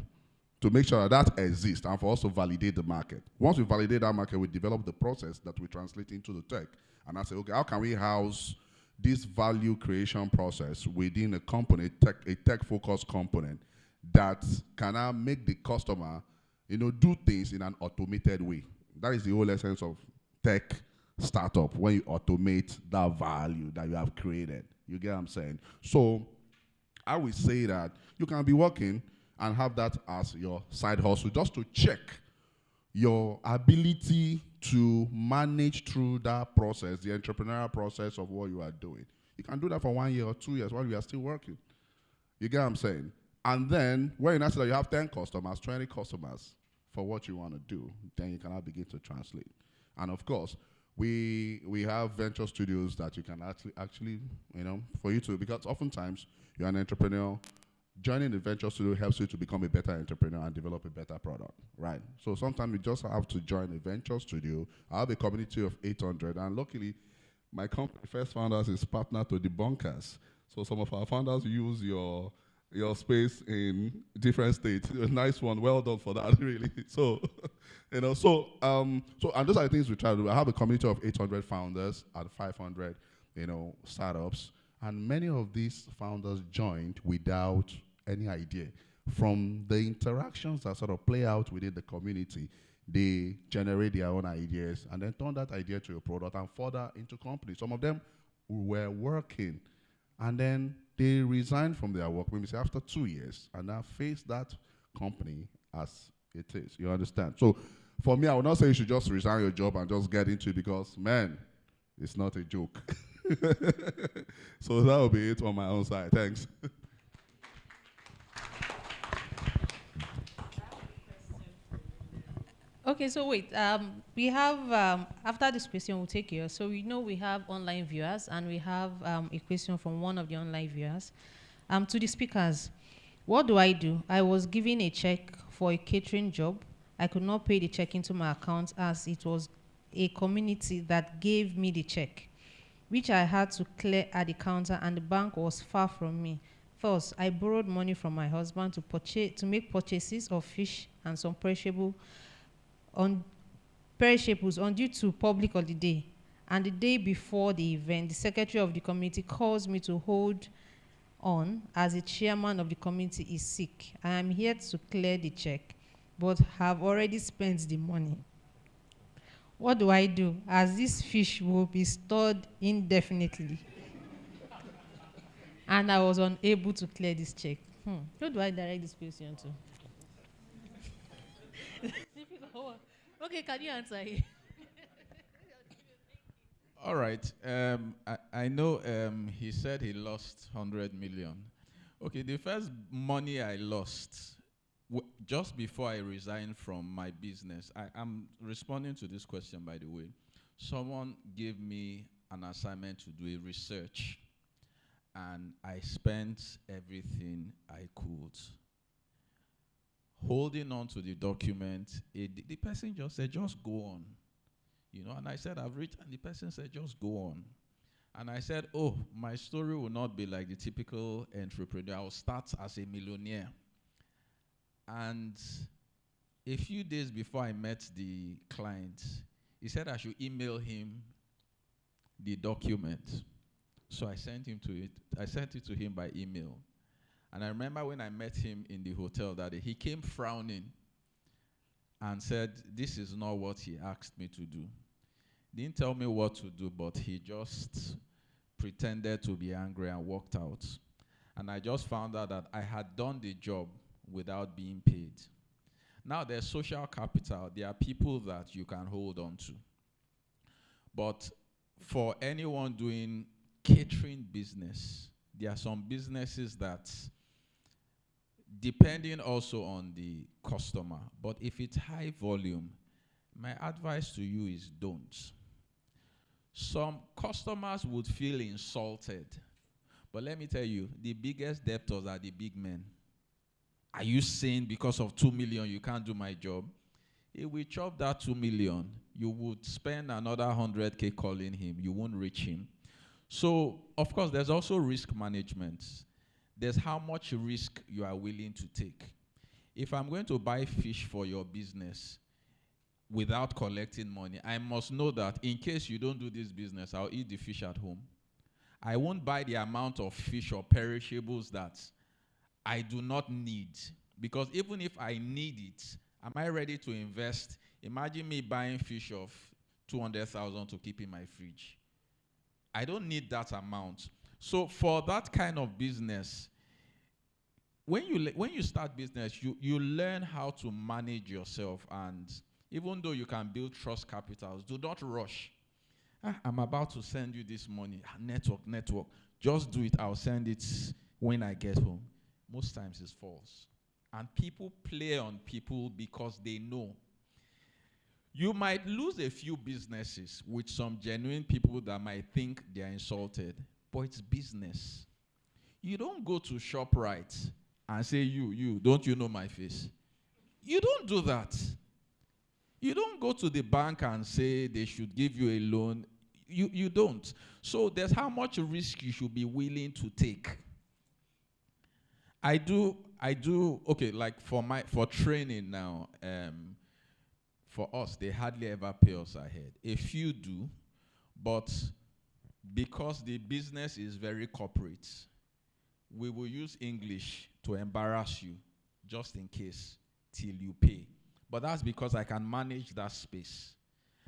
to make sure that that exists and for us to validate the market. Once we validate that market, we develop the process that we translate into the tech. And I say, okay, how can we house this value creation process within a company, a tech-focused component that can now make the customer, do things in an automated way. That is the whole essence of tech startup, when you automate that value that you have created. You get what I'm saying? So I would say that you can be working and have that as your side hustle, just to check your ability to manage through that process, the entrepreneurial process of what you are doing. You can do that for 1 year or 2 years while you are still working. You get what I'm saying? And then, when you know that you have 10 customers, 20 customers for what you want to do, then you can now begin to translate. And of course, we have venture studios that you can actually, for you to, because oftentimes you're an entrepreneur, joining the venture studio helps you to become a better entrepreneur and develop a better product, right? So sometimes you just have to join a venture studio. I have a community of 800, and luckily, my company, First Founders, is partner to the bunkers. So some of our founders use your space in different states. A nice one, well done for that, really. So, and those are the things we try to do. I have a community of 800 founders and 500, startups, and many of these founders joined without any idea. From the interactions that sort of play out within the community, they generate their own ideas and then turn that idea to a product and further into companies. Some of them were working, and then they resigned from their work, maybe say after 2 years, and now face that company as it is. You understand? So for me, I would not say you should just resign your job and just get into it, because, man, it's not a joke. So that will be it on my own side. Thanks.
Okay, so wait. We have, after this question, we'll take yours. So we know we have online viewers, and we have a question from one of the online viewers. To the speakers, what do? I was given a check for a catering job. I could not pay the check into my account, as it was a community that gave me the check, which I had to clear at the counter, and the bank was far from me. First, I borrowed money from my husband to make purchases of fish and some perishables on due to public holiday. And the day before the event, the secretary of the committee calls me to hold on, as the chairman of the committee is sick. I am here to clear the check, but have already spent the money. What do I do, as this fish will be stored indefinitely? And I was unable to clear this check. Who do I direct this question to? Okay, can you answer here?
All right. I know he said he lost 100 million. Okay, the first money I lost, just before I resigned from my business, I'm responding to this question, by the way. Someone gave me an assignment to do a research, and I spent everything I could holding on to the document. The person just said, just go on. And I said, I've written, and the person said, just go on. And I said, oh, my story will not be like the typical entrepreneur. I'll start as a millionaire. And a few days before I met the client, he said I should email him the document. So I sent him to it. I sent it to him by email. And I remember when I met him in the hotel that day, he came frowning and said, this is not what he asked me to do. Didn't tell me what to do, but he just pretended to be angry and walked out. And I just found out that I had done the job without being paid. Now there's social capital. There are people that you can hold on to. But for anyone doing catering business, there are some businesses that, depending also on the customer, but if it's high volume, my advice to you is don't. Some customers would feel insulted, but let me tell you, the biggest debtors are the big men. Are you saying because of 2 million you can't do my job? If we chop that 2 million, you would spend another 100K calling him. You won't reach him. So, of course, there's also risk management. There's how much risk you are willing to take. If I'm going to buy fish for your business without collecting money, I must know that in case you don't do this business, I'll eat the fish at home. I won't buy the amount of fish or perishables that I do not need. Because even if I need it, am I ready to invest? Imagine me buying fish of 200,000 to keep in my fridge. I don't need that amount. So for that kind of business, when you start business, you learn how to manage yourself. And even though you can build trust capitals, do not rush. I'm about to send you this money. Network. Just do it. I'll send it when I get home. Most times it's false. And people play on people because they know. You might lose a few businesses with some genuine people that might think they're insulted, but it's business. You don't go to ShopRite and say, don't you know my face? You don't do that. You don't go to the bank and say they should give you a loan. You don't. So there's how much risk you should be willing to take. I do, okay, like for training now, for us, they hardly ever pay us ahead. A few do, but because the business is very corporate, we will use English to embarrass you just in case till you pay. But that's because I can manage that space.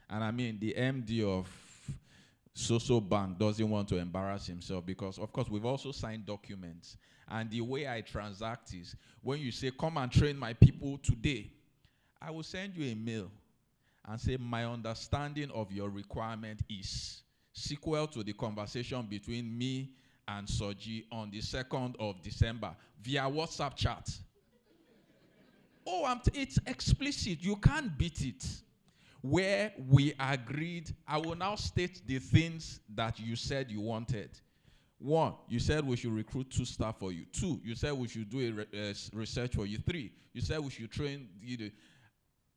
And I mean, the MD of so bank doesn't want to embarrass himself because, of course, we've also signed documents. And the way I transact is when you say, come and train my people today, I will send you a mail and say, my understanding of your requirement is sequel to the conversation between me and Soji on the 2nd of December via WhatsApp chat. Oh, it's explicit. You can't beat it. Where we agreed, I will now state the things that you said you wanted. 1, you said we should recruit 2 staff for you. 2, you said we should do a research for you. 3, you said we should train you.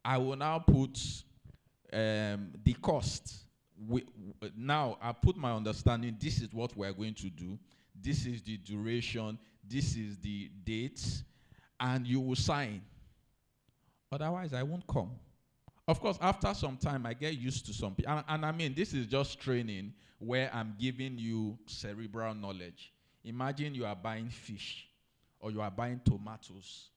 I will now put the cost. Now, I put my understanding, this is what we're going to do. This is the duration. This is the dates. And you will sign. Otherwise, I won't come. Of course, after some time, I get used to some people. And I mean, this is just training where I'm giving you cerebral knowledge. Imagine you are buying fish or you are buying tomatoes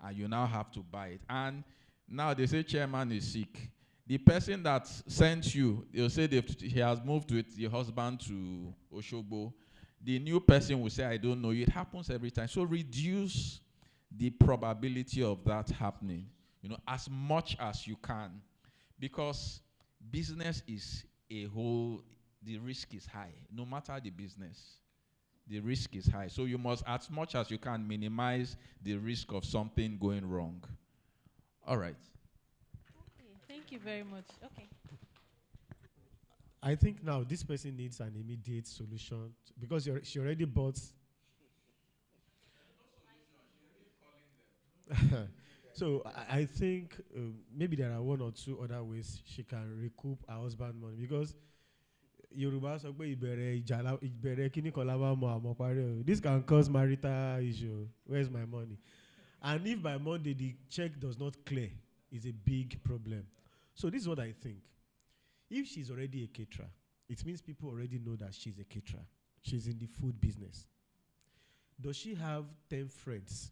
and you now have to buy it. And now they say chairman is sick. The person that sent you, they'll say he has moved with the husband to Oshogbo. The new person will say, I don't know. It happens every time. So reduce the probability of that happening, as much as you can. Because business is the risk is high. No matter the business, the risk is high. So you must, as much as you can, minimize the risk of something going wrong. All right.
Okay, thank you very much. Okay.
I think now this person needs an immediate solution because she already bought. So I think maybe there are 1 or 2 other ways she can recoup her husband money because Yoruba sọ pé ìbẹ̀rẹ̀ kíní kan la máa mọ àmọ́ parí o. This can cause marital issue. Where's my money? And if by Monday the check does not clear, it's a big problem. So this is what I think. If she's already a caterer, it means people already know that she's a caterer. She's in the food business. Does she have 10 friends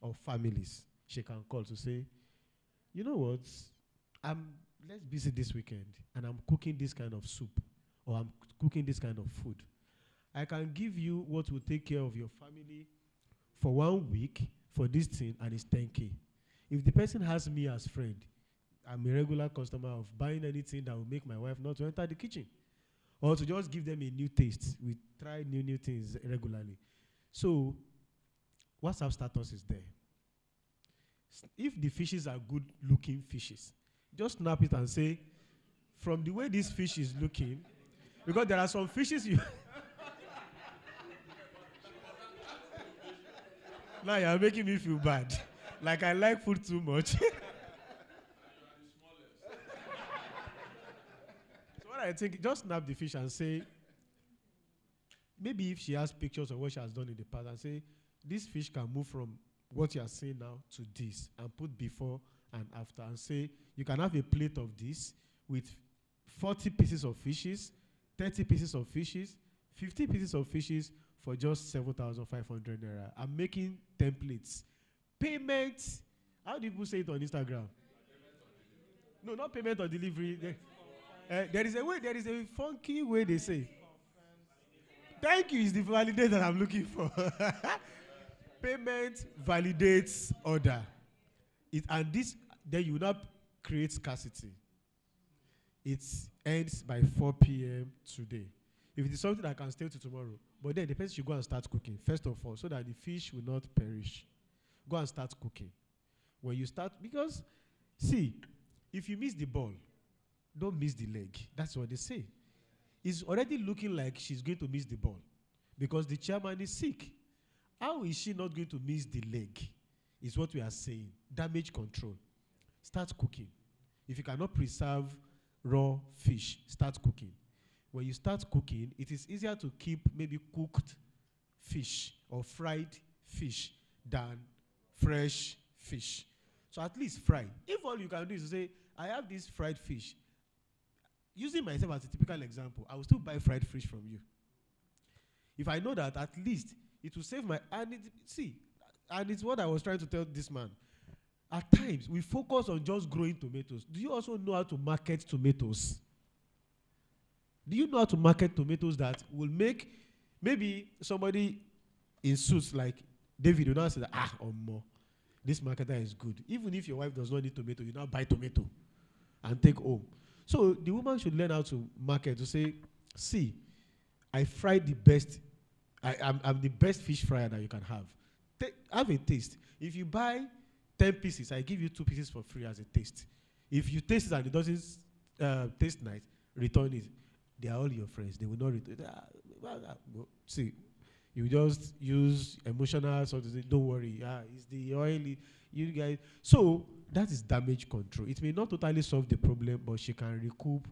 or families she can call to say, you know what, let's visit this weekend, and I'm cooking this kind of soup, or I'm cooking this kind of food. I can give you what will take care of your family for 1 week for this thing, and it's 10K. If the person has me as friend, I'm a regular customer of buying anything that will make my wife not to enter the kitchen, or to just give them a new taste. We try new things regularly. So WhatsApp status is there. If the fishes are good looking fishes, just snap it and say, from the way this fish is looking, because there are some fishes you now you're making me feel bad. Like I like food too much. So what I think, just snap the fish and say, maybe if she has pictures of what she has done in the past, and say, this fish can move from what you are seeing now to this, and put before and after, and say, you can have a plate of this with 40 pieces of fishes, 30 pieces of fishes, 50 pieces of fishes for just 7,500 naira. I'm making templates. Payment, how do people say it on Instagram? No, not payment or delivery. There is a funky way they say. Thank you is the validate that I'm looking for. Payment validates order. And this, then you will not create scarcity. It ends by 4 p.m. today. If it is something that can stay to tomorrow, but then the person should go and start cooking, first of all, so that the fish will not perish. Go and start cooking. When you start, because, see, if you miss the ball, don't miss the leg. That's what they say. It's already looking like she's going to miss the ball because the chairman is sick. How is she not going to miss the leg? Is what we are saying. Damage control. Start cooking. If you cannot preserve raw fish, start cooking. When you start cooking, it is easier to keep maybe cooked fish or fried fish than fresh fish. So at least fry. If all you can do is to say, I have this fried fish. Using myself as a typical example, I will still buy fried fish from you. If I know that at least it will save my, and it's what I was trying to tell this man. At times, we focus on just growing tomatoes. Do you also know how to market tomatoes? Do you know how to market tomatoes that will make, maybe somebody in suits like David will now say that, this marketer is good. Even if your wife does not need tomato, you now buy tomato and take home. So the woman should learn how to market, to say, see, I fried the best, I'm the best fish fryer that you can have. Have a taste. If you buy 10 pieces, I give you 2 pieces for free as a taste. If you taste it and it doesn't taste nice, return it. They are all your friends. They will not return. See, you just use emotional sort of thing. Don't worry. It's the oil. You guys. So that is damage control. It may not totally solve the problem, but she can recoup.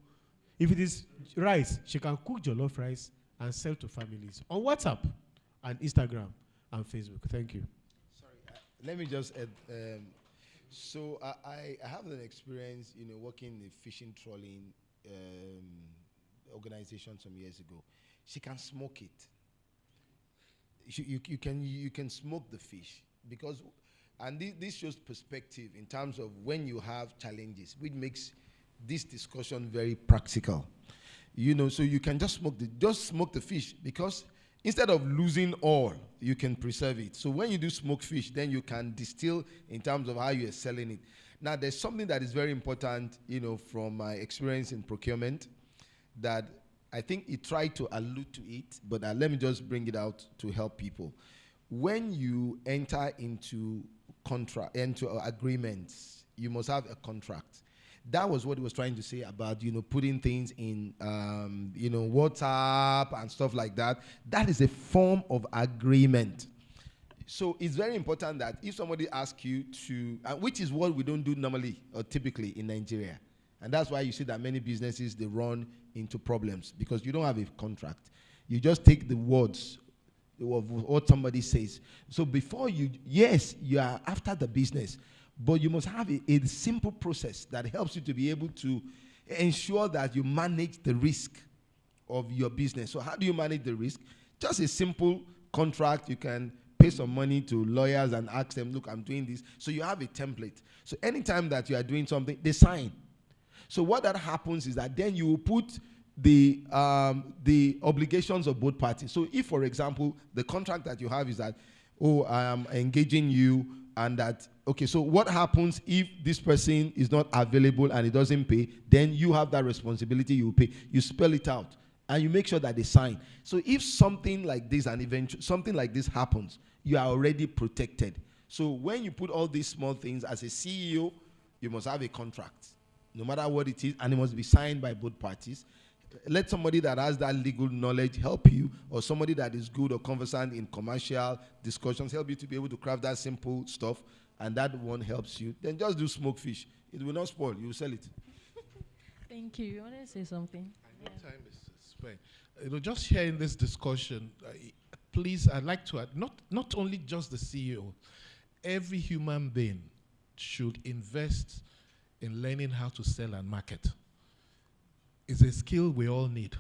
If it is rice, she can cook jollof rice and sell to families on WhatsApp and Instagram and Facebook. Thank you.
Sorry, let me just add. So I have an experience, working in a fishing trawling organization some years ago. She can smoke it. You can smoke the fish because, and this shows perspective in terms of when you have challenges, which makes this discussion very practical. So you can just smoke the fish because instead of losing all, you can preserve it. So when you do smoked fish, then you can distill in terms of how you are selling it. Now, there's something that is very important, from my experience in procurement, that I think he tried to allude to it, but let me just bring it out to help people. When you enter into agreements, you must have a contract. That was what he was trying to say about, putting things in, WhatsApp and stuff like that. That is a form of agreement. So it's very important that if somebody asks you to, which is what we don't do normally or typically in Nigeria, and that's why you see that many businesses, they run into problems because you don't have a contract. You just take the words of what somebody says. So before you are after the business, but you must have a simple process that helps you to be able to ensure that you manage the risk of your business. So how do you manage the risk? Just a simple contract. You can pay some money to lawyers and ask them, look, I'm doing this. So you have a template. So anytime that you are doing something, they sign. So what that happens is that then you put the obligations of both parties. So if, for example, the contract that you have is that, oh, I am engaging you, and that, okay, so what happens if this person is not available and he doesn't pay? Then you have that responsibility, you pay. You spell it out, and you make sure that they sign. So if something like this, and eventually something like this happens, you are already protected. So when you put all these small things, as a CEO, you must have a contract, no matter what it is, and it must be signed by both parties. Let somebody that has that legal knowledge help you, or somebody that is good or conversant in commercial discussions help you to be able to craft that simple stuff, and that one helps you. Then just do smoke fish. It will not spoil. You will sell it.
Thank you. You want to say something?
I know time is spent. Just hearing this discussion, please, I'd like to add, not only just the CEO, every human being should invest in learning how to sell and market. It's a skill we all need,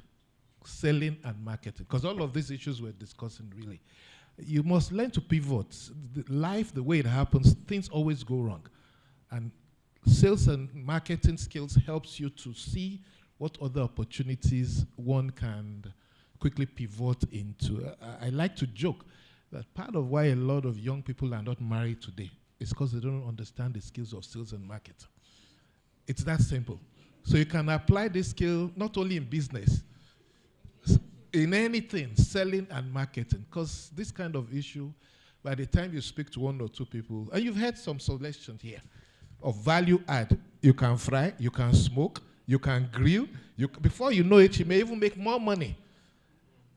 selling and marketing, because all of these issues we're discussing, really, you must learn to pivot. Life, the way it happens, things always go wrong. And sales and marketing skills helps you to see what other opportunities one can quickly pivot into. I like to joke that part of why a lot of young people are not married today is because they don't understand the skills of sales and marketing. It's that simple. So you can apply this skill not only in business, in anything, selling and marketing, because this kind of issue, by the time you speak to one or two people, and you've had some suggestions here of value add, you can fry, you can smoke, you can grill, before you know it, you may even make more money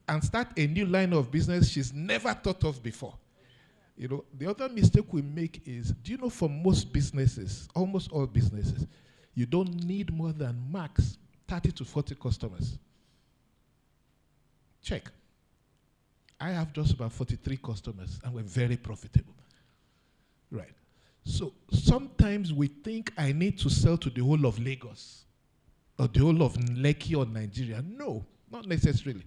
and start a new line of business she's never thought of before. The other mistake we make is, do you know, for most businesses, almost all businesses, you don't need more than max 30 to 40 customers. Check. I have just about 43 customers, and we're very profitable. Right. So sometimes we think I need to sell to the whole of Lagos or the whole of Lekki or Nigeria. No, not necessarily.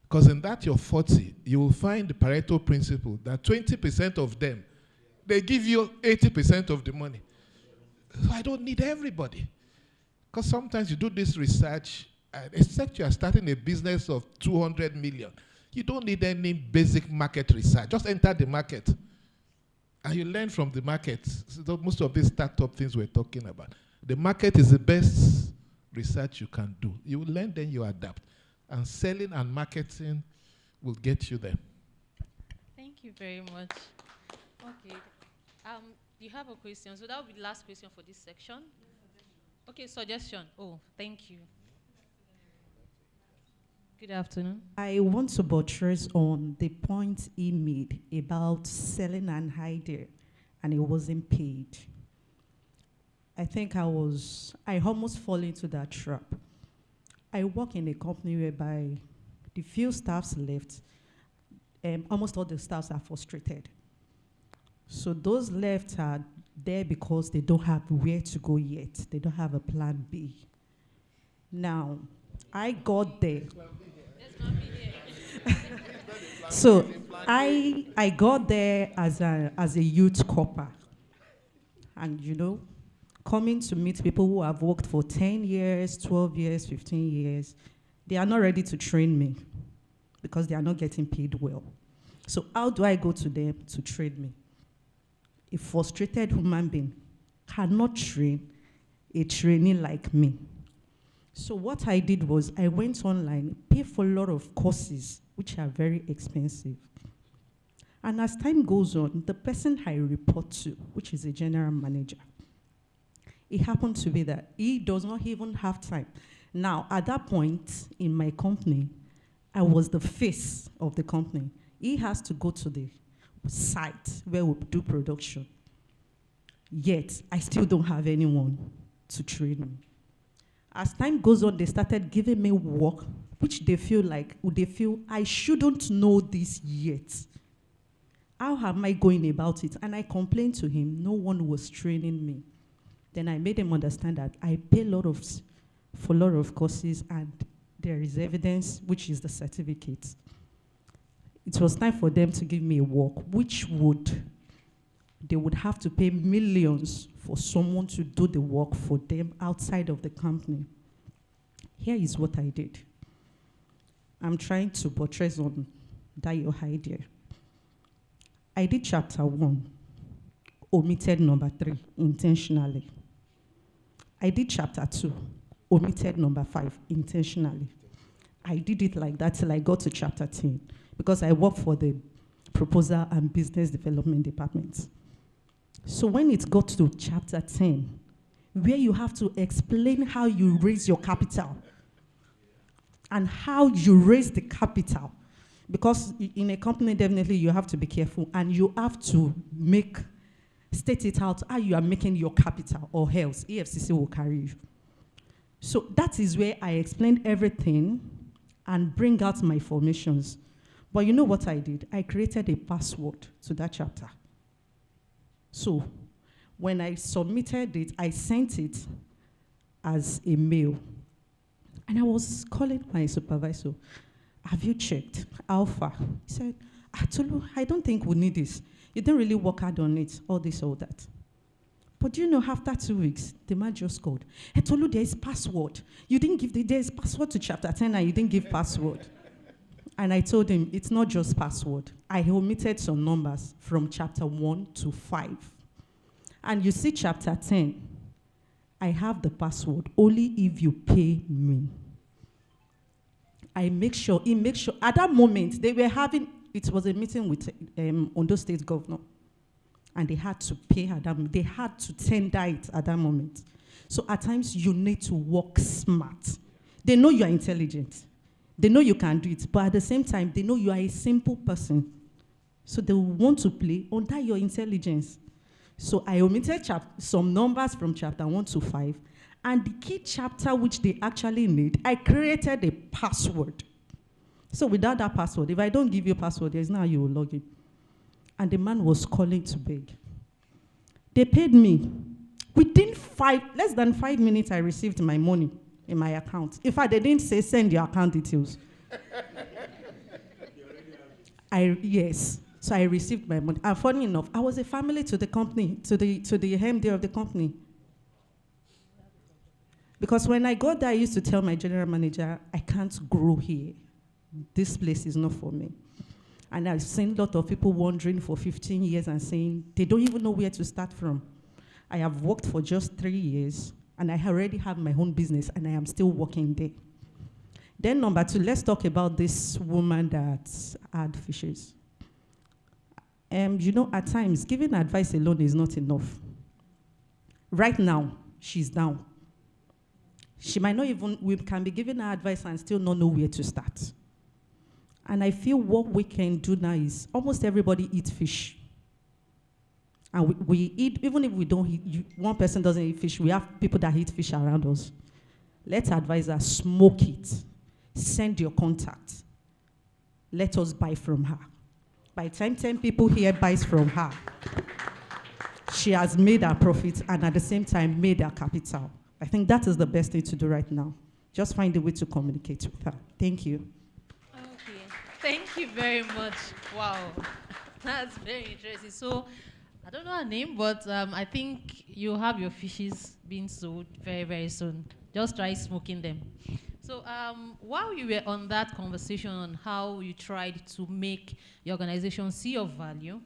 Because in that your 40, you will find the Pareto principle that 20% of them, they give you 80% of the money. So I don't need everybody. Because sometimes you do this research, except you are starting a business of 200 million. You don't need any basic market research. Just enter the market. And you learn from the market. So most of these startup things we're talking about. The market is the best research you can do. You learn, then you adapt. And selling and marketing will get you there.
Thank you very much. Okay. You have a question, so that will be the last question for this section. Okay, suggestion. Oh, thank you. Good afternoon.
I want to buttress on the point he made about selling and hiding, and it wasn't paid. I think I almost fall into that trap. I work in a company whereby the few staffs left, almost all the staffs are frustrated. So those left are there because they don't have where to go yet. They don't have a plan B. Now, I got there. So I got there as a youth corper. And coming to meet people who have worked for 10 years, 12 years, 15 years, they are not ready to train me because they are not getting paid well. So how do I go to them to train me? A frustrated human being cannot train a trainee like me. So what I did was I went online, paid for a lot of courses, which are very expensive. And as time goes on, the person I report to, which is a general manager, it happened to be that he does not even have time. Now, at that point in my company, I was the face of the company. He has to go to the site where we do production. Yet, I still don't have anyone to train me. As time goes on, they started giving me work, which they feel I shouldn't know this yet. How am I going about it? And I complained to him, no one was training me. Then I made him understand that I pay for a lot of courses, and there is evidence, which is the certificate. It was time for them to give me a work, they would have to pay millions for someone to do the work for them outside of the company. Here is what I did. I'm trying to buttress on that your idea. I did chapter 1, omitted number 3, intentionally. I did chapter 2, omitted number 5, intentionally. I did it like that till I got to chapter 10, because I work for the proposal and business development department. So when it got to chapter 10, where you have to explain how you raise your capital and how you raise the capital, because in a company, definitely you have to be careful and you have to state it out how you are making your capital, or else EFCC will carry you. So that is where I explained everything and bring out my formations. But you know what I did? I created a password to that chapter. So when I submitted it, I sent it as a mail. And I was calling my supervisor, have you checked? How far? He said, Tolu, I don't think we need this. You didn't really work hard on it, all this, all that. But you know, after 2 weeks, the man just called. Hey, Tolu, there is password. You didn't give there's password to chapter 10 and you didn't give password. And I told him, it's not just password. I omitted some numbers from chapter 1 to 5. And you see chapter 10, I have the password only if you pay me. He makes sure, at that moment, they were having, it was a meeting with Ondo State Governor. And they had to pay at that moment. They had to tender it at that moment. So at times, you need to work smart. They know you are intelligent. They know you can do it. But at the same time, they know you are a simple person. So they will want to play under your intelligence. So I omitted some numbers from chapter 1 to 5. And the key chapter which they actually need, I created a password. So without that password, if I don't give you a password, there's no how you will log in. And the man was calling to beg. They paid me. Within less than 5 minutes, I received my money in my account. In fact, they didn't say send your account details. Yes. So I received my money. And funny enough, I was a family to the company, to the MD of the company. Because when I got there, I used to tell my general manager, I can't grow here. This place is not for me. And I've seen a lot of people wandering for 15 years and saying they don't even know where to start from. I have worked for just 3 years, and I already have my own business, and I am still working there. Then number 2, let's talk about this woman that had fishes. You know, at times, giving advice alone is not enough. Right now, she's down. She might not even, we can be giving her advice and still not know where to start. And I feel what we can do now is almost everybody eats fish. And we eat, even if we don't eat, one person doesn't eat fish, we have people that eat fish around us. Let's advise her, smoke it. Send your contact. Let us buy from her. By the time 10 people here buys from her, she has made her profit and at the same time made her capital. I think that is the best thing to do right now. Just find a way to communicate with her. Thank you.
Okay, thank you very much. Wow, that's very interesting. So, I don't know her name, but I think you'll have your fishes being sold very, very soon. Just try smoking them. So while you were on that conversation on how you tried to make your organization see your value,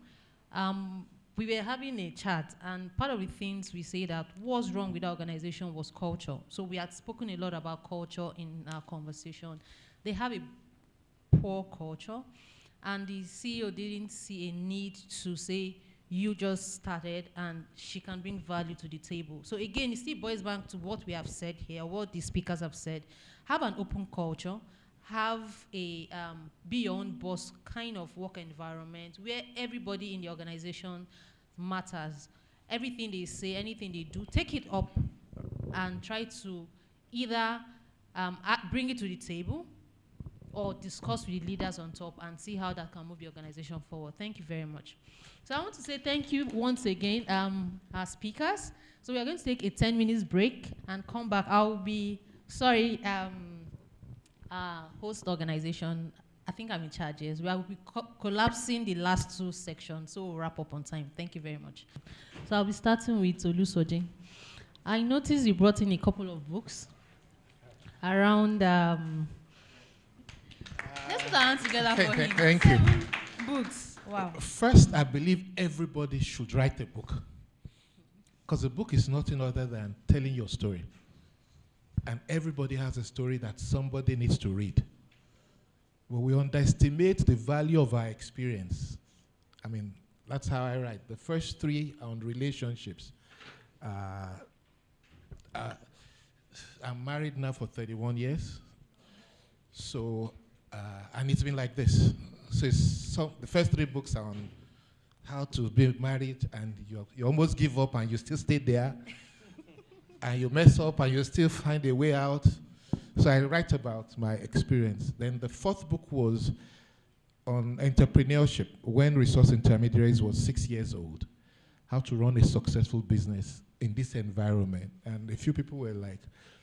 we were having a chat, and part of the things we say that was wrong with our organization was culture. So we had spoken a lot about culture in our conversation. They have a poor culture, and the CEO didn't see a need to say, you just started and she can bring value to the table. So again, it still boils back to what we have said here, what the speakers have said. Have an open culture, have a beyond boss kind of work environment where everybody in the organization matters. Everything they say, anything they do, take it up and try to either bring it to the table or discuss with the leaders on top and see how that can move the organization forward. Thank you very much. So I want to say thank you once again, our speakers. So we are going to take a 10 minutes break and come back. I'll be, sorry, host organization, I think I'm in charge, yes. We will be collapsing the last two sections, so we'll wrap up on time. Thank you very much. So I'll be starting with Olusoji. I noticed you brought in a couple of books around, let's put our hands together for him.
Thank you.
Books, wow.
First, I believe everybody should write a book. Because a book is nothing other than telling your story. And everybody has a story that somebody needs to read. But we underestimate the value of our experience. I mean, that's how I write. The first three are on relationships. I'm married now for 31 years. So, and it's been like this. So the first three books are on how to be married, and you almost give up and you still stay there. And you mess up and you still find a way out. So I write about my experience. Then the fourth book was on entrepreneurship when resource intermediaries was 6 years old. How to run a successful business in this environment. And a few people were like,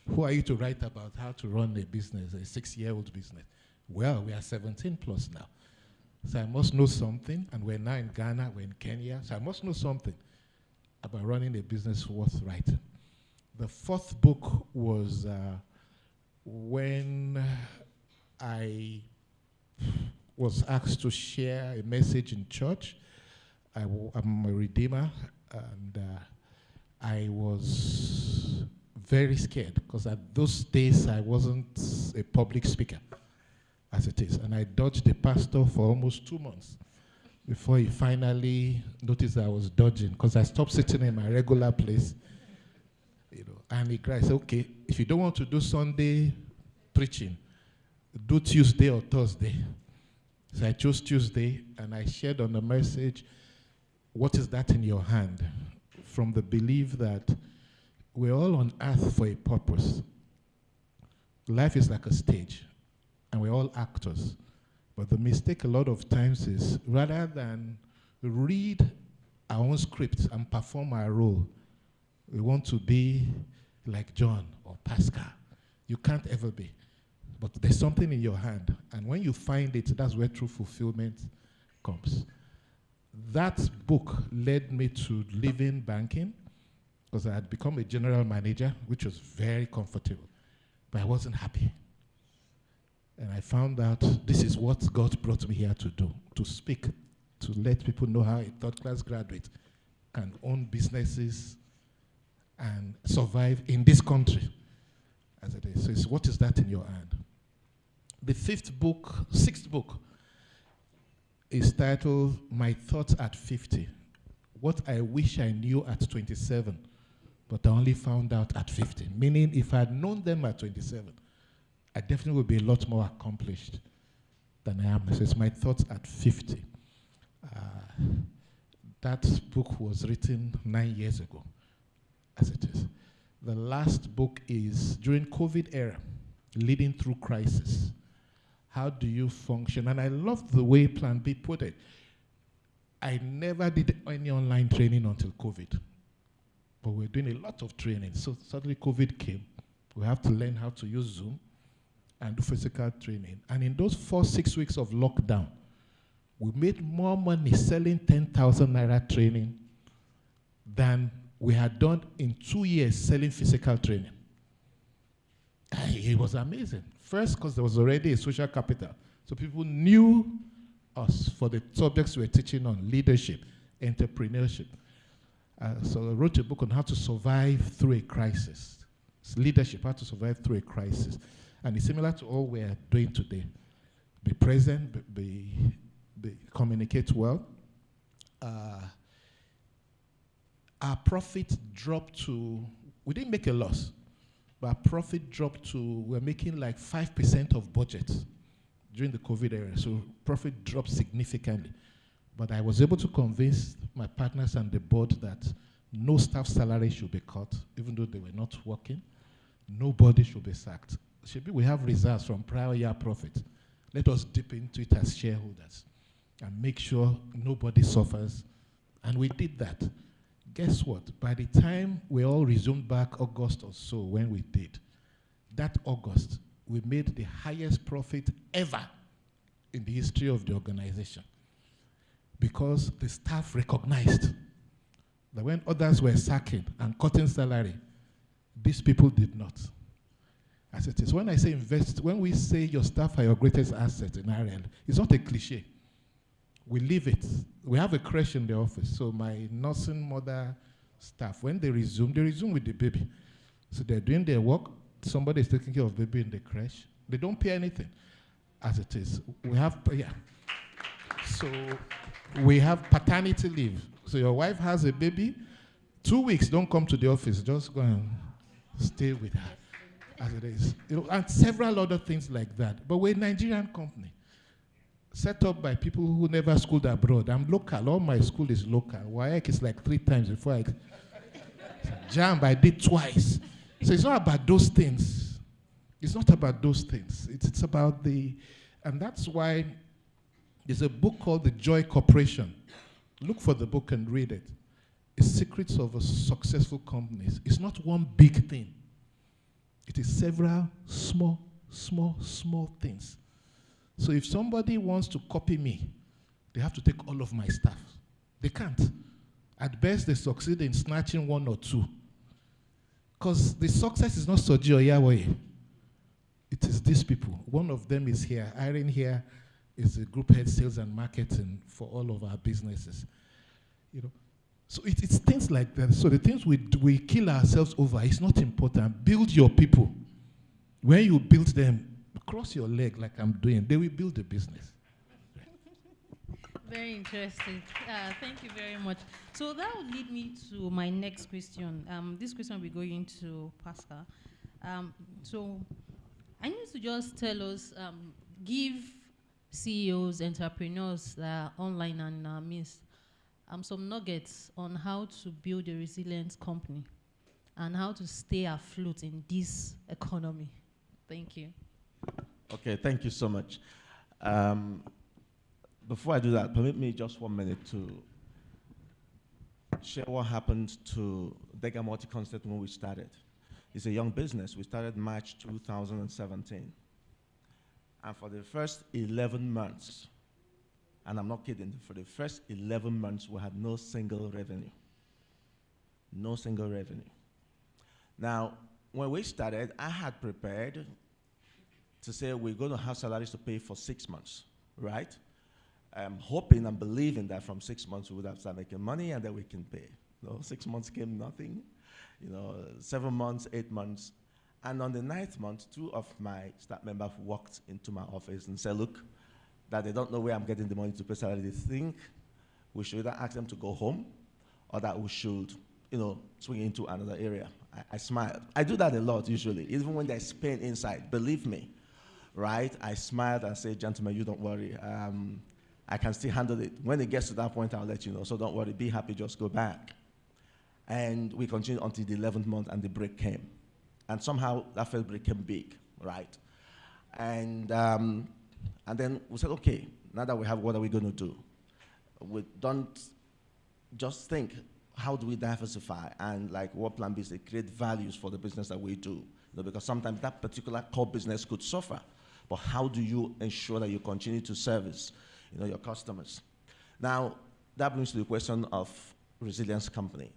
who are you to write about how to run a business, a 6-year-old business? Well, we are 17 plus now. So I must know something. And we're now in Ghana, we're in Kenya. So I must know something about running a business worth writing. The fourth book was when I was asked to share a message in church. I'm a redeemer, and I was very scared because at those days I wasn't a public speaker, as it is. And I dodged the pastor for almost 2 months before he finally noticed I was dodging, because I stopped sitting in my regular place. And he cried, said, okay, if you don't want to do Sunday preaching, do Tuesday or Thursday. So I chose Tuesday, and I shared on the message, what is that in your hand? From the belief that we're all on earth for a purpose. Life is like a stage, and we're all actors. But the mistake a lot of times is, rather than read our own script and perform our role, we want to be like John or Pascal. You can't ever be. But there's something in your hand. And when you find it, that's where true fulfillment comes. That book led me to leaving banking, because I had become a general manager, which was very comfortable. But I wasn't happy. And I found out this is what God brought me here to do, to speak, to let people know how a third-class graduate can own businesses and survive in this country, as it is. So it's, what is that in your hand? The sixth book is titled My Thoughts at 50. What I wish I knew at 27, but I only found out at 50. Meaning, if I had known them at 27, I definitely would be a lot more accomplished than I am. So it's My Thoughts at 50. That book was written 9 years ago, as it is. The last book is during COVID era, Leading Through Crisis. How do you function? And I love the way Plan B put it. I never did any online training until COVID. But we're doing a lot of training. So suddenly COVID came. We have to learn how to use Zoom and do physical training. And in those 4-6 weeks of lockdown, we made more money selling 10,000 naira training than we had done in 2 years selling physical training. It was amazing. First, because there was already a social capital. So people knew us for the subjects we were teaching on: leadership, entrepreneurship. So I wrote a book on how to survive through a crisis. It's leadership, how to survive through a crisis. And it's similar to all we're doing today. Be present, communicate well. Our profit dropped to, we didn't make a loss, but our profit dropped to, we're making like 5% of budget during the COVID era. So profit dropped significantly. But I was able to convince my partners and the board that no staff salary should be cut, even though they were not working. Nobody should be sacked. We have reserves from prior year profit. Let us dip into it as shareholders and make sure nobody suffers. And we did that. Guess what? By the time we all resumed back August or so, when we did, that August, we made the highest profit ever in the history of the organization, because the staff recognized that when others were sacking and cutting salary, these people did not. As it is, when I say invest, when we say your staff are your greatest asset in RL, it's not a cliche. We live it. We have a creche in the office, so my nursing mother staff, when they resume with the baby. So they're doing their work, somebody is taking care of baby in the creche. They don't pay anything, as it is. We have, So we have paternity leave. So your wife has a baby, 2 weeks, don't come to the office, just go and stay with her, as it is. And several other things like that. But we're a Nigerian company, set up by people who never schooled abroad. I'm local, all my school is local. WAEC is like 3 times before I JAMB, I did twice. So it's not about those things. It's not about those things. It's about and that's why there's a book called The Joy Corporation. Look for the book and read it. It's Secrets of a Successful Companies. It's not one big thing. It is several small things. So if somebody wants to copy me, they have to take all of my stuff. They can't. At best, they succeed in snatching 1 or 2. Because the success is not Soji or Yahweh. It is these people. One of them is here. Irene here is the group head sales and marketing for all of our businesses. So it's things like that. So the things we kill ourselves over, it's not important. Build your people. When you build them, cross your leg like I'm doing, they will build the business.
Very interesting. Thank you very much. So that would lead me to my next question. This question will be going to Pascal. So I need to just tell us, give CEOs, entrepreneurs that are online and midst, some nuggets on how to build a resilient company and how to stay afloat in this economy. Thank you.
Okay, thank you so much. Before I do that, permit me just 1 minute to share what happened to Dega Multi-Concept when we started. It's a young business. We started March 2017. And for the first 11 months, and I'm not kidding, for the first 11 months, we had no single revenue. No single revenue. Now, when we started, I had prepared to say we're going to have salaries to pay for 6 months, right? I'm hoping and believing that from 6 months we would have started making money and then we can pay. 6 months came nothing. 7 months, 8 months. And on the 9th month, 2 of my staff members walked into my office and said, look, that they don't know where I'm getting the money to pay salary. They think we should either ask them to go home or that we should, swing into another area. I smiled. I do that a lot usually, even when there's pain inside, believe me, right? I smiled and said, gentlemen, you don't worry. I can still handle it. When it gets to that point, I'll let you know. So don't worry, be happy, just go back. And we continued until the 11th month and the break came. And somehow that first break came big, right? And then we said, okay, now that we have, what are we going to do? We don't just think, how do we diversify? And like what plan B is, create values for the business that we do. Because sometimes that particular core business could suffer. But how do you ensure that you continue to service your customers? Now, that brings to the question of resilience company.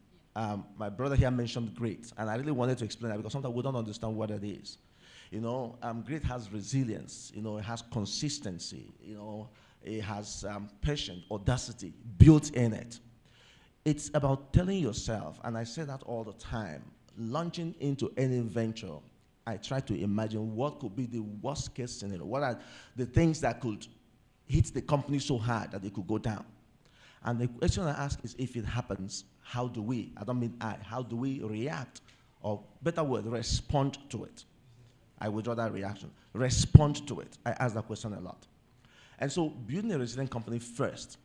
My brother here mentioned GREAT, and I really wanted to explain that because sometimes we don't understand what it is. GREAT has resilience, it has consistency, it has patience, audacity built in it. It's about telling yourself, and I say that all the time, launching into any venture, I try to imagine what could be the worst case scenario. What are the things that could hit the company so hard that it could go down? And the question I ask is, if it happens, how do we, how do we react? Or better word, respond to it. I withdraw that reaction. Respond to it. I ask that question a lot. And so building a resilient company first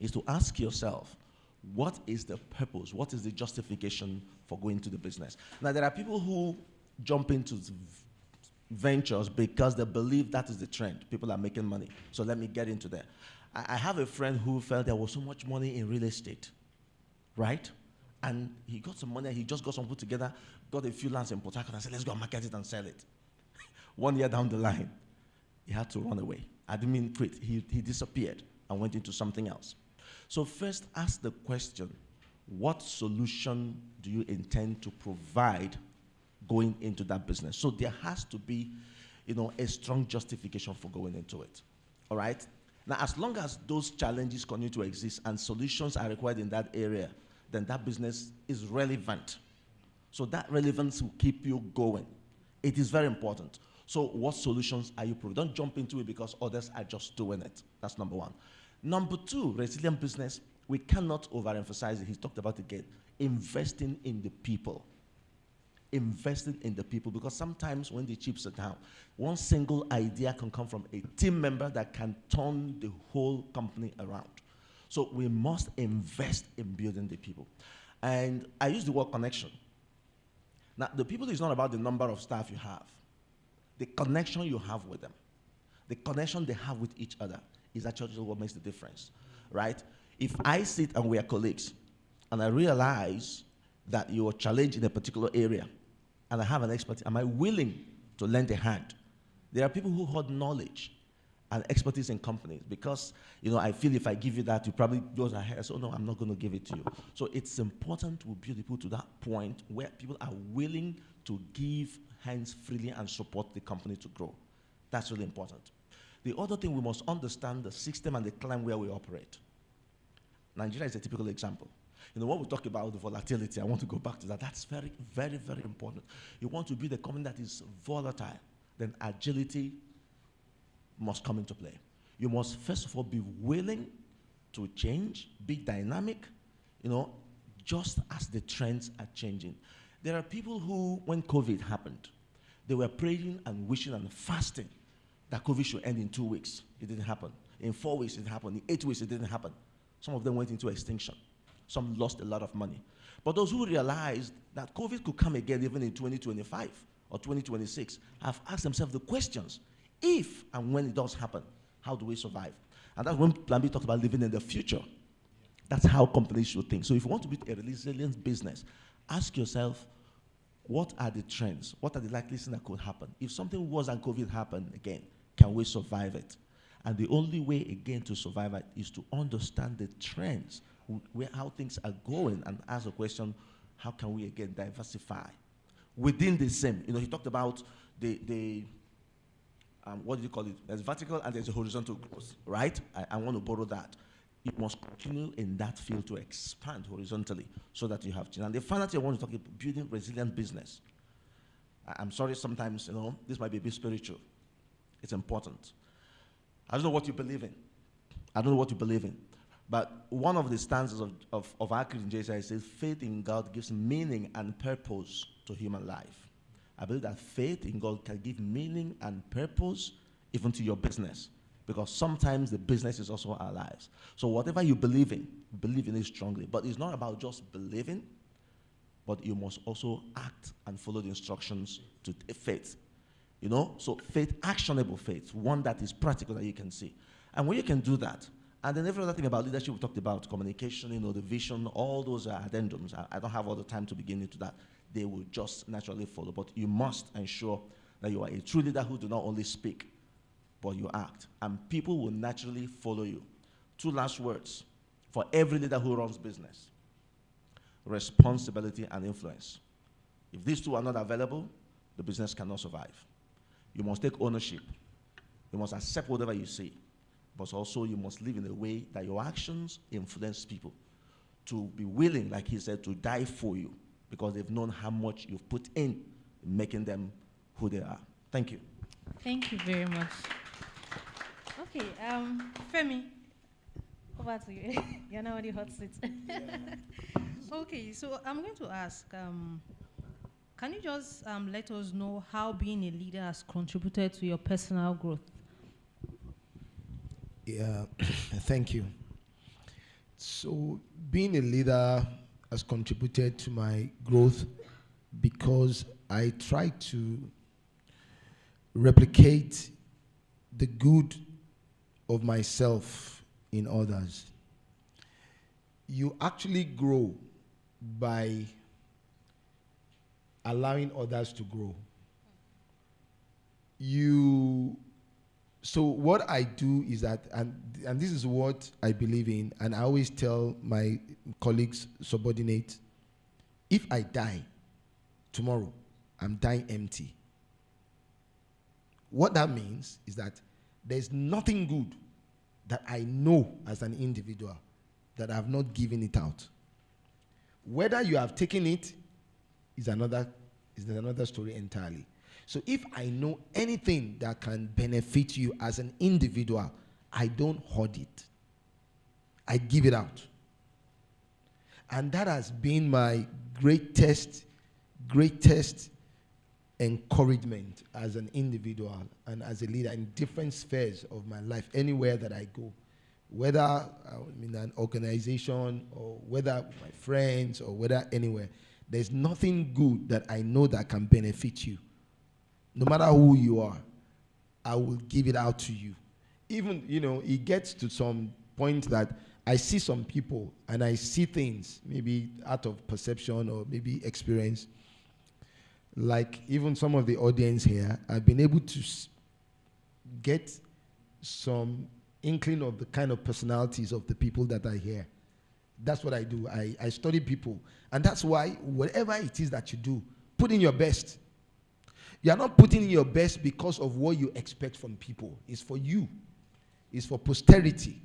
is to ask yourself, what is the purpose? What is the justification for going into the business? Now, there are people who jump into ventures because they believe that is the trend. People are making money. So let me get into that. I have a friend who felt there was so much money in real estate, right? And he got some money, he just got some put together, got a few lands in Port Harcourt and said, let's go and market it and sell it. 1 year down the line, he had to run away. I didn't mean quit. He disappeared and went into something else. So first, ask the question, what solution do you intend to provide going into that business? So there has to be, a strong justification for going into it. All right? Now, as long as those challenges continue to exist and solutions are required in that area, then that business is relevant. So that relevance will keep you going. It is very important. So what solutions are you providing? Don't jump into it because others are just doing it. That's number one. Number two, resilient business, we cannot overemphasize it. He's talked about it again. Investing in the people. Investing in the people, because sometimes when the chips are down, one single idea can come from a team member that can turn the whole company around. So we must invest in building the people. And I use the word connection. Now, the people is not about the number of staff you have. The connection you have with them, the connection they have with each other is actually what makes the difference, right? If I sit and we are colleagues, and I realize that you are challenged in a particular area, and I have an expert, am I willing to lend a hand? There are people who hold knowledge and expertise in companies because, I feel if I give you that, you probably go ahead. So no, I'm not going to give it to you. So it's important to build people to that point where people are willing to give hands freely and support the company to grow. That's really important. The other thing, we must understand the system and the climate where we operate. Nigeria is a typical example. When we talk about the volatility, I want to go back to that. That's very, very, very important. You want to build a company that is volatile, then agility must come into play. You must, first of all, be willing to change, be dynamic, just as the trends are changing. There are people who, when COVID happened, they were praying and wishing and fasting that COVID should end in 2 weeks. It didn't happen. In 4 weeks, it didn't happen. In 8 weeks, it didn't happen. Some of them went into extinction. Some lost a lot of money. But those who realized that COVID could come again even in 2025 or 2026 have asked themselves the questions, if and when it does happen, how do we survive? And that's when Plan B talked about living in the future. That's how companies should think. So if you want to build a resilient business, ask yourself, what are the trends? What are the likely things that could happen? If something worse than COVID happened again, can we survive it? And the only way, again, to survive it is to understand the trends, how things are going, and ask the question, how can we, again, diversify? Within the same, he talked about the what do you call it? There's vertical and there's a horizontal growth, right? I want to borrow that. It must continue in that field to expand horizontally so that you have change. And the final thing I want to talk about, building resilient business. I'm sorry, sometimes, this might be a bit spiritual. It's important. I don't know what you believe in. I don't know what you believe in. But one of the stanzas of our Christian JCI says, faith in God gives meaning and purpose to human life. I believe that faith in God can give meaning and purpose even to your business, because sometimes the business is also our lives. So whatever you believe in it strongly. But it's not about just believing, but you must also act and follow the instructions to faith. So faith, actionable faith, one that is practical that you can see. And when you can do that, and then every other thing about leadership we talked about, communication, the vision, all those are addendums. I don't have all the time to begin into that. They will just naturally follow. But you must ensure that you are a true leader who do not only speak, but you act. And people will naturally follow you. 2 last words for every leader who runs business: responsibility and influence. If these two are not available, the business cannot survive. You must take ownership. You must accept whatever you see. But also you must live in a way that your actions influence people to be willing, like he said, to die for you, because they've known how much you've put in making them who they are. Thank you.
Thank you very much. Okay, Femi, over to you. You're now on the hot seat. Okay, so I'm going to ask, can you just let us know how being a leader has contributed to your personal growth?
Yeah, thank you. So being a leader has contributed to my growth because I try to replicate the good of myself in others. You actually grow by allowing others to grow. so what I do is that, and this is what I believe in, and I always tell my colleagues, subordinates, if I die tomorrow, I'm dying empty. What that means is that there's nothing good that I know as an individual that I have not given it out. Whether you have taken it is another story entirely. So if I know anything that can benefit you as an individual, I don't hoard it. I give it out. And that has been my greatest encouragement as an individual and as a leader in different spheres of my life, anywhere that I go. Whether I'm in an organization or whether my friends or whether anywhere, there's nothing good that I know that can benefit you. No matter who you are, I will give it out to you. Even, it gets to some point that I see some people and I see things, maybe out of perception or maybe experience. Like even some of the audience here, I've been able to get some inkling of the kind of personalities of the people that I hear. That's what I do. I study people. And that's why whatever it is that you do, put in your best. You are not putting in your best because of what you expect from people. It's for you. It's for posterity.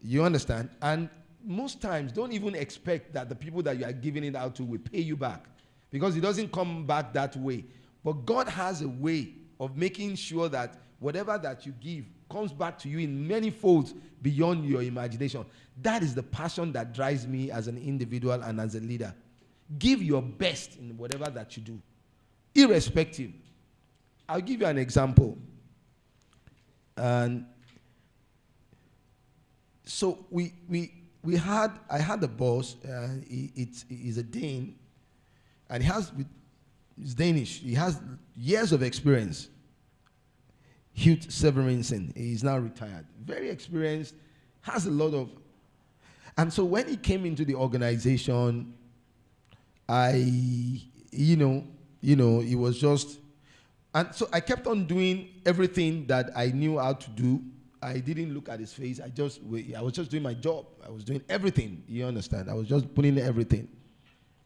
You understand? And most times, don't even expect that the people that you are giving it out to will pay you back, because it doesn't come back that way. But God has a way of making sure that whatever that you give comes back to you in many folds beyond your imagination. That is the passion that drives me as an individual and as a leader. Give your best in whatever that you do, irrespective. I'll give you an example. And so I had a boss. He's a Dane, and he's Danish. He has years of experience. Hugh Severinsen. He's now retired. Very experienced. Has a lot of. And so when he came into the organization, he was just. And so I kept on doing everything that I knew how to do. I didn't look at his face. I was just doing my job. I was doing everything. You understand? I was just putting in everything.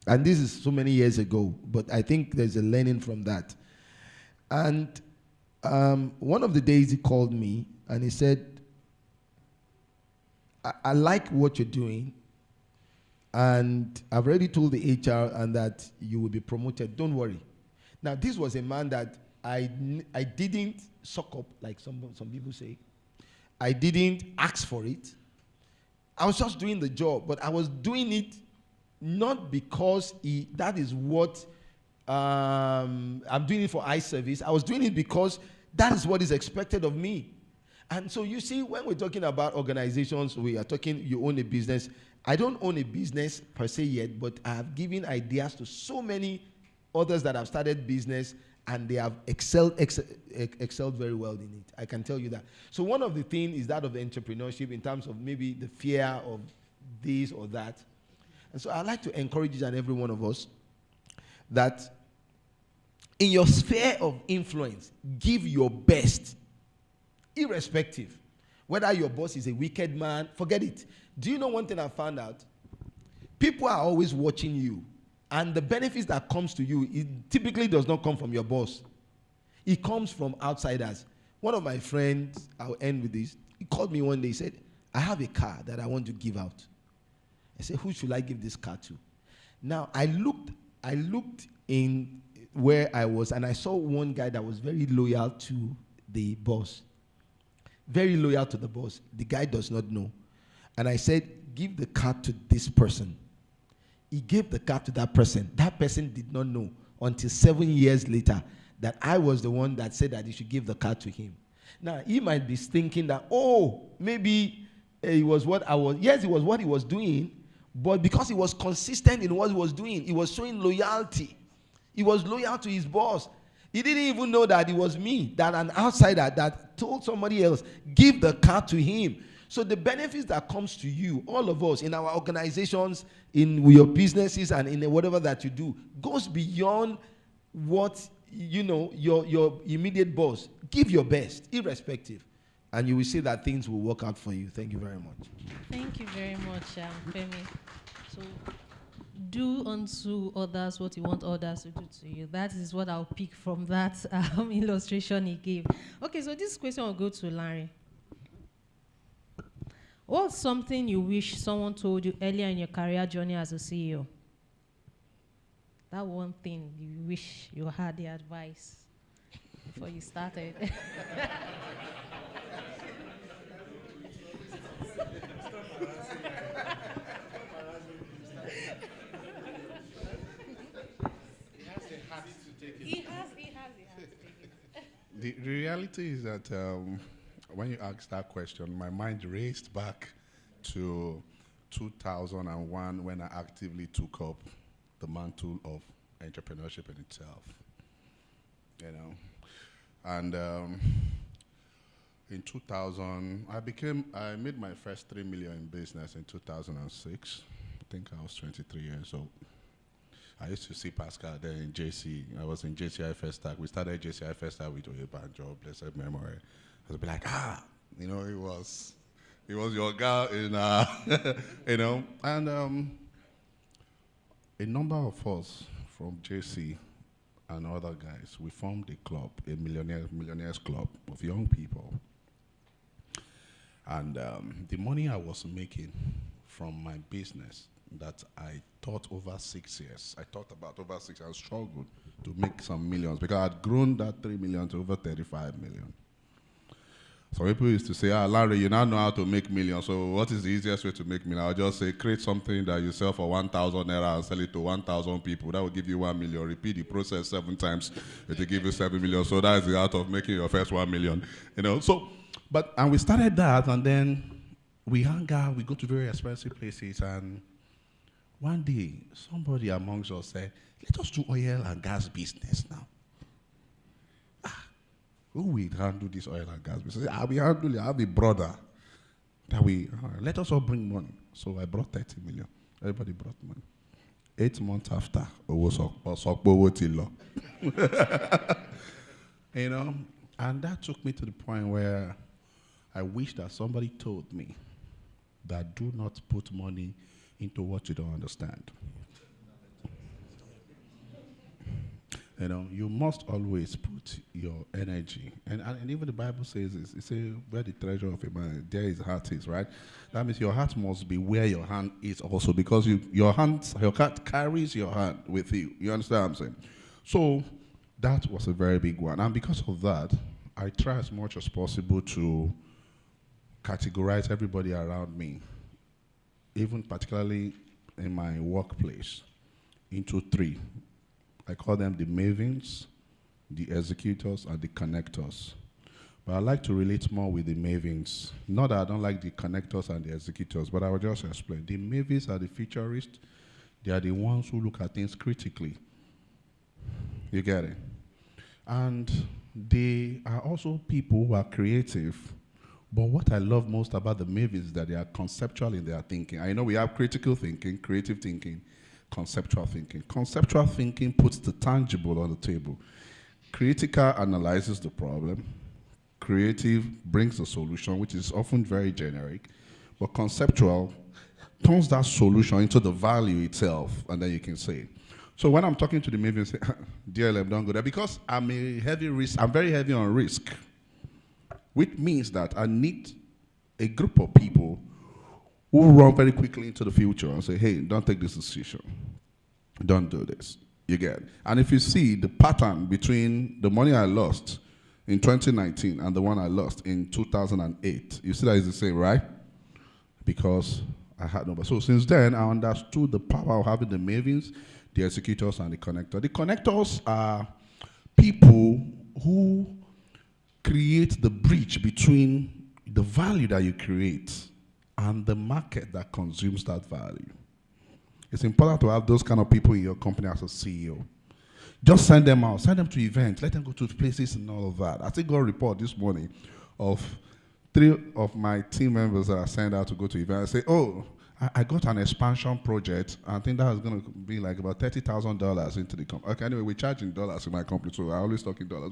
And this is so many years ago, but I think there's a learning from that. And one of the days he called me and he said, I like what you're doing, and I've already told the HR and that you will be promoted. Don't worry. Now, this was a man that I didn't suck up, like some people say. I didn't ask for it. I was just doing the job, but I was doing it not because that is what I'm doing it for eye service. I was doing it because that is what is expected of me. And so you see, when we're talking about organizations, we are talking you own a business. I don't own a business per se yet, but I have given ideas to so many others that have started business, and they have excelled very well in it. I can tell you that. So one of the things is that of entrepreneurship in terms of maybe the fear of this or that. And so I'd like to encourage each and every one of us that in your sphere of influence, give your best, irrespective. Whether your boss is a wicked man, forget it. Do you know one thing I found out? People are always watching you. And the benefits that comes to you, it typically does not come from your boss. It comes from outsiders. One of my friends, I'll end with this, he called me one day, he said, I have a car that I want to give out. I said, who should I give this car to? Now, I looked in where I was, and I saw one guy that was very loyal to the boss. Very loyal to the boss. The guy does not know. And I said, give the car to this person. He gave the car to that person. That person did not know until 7 years later that I was the one that said that he should give the car to him. Now, he might be thinking that, maybe it was what I was. Yes, it was what he was doing, but because he was consistent in what he was doing, he was showing loyalty. He was loyal to his boss. He didn't even know that it was me, that an outsider that told somebody else, give the car to him. So the benefits that comes to you, all of us, in our organizations, in your businesses, and in whatever that you do, goes beyond what your immediate boss. Give your best, irrespective. And you will see that things will work out for you. Thank you very much.
Thank you very much, Femi. So, do unto others what you want others to do to you. That is what I'll pick from that illustration he gave. Okay, so this question will go to Larry. What's something you wish someone told you earlier in your career journey as a CEO? That one thing you wish you had the advice before you started. He has.
The reality is that when you asked that question, my mind raced back to 2001 when I actively took up the mantle of entrepreneurship in itself. And in 2000, I made my first 3 million in business in 2006. I think I was 23 years old. I used to see Pascal there in JC. I was in JCI First Tag. We started JCI First Tag with Oyebanjo, blessed memory. I was be like, it was your girl in, and a number of us from JC and other guys, we formed a club, a millionaires club of young people. And the money I was making from my business that I taught over 6 years, I struggled to make some millions because I had grown that 3 million to over 35 million. So people used to say, Larry, you now know how to make millions, so what is the easiest way to make millions? I'll just say, create something that you sell for 1,000 naira and sell it to 1,000 people. That will give you 1 million. Repeat the process 7 times, it will give you 7 million. So that is the art of making your first 1 million. And we started that, and then we hang out, we go to very expensive places, and one day, somebody amongst us said, let us do oil and gas business now. Who will handle this oil and gas business? I have a brother that let us all bring money. So I brought 30 million. Everybody brought money. 8 months after, and that took me to the point where I wish that somebody told me that do not put money into what you don't understand. You must always put your energy, and even the Bible says this, it says, where the treasure of a man, there his heart is, right? That means your heart must be where your hand is also, because your heart carries your hand with you. You understand what I'm saying? So that was a very big one. And because of that, I try as much as possible to categorize everybody around me, even particularly in my workplace, into 3. I call them the mavens, the executors, and the connectors. But I like to relate more with the mavens. Not that I don't like the connectors and the executors, but I will just explain. The mavens are the futurists. They are the ones who look at things critically. You get it? And they are also people who are creative. But what I love most about the mavens is that they are conceptual in their thinking. I know we have critical thinking, creative thinking, conceptual thinking. Conceptual thinking puts the tangible on the table. Critical analyzes the problem. Creative brings the solution, which is often very generic. But conceptual turns that solution into the value itself, and then you can say it. So when I'm talking to the Maven, say, DLM, don't go there, because I'm very heavy on risk, which means that I need a group of people who run very quickly into the future and say, hey, don't take this decision. Don't do this. You get it? And if you see the pattern between the money I lost in 2019 and the one I lost in 2008, you see that it's the same, right? Because I had nobody. So since then, I understood the power of having the mavens, the executors, and the connectors. The connectors are people who create the bridge between the value that you create and the market that consumes that value. It's important to have those kind of people in your company as a CEO. Just send them out, send them to events, let them go to places and all of that. I think got a report this morning of 3 of my team members that I sent out to go to events. I say, oh, I got an expansion project. I think that was going to be like about $30,000 into the company. Okay, anyway, we charge in dollars in my company, so I always talk in dollars.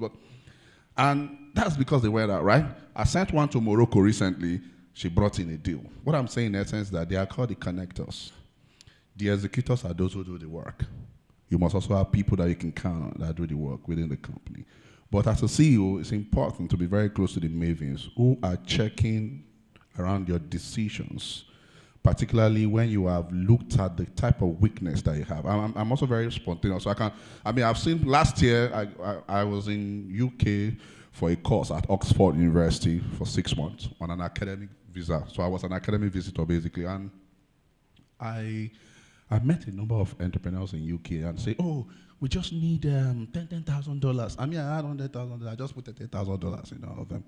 And that's because they wear that, right? I sent one to Morocco recently. She brought in a deal. What I'm saying in essence is that they are called the connectors. The executors are those who do the work. You must also have people that you can count on that do the work within the company. But as a CEO, it's important to be very close to the mavens who are checking around your decisions, particularly when you have looked at the type of weakness that you have. I'm also very spontaneous. So I've seen last year, I was in UK for a course at Oxford University for 6 months on an academic visa. So I was an academic visitor basically, and I met a number of entrepreneurs in UK and say, oh, we just need $10,000. I mean, I had $100,000. I just put $10,000 in all of them.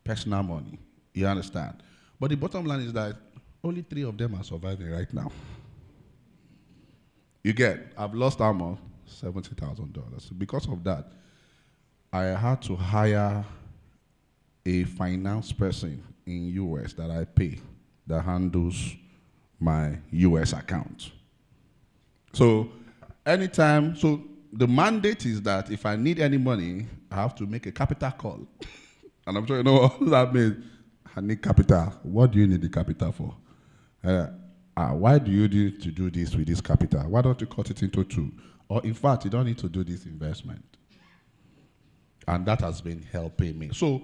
Personal money. You understand? But the bottom line is that only 3 of them are surviving right now. You get, I've lost almost $70,000. Because of that, I had to hire a finance person in US that I pay that handles my US account. So anytime, so the mandate is that if I need any money, I have to make a capital call. And I'm sure you know what that means. I need capital. What do you need the capital for? Why do you need to do this with this capital? Why don't you cut it into 2? Or in fact, you don't need to do this investment. And that has been helping me. So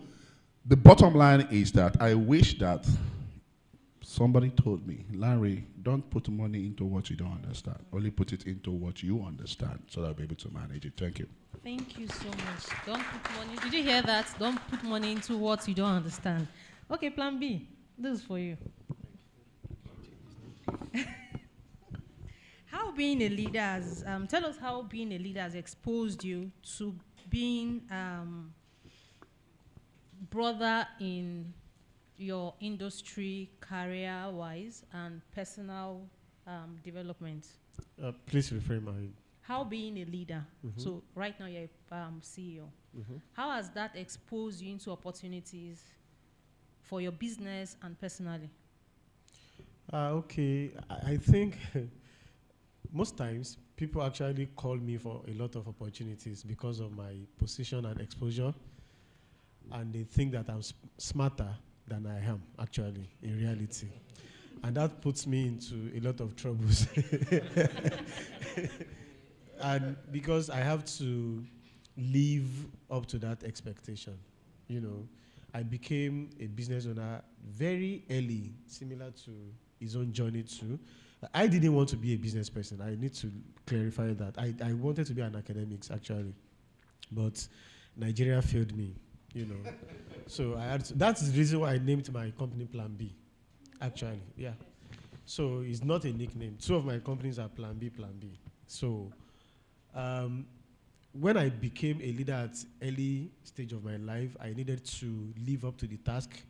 the bottom line is that I wish that somebody told me, Larry, don't put money into what you don't understand. Only put it into what you understand so that I'll be able to manage it. Thank you.
Thank you so much. Don't put money. Did you hear that? Don't put money into what you don't understand. Okay, plan B. This is for you. How being a leader has, tell us how being a leader has exposed you to being broader in your industry, career-wise, and personal development.
Please reframe my...
How being a leader, so right now you're a CEO, how has that exposed you into opportunities for your business and personally?
Okay, I think most times people actually call me for a lot of opportunities because of my position and exposure, and they think that I'm smarter than I am actually in reality, and that puts me into a lot of troubles. And because I have to live up to that expectation, you know, I became a business owner very early, similar to his own journey too. I didn't want to be a business person. I need to clarify that. I wanted to be an academics actually, but Nigeria failed me, you know. So I had to, that's the reason why I named my company Plan B, actually, yeah. So it's not a nickname. 2 of my companies are Plan B, Plan B. So when I became a leader at early stage of my life, I needed to live up to the task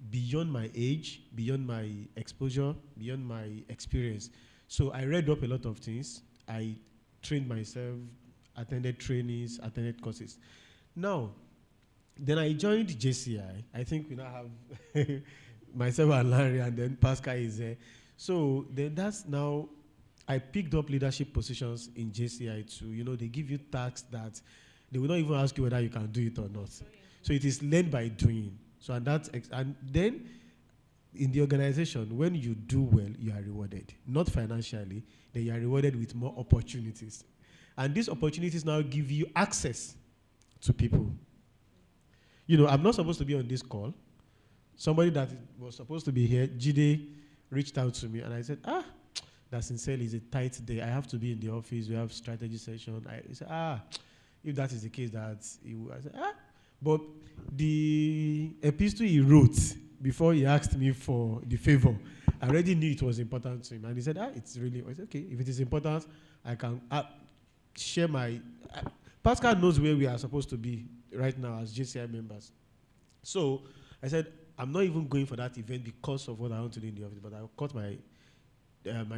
beyond my age, beyond my exposure, beyond my experience. So I read up a lot of things. I trained myself, attended trainings, attended courses. Now, then I joined JCI. I think we now have myself and Larry, and then Pascal is there. So then that's now, I picked up leadership positions in JCI too. You know, they give you tasks that they will not even ask you whether you can do it or not. So it is learned by doing. So and that's and then in the organization, when you do well, you are rewarded. Not financially, then you are rewarded with more opportunities. And these opportunities now give you access to people. You know, I'm not supposed to be on this call. Somebody that was supposed to be here, Jide, reached out to me and I said, that sincerely is a tight day. I have to be in the office. We have strategy session. He said, if that is the case, that I said, But the epistle he wrote before he asked me for the favor, I already knew it was important to him. And he said, it's really, I said, okay, if it is important, I can share my, Pascal knows where we are supposed to be right now as JCI members. So I said, I'm not even going for that event because of what I want to do in the office, but I'll cut my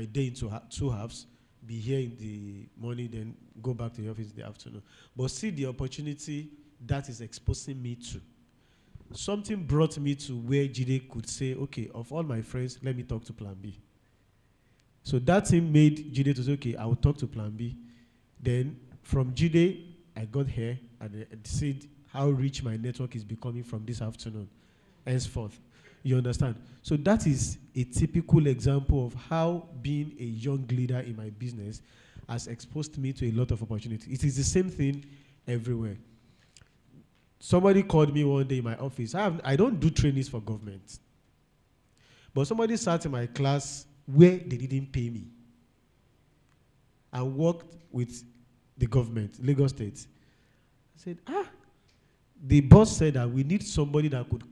day into 2 halves, be here in the morning, then go back to the office in the afternoon. But see the opportunity that is exposing me to. Something brought me to where Jide could say, okay, of all my friends, let me talk to Plan B. So that thing made Jide to say, okay, I will talk to Plan B. Then from Jide, I got here and I said how rich my network is becoming from this afternoon, henceforth. You understand? So that is a typical example of how being a young leader in my business has exposed me to a lot of opportunities. It is the same thing everywhere. Somebody called me one day in my office. I don't do trainings for government. But somebody sat in my class where they didn't pay me and worked with the government, Lagos State. I said, the boss said that we need somebody that could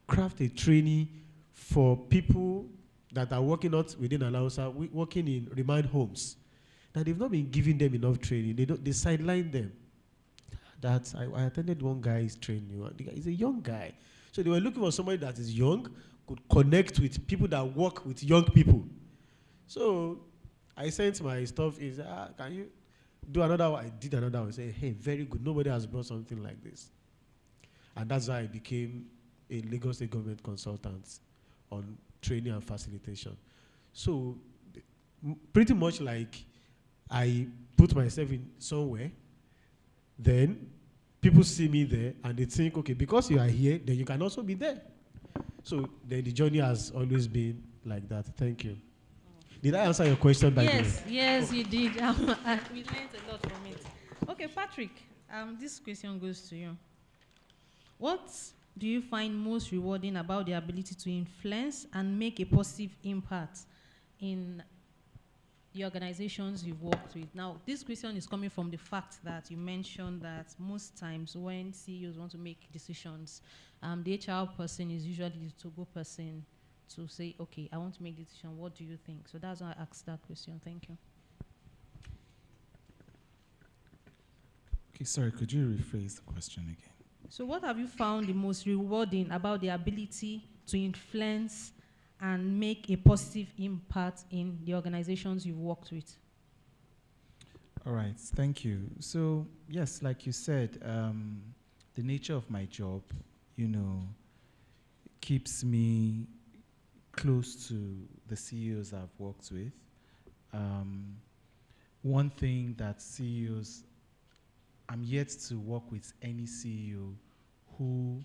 craft a training for people that are working not within Alausa, working in remand homes. That they've not been giving them enough training. They sideline them. That I attended one guy's training. He's a young guy. So they were looking for somebody that is young, could connect with people that work with young people. So I sent my stuff. Is can you do another one? I did another one. I said, hey, very good. Nobody has brought something like this. And that's how I became a Lagos State government consultant on training and facilitation. So pretty much like I put myself in somewhere, then people see me there and they think, okay, because you are here, then you can also be there. So then the journey has always been like that. Thank you. Did I answer your question by the way?
Yes, you did. We learned a lot from it. Okay, Patrick, this question goes to you. What do you find most rewarding about the ability to influence and make a positive impact in the organizations you've worked with? Now, this question is coming from the fact that you mentioned that most times when CEOs want to make decisions, the HR person is usually the to-go person to say, okay, I want to make a decision. What do you think? So that's why I asked that question. Thank you.
Okay, sorry, could you rephrase the question again?
So what have you found the most rewarding about the ability to influence and make a positive impact in the organizations you've worked with?
All right, thank you. So yes, like you said, the nature of my job, keeps me close to the CEOs I've worked with. One thing that CEOs, I'm yet to work with any CEO who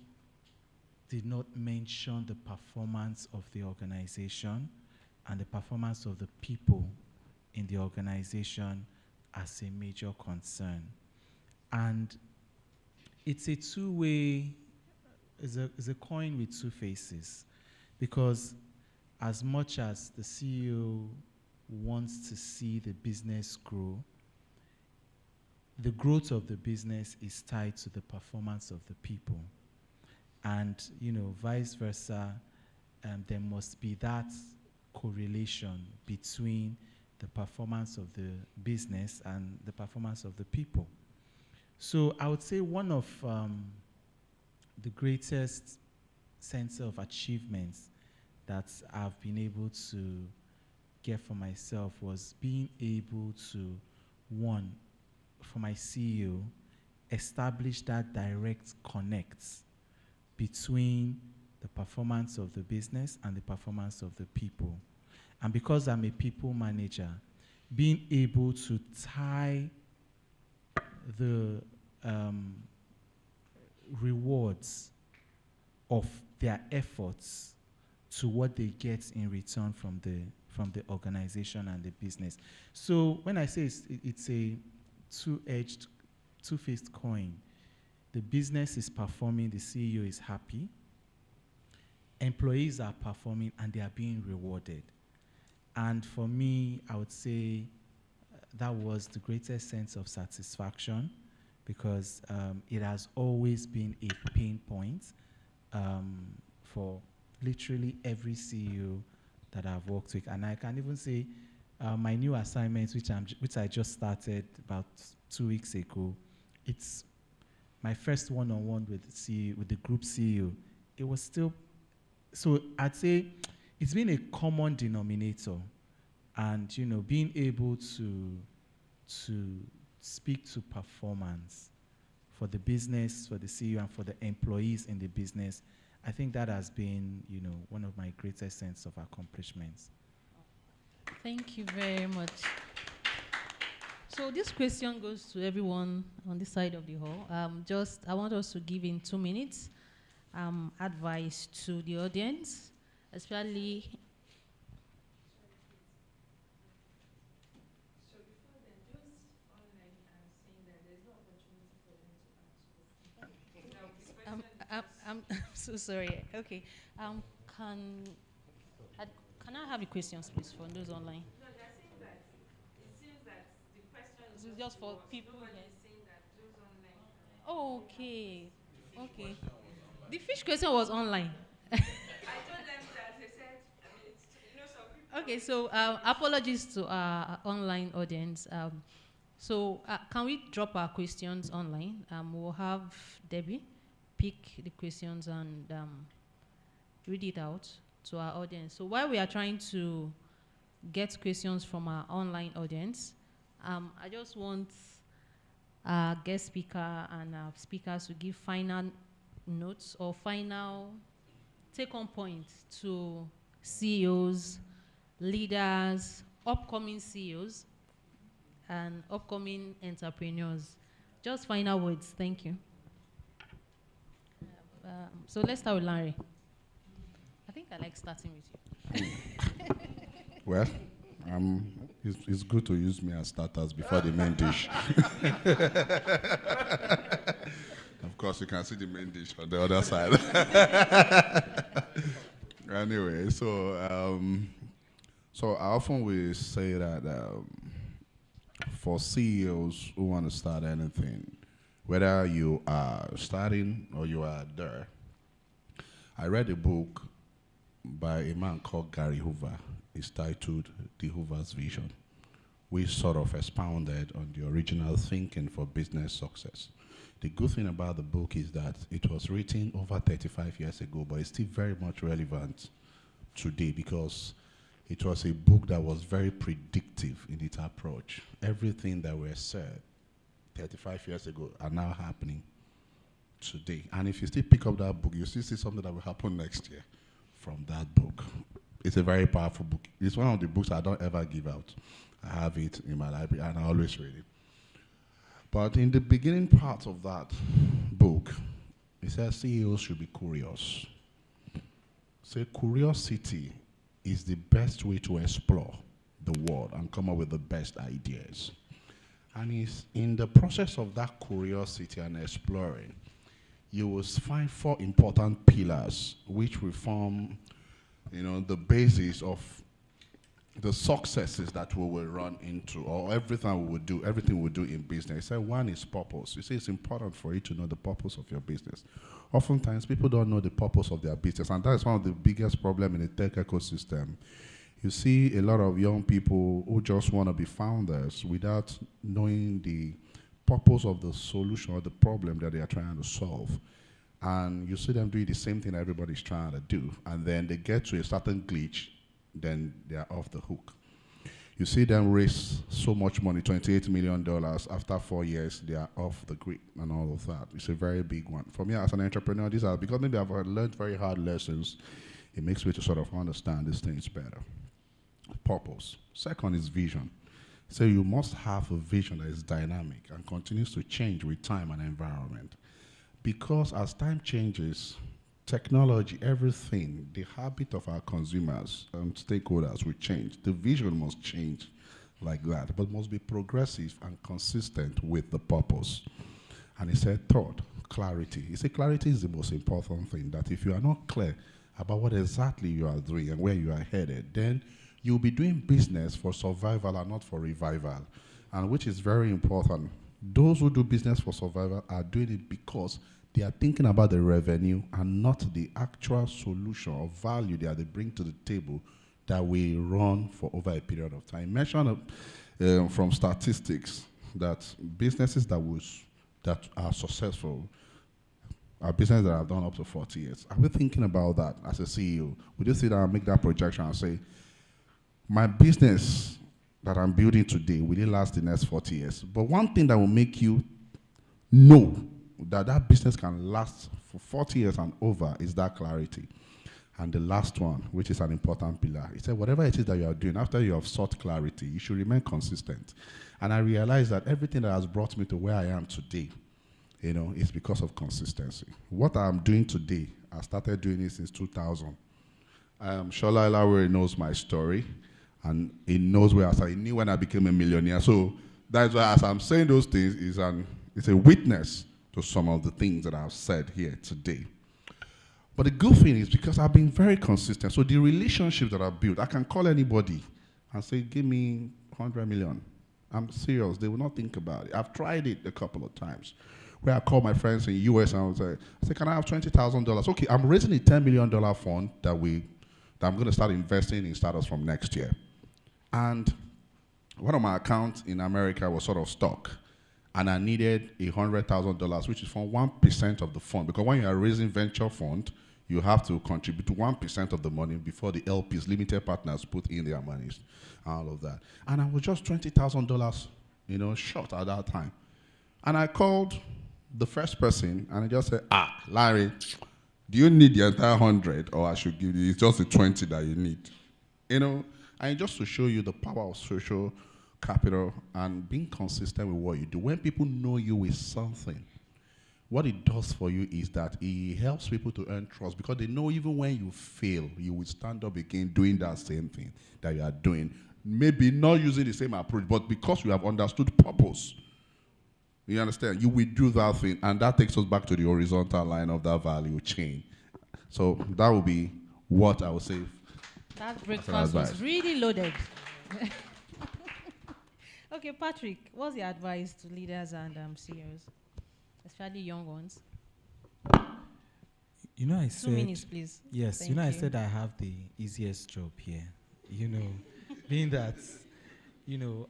did not mention the performance of the organization and the performance of the people in the organization as a major concern. And it's a two-way, it's a coin with two faces, because as much as the CEO wants to see the business grow, the growth of the business is tied to the performance of the people. And, vice versa, there must be that correlation between the performance of the business and the performance of the people. So I would say one of the greatest sense of achievements that I've been able to get for myself was being able to, one, for my CEO, establish that direct connect between the performance of the business and the performance of the people. And because I'm a people manager, being able to tie the rewards of their efforts to what they get in return from the organization and the business. So when I say it's a two-faced coin, the business is performing, the CEO is happy, employees are performing, and they are being rewarded. And for me, I would say that was the greatest sense of satisfaction, because it has always been a pain point for literally every CEO that I've worked with. And I can even say my new assignments, which I just started about 2 weeks ago, it's my first one-on-one with the group CEO. It was still, so I'd say it's been a common denominator, and being able to speak to performance for the business, for the CEO, and for the employees in the business, I think that has been one of my greatest sense of accomplishments.
Thank you very much. So this question goes to everyone on this side of the hall. I want us to give in 2 minutes advice to the audience, especially. I'm so sorry. Okay. Can I have the questions, please, for those online?
No, they're saying that it seems that the question
This is just for people here.
saying that those online.
Oh, okay. Okay. The fish question was online.
I told them that they said, some people.
Okay, so apologies to our online audience. So can we drop our questions online? We'll have Debbie pick the questions and read it out to our audience. So while we are trying to get questions from our online audience, I just want our guest speaker and our speakers to give final notes or final take-home points to CEOs, leaders, upcoming CEOs, and upcoming entrepreneurs. Just final words. Thank you. So let's start with Larry. I think I like starting with you.
Well, it's good to use me as starters before the main dish. Of course, you can see the main dish on the other side. Anyway, so I often will say that for CEOs who want to start anything, whether you are starting or you are there, I read a book by a man called Gary Hoover. It's titled The Hoover's Vision, which sort of expounded on the original thinking for business success. The good thing about the book is that it was written over 35 years ago, but it's still very much relevant today because it was a book that was very predictive in its approach. Everything that was said 35 years ago are now happening today. And if you still pick up that book, you still see something that will happen next year from that book. It's a very powerful book. It's one of the books I don't ever give out. I have it in my library and I always read it. But in the beginning part of that book, it says CEOs should be curious. So curiosity is the best way to explore the world and come up with the best ideas. And it's in the process of that curiosity and exploring, you will find 4 important pillars which will form, the basis of the successes that we will run into, or everything we do in business. So one is purpose. You see, it's important for you to know the purpose of your business. Oftentimes, people don't know the purpose of their business, and that is one of the biggest problems in the tech ecosystem. You see a lot of young people who just want to be founders without knowing the purpose of the solution or the problem that they are trying to solve. And you see them doing the same thing everybody's trying to do, and then they get to a certain glitch, then they are off the hook. You see them raise so much money, $28 million, after 4 years, they are off the grid and all of that. It's a very big one. For me as an entrepreneur, these are, because maybe I've learned very hard lessons, it makes me to sort of understand these things better. Purpose. Second is vision. So you must have a vision that is dynamic and continues to change with time and environment. Because as time changes, technology, everything, the habit of our consumers and stakeholders will change. The vision must change like that, but must be progressive and consistent with the purpose. And he said, third, clarity. He said clarity is the most important thing, that if you are not clear about what exactly you are doing and where you are headed, then you'll be doing business for survival and not for revival, and which is very important. Those who do business for survival are doing it because they are thinking about the revenue and not the actual solution or value that they bring to the table that will run for over a period of time. Mention from statistics that businesses that are successful are businesses that have done up to 40 years. Are we thinking about that as a CEO? Would you sit down and make that projection and say, my business that I'm building today, will it last the next 40 years? But one thing that will make you know that that business can last for 40 years and over is that clarity. And the last one, which is an important pillar, he said, whatever it is that you are doing, after you have sought clarity, you should remain consistent. And I realized that everything that has brought me to where I am today, is because of consistency. What I'm doing today, I started doing it since 2000. Shola Elawere knows my story, and he knows where I started. He knew when I became a millionaire. So that's why, as I'm saying those things, it's a witness to some of the things that I've said here today. But the good thing is because I've been very consistent. So the relationship that I've built, I can call anybody and say, give me 100 million. I'm serious. They will not think about it. I've tried it a couple of times where I call my friends in the US and I say, can I have $20,000? Okay, I'm raising a $10 million fund that I'm going to start investing in startups from next year. And one of my accounts in America was sort of stuck. And I needed $100,000, which is from 1% of the fund. Because when you are raising venture fund, you have to contribute to 1% of the money before the LPs, limited partners, put in their monies, all of that. And I was just $20,000, short at that time. And I called the first person, and I just said, Larry, do you need the entire 100, or I should give you, it's just the 20 that you need? And just to show you the power of social capital and being consistent with what you do. When people know you with something, what it does for you is that it helps people to earn trust, because they know even when you fail, you will stand up again doing that same thing that you are doing. Maybe not using the same approach, but because you have understood purpose. You understand? You will do that thing, and that takes us back to the horizontal line of that value chain. So that will be what I would say.
That breakfast was really loaded. Okay, Patrick, what's your advice to leaders and CEOs, especially young ones?
I said
2 minutes, please.
Yes,
Thank
I
you.
said I have the easiest job here. Being that,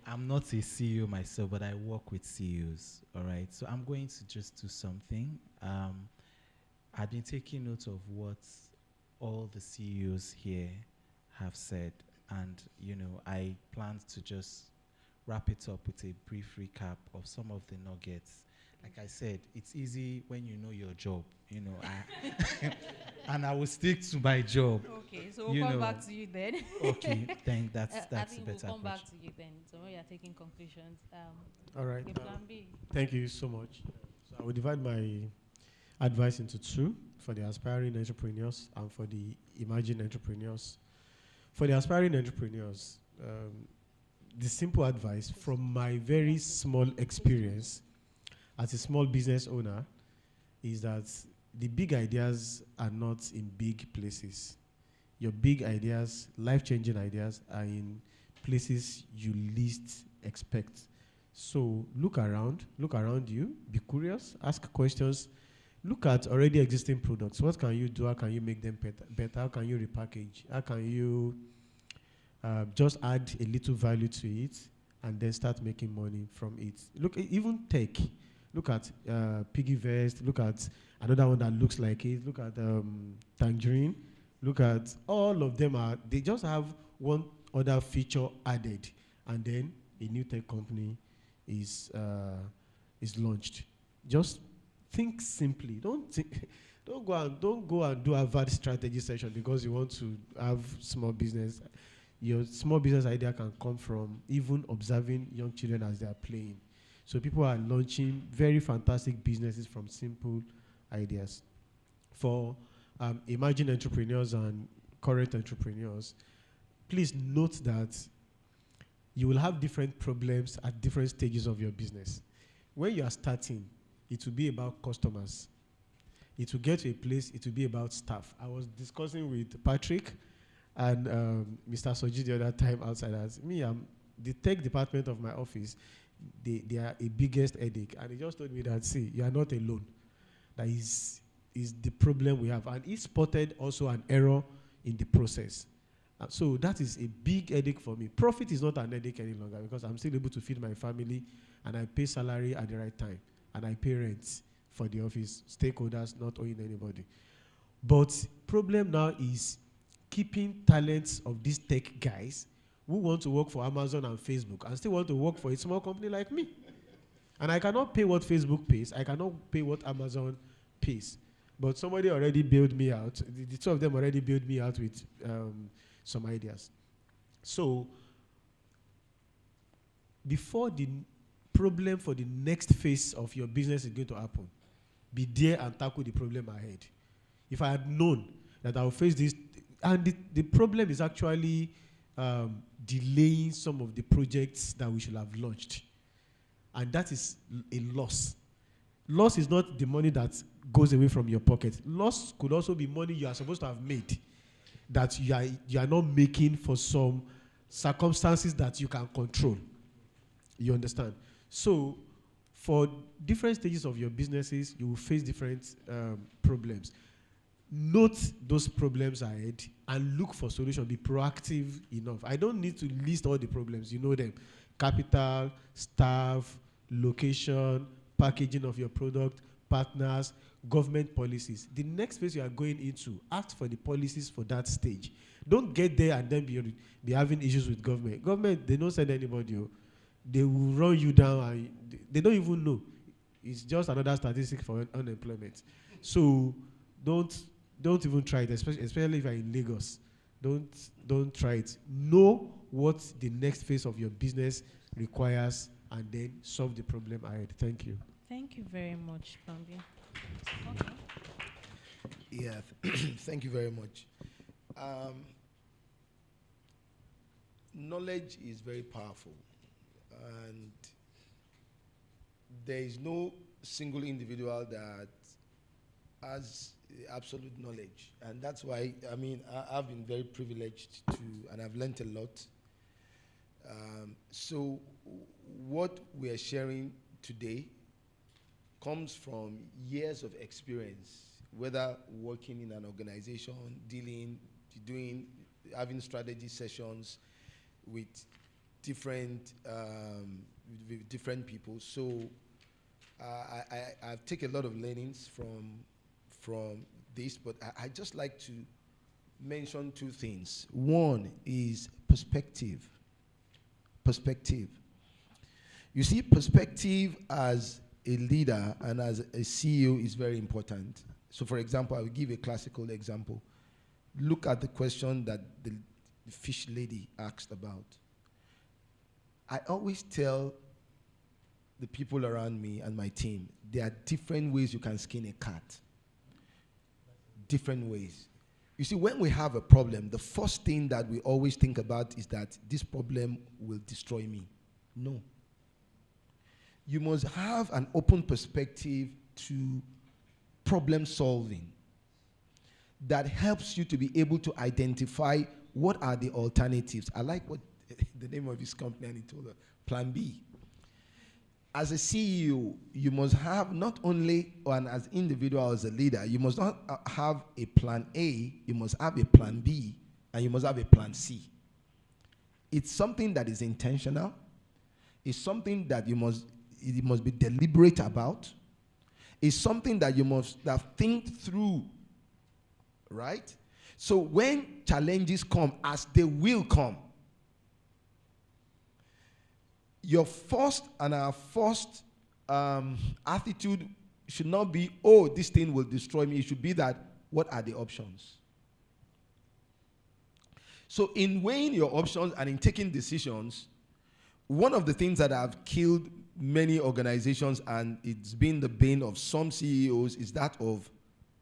I'm not a CEO myself, but I work with CEOs, all right? So I'm going to just do something. I've been taking note of what all the CEOs here have said, and, I plan to just wrap it up with a brief recap of some of the nuggets. Like I said, it's easy when you know your job, and I will stick to my job.
Okay, so we'll come back to you then.
Okay, that's
I think
better.
We'll come back to you then. So when you're taking conclusions.
All right.
Okay, plan B.
Thank you so much. So I will divide my advice into two, for the aspiring entrepreneurs and for the emerging entrepreneurs. For the aspiring entrepreneurs, the simple advice from my very small experience as a small business owner is that the big ideas are not in big places. Your big ideas, life-changing ideas, are in places you least expect. So look around you, be curious, ask questions, look at already existing products. What can you do? How can you make them better? How can you repackage? How can you just add a little value to it and then start making money from it? Look, even tech. Look at Piggyvest. Look at another one that looks like it. Look at Tangerine. Look at all of them. They just have one other feature added, and then a new tech company is launched. Just think simply. Don't go and do a bad strategy session because you want to have small business. Your small business idea can come from even observing young children as they are playing. So people are launching very fantastic businesses from simple ideas. For emerging entrepreneurs and current entrepreneurs, please note that you will have different problems at different stages of your business. When you are starting, it will be about customers. It will get to a place, it will be about staff. I was discussing with Patrick and Mr. Soji the other time outside. As me, the tech department of my office, they are a biggest headache. And he just told me that, see, you are not alone. That is the problem we have. And he spotted also an error in the process. So that is a big headache for me. Profit is not an headache any longer because I'm still able to feed my family and I pay salary at the right time. And I pay rent for the office, stakeholders, not owing anybody. But problem now is keeping talents of these tech guys who want to work for Amazon and Facebook and still want to work for a small company like me. And I cannot pay what Facebook pays. I cannot pay what Amazon pays. But somebody already bailed me out. The two of them already bailed me out with some ideas. So, before the problem for the next phase of your business is going to happen, be there and tackle the problem ahead. If I had known that I would face this, and the problem is actually delaying some of the projects that we should have launched. And that is a loss. Loss is not the money that goes away from your pocket. Loss could also be money you are supposed to have made that you are not making for some circumstances that you can control. You understand? So, for different stages of your businesses, you will face different problems. Note those problems ahead and look for solutions. Be proactive enough. I don't need to list all the problems. You know them. Capital, staff, location, packaging of your product, partners, government policies. The next phase you are going into, ask for the policies for that stage. Don't get there and then be having issues with government. Government, they don't send anybody. They will run you down and they don't even know. It's just another statistic for unemployment. So don't even try it, especially if you're in Lagos. Don't try it. Know what the next phase of your business requires and then solve the problem ahead. Thank you.
Thank you very much, Bambi. Okay.
Yeah, thank you very much. Knowledge is very powerful, and there is no single individual that has absolute knowledge, and that's why, I mean, I've been very privileged to, and I've learned a lot. So what we are sharing today comes from years of experience, whether working in an organization, having strategy sessions with different people. So I take a lot of learnings from this, but I just like to mention two things. One is perspective. Perspective. You see, perspective as a leader and as a CEO is very important. So, for example, I will give a classical example. Look at the question that the fish lady asked about. I always tell the people around me and my team, there are different ways you can skin a cat. Different ways. You see, when we have a problem, the first thing that we always think about is that this problem will destroy me. No. You must have an open perspective to problem solving that helps you to be able to identify what are the alternatives. I like what the name of his company, and he told her, Plan B. As a CEO, you must have not only, and as individual, as a leader, you must not have a plan A, you must have a plan B, and you must have a plan C. It's something that is intentional. It's something that you must be deliberate about. It's something that you must think through, right? So when challenges come, as they will come, your first and our first attitude should not be, oh, this thing will destroy me. It should be that, what are the options? So in weighing your options and in taking decisions, one of the things that have killed many organizations, and it's been the bane of some CEOs, is that of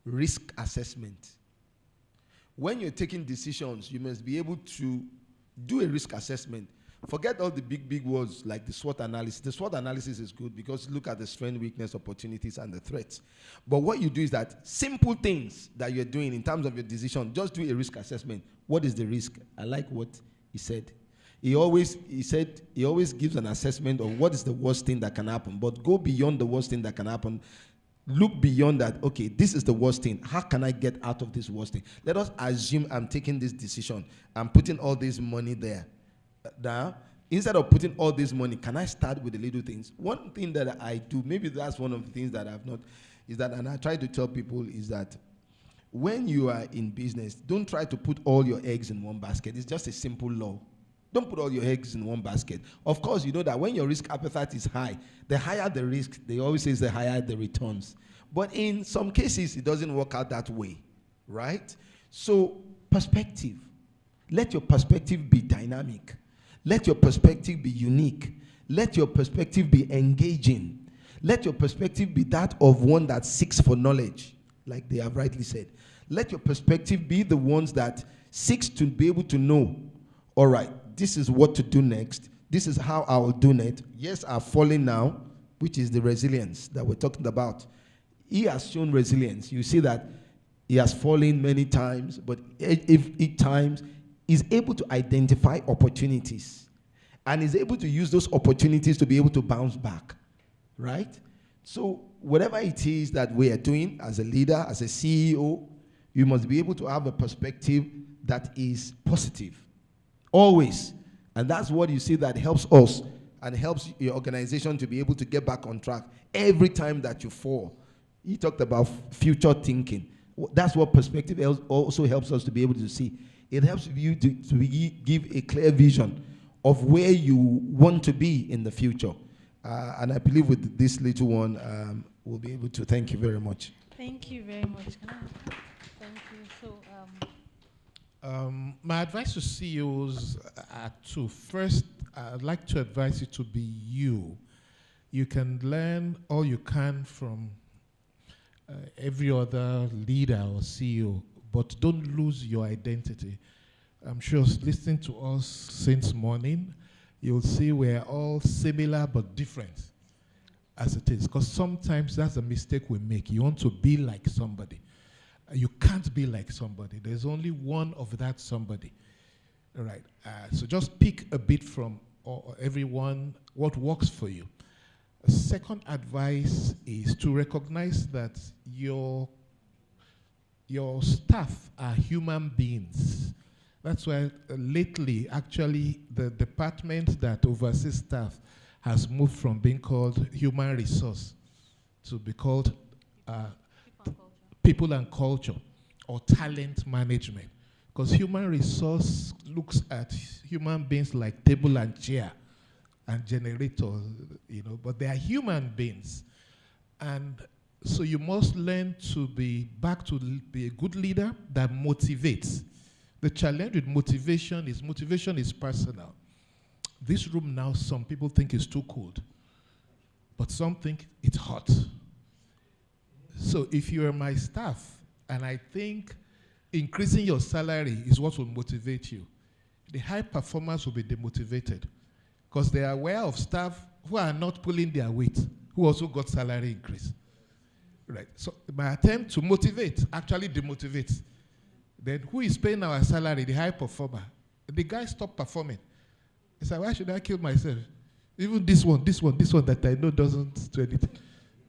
risk assessment. When you're taking decisions, you must be able to do a risk assessment. Forget all the big words like the SWOT analysis. The SWOT analysis is good because look at the strength, weakness, opportunities, and the threats. But what you do is that simple things that you're doing in terms of your decision, just do a risk assessment. What is the risk? I like what he said. He always gives an assessment of what is the worst thing that can happen, but go beyond the worst thing that can happen. Look beyond that. Okay, this is the worst thing. How can I get out of this worst thing? Let us assume I'm taking this decision. I'm putting all this money there. Now, instead of putting all this money, can I start with the little things? One thing that I do, maybe that's one of the things that I've not, is that, and I try to tell people, is that when you are in business, don't try to put all your eggs in one basket. It's just a simple law. Don't put all your eggs in one basket. Of course, you know that when your risk appetite is high, the higher the risk, they always say the higher the returns. But in some cases, it doesn't work out that way, right? So, perspective. Let your perspective be dynamic. Let your perspective be unique. Let your perspective be engaging. Let your perspective be that of one that seeks for knowledge, like they have rightly said. Let your perspective be the ones that seeks to be able to know, all right, this is what to do next. This is how I will do it. Yes, I've fallen now, which is the resilience that we're talking about. He has shown resilience. You see that he has fallen many times, but each times is able to identify opportunities and is able to use those opportunities to be able to bounce back, right? So whatever it is that we are doing as a leader, as a CEO, you must be able to have a perspective that is positive, always. And that's what you see that helps us and helps your organization to be able to get back on track every time that you fall. He talked about future thinking. That's what perspective also helps us to be able to see. It helps you to give a clear vision of where you want to be in the future. And I believe with this little one, we'll be able to. Thank you very much.
Thank you very much. Thank you. So,
my advice to CEOs are two. First, I'd like to advise you to be you. You can learn all you can from every other leader or CEO, but don't lose your identity. I'm sure listening to us since morning, you'll see we're all similar but different as it is. Because sometimes that's a mistake we make. You want to be like somebody. You can't be like somebody. There's only one of that somebody. All right. So just pick a bit from everyone, what works for you. Second advice is to recognize that your staff are human beings. That's why lately, actually, the department that oversees staff has moved from being called human resource to be called people and culture or talent management. Because human resource looks at human beings like table and chair and generator, but they are human beings. And so you must learn to be a good leader that motivates. The challenge with motivation is personal. This room now, some people think is too cold, but some think it's hot. So if you are my staff, and I think increasing your salary is what will motivate you, the high performers will be demotivated because they are aware of staff who are not pulling their weight, who also got salary increase. Right. So my attempt to motivate actually demotivates. Then who is paying our salary? The high performer. The guy stopped performing. He said, why should I kill myself? Even this one that I know doesn't do anything.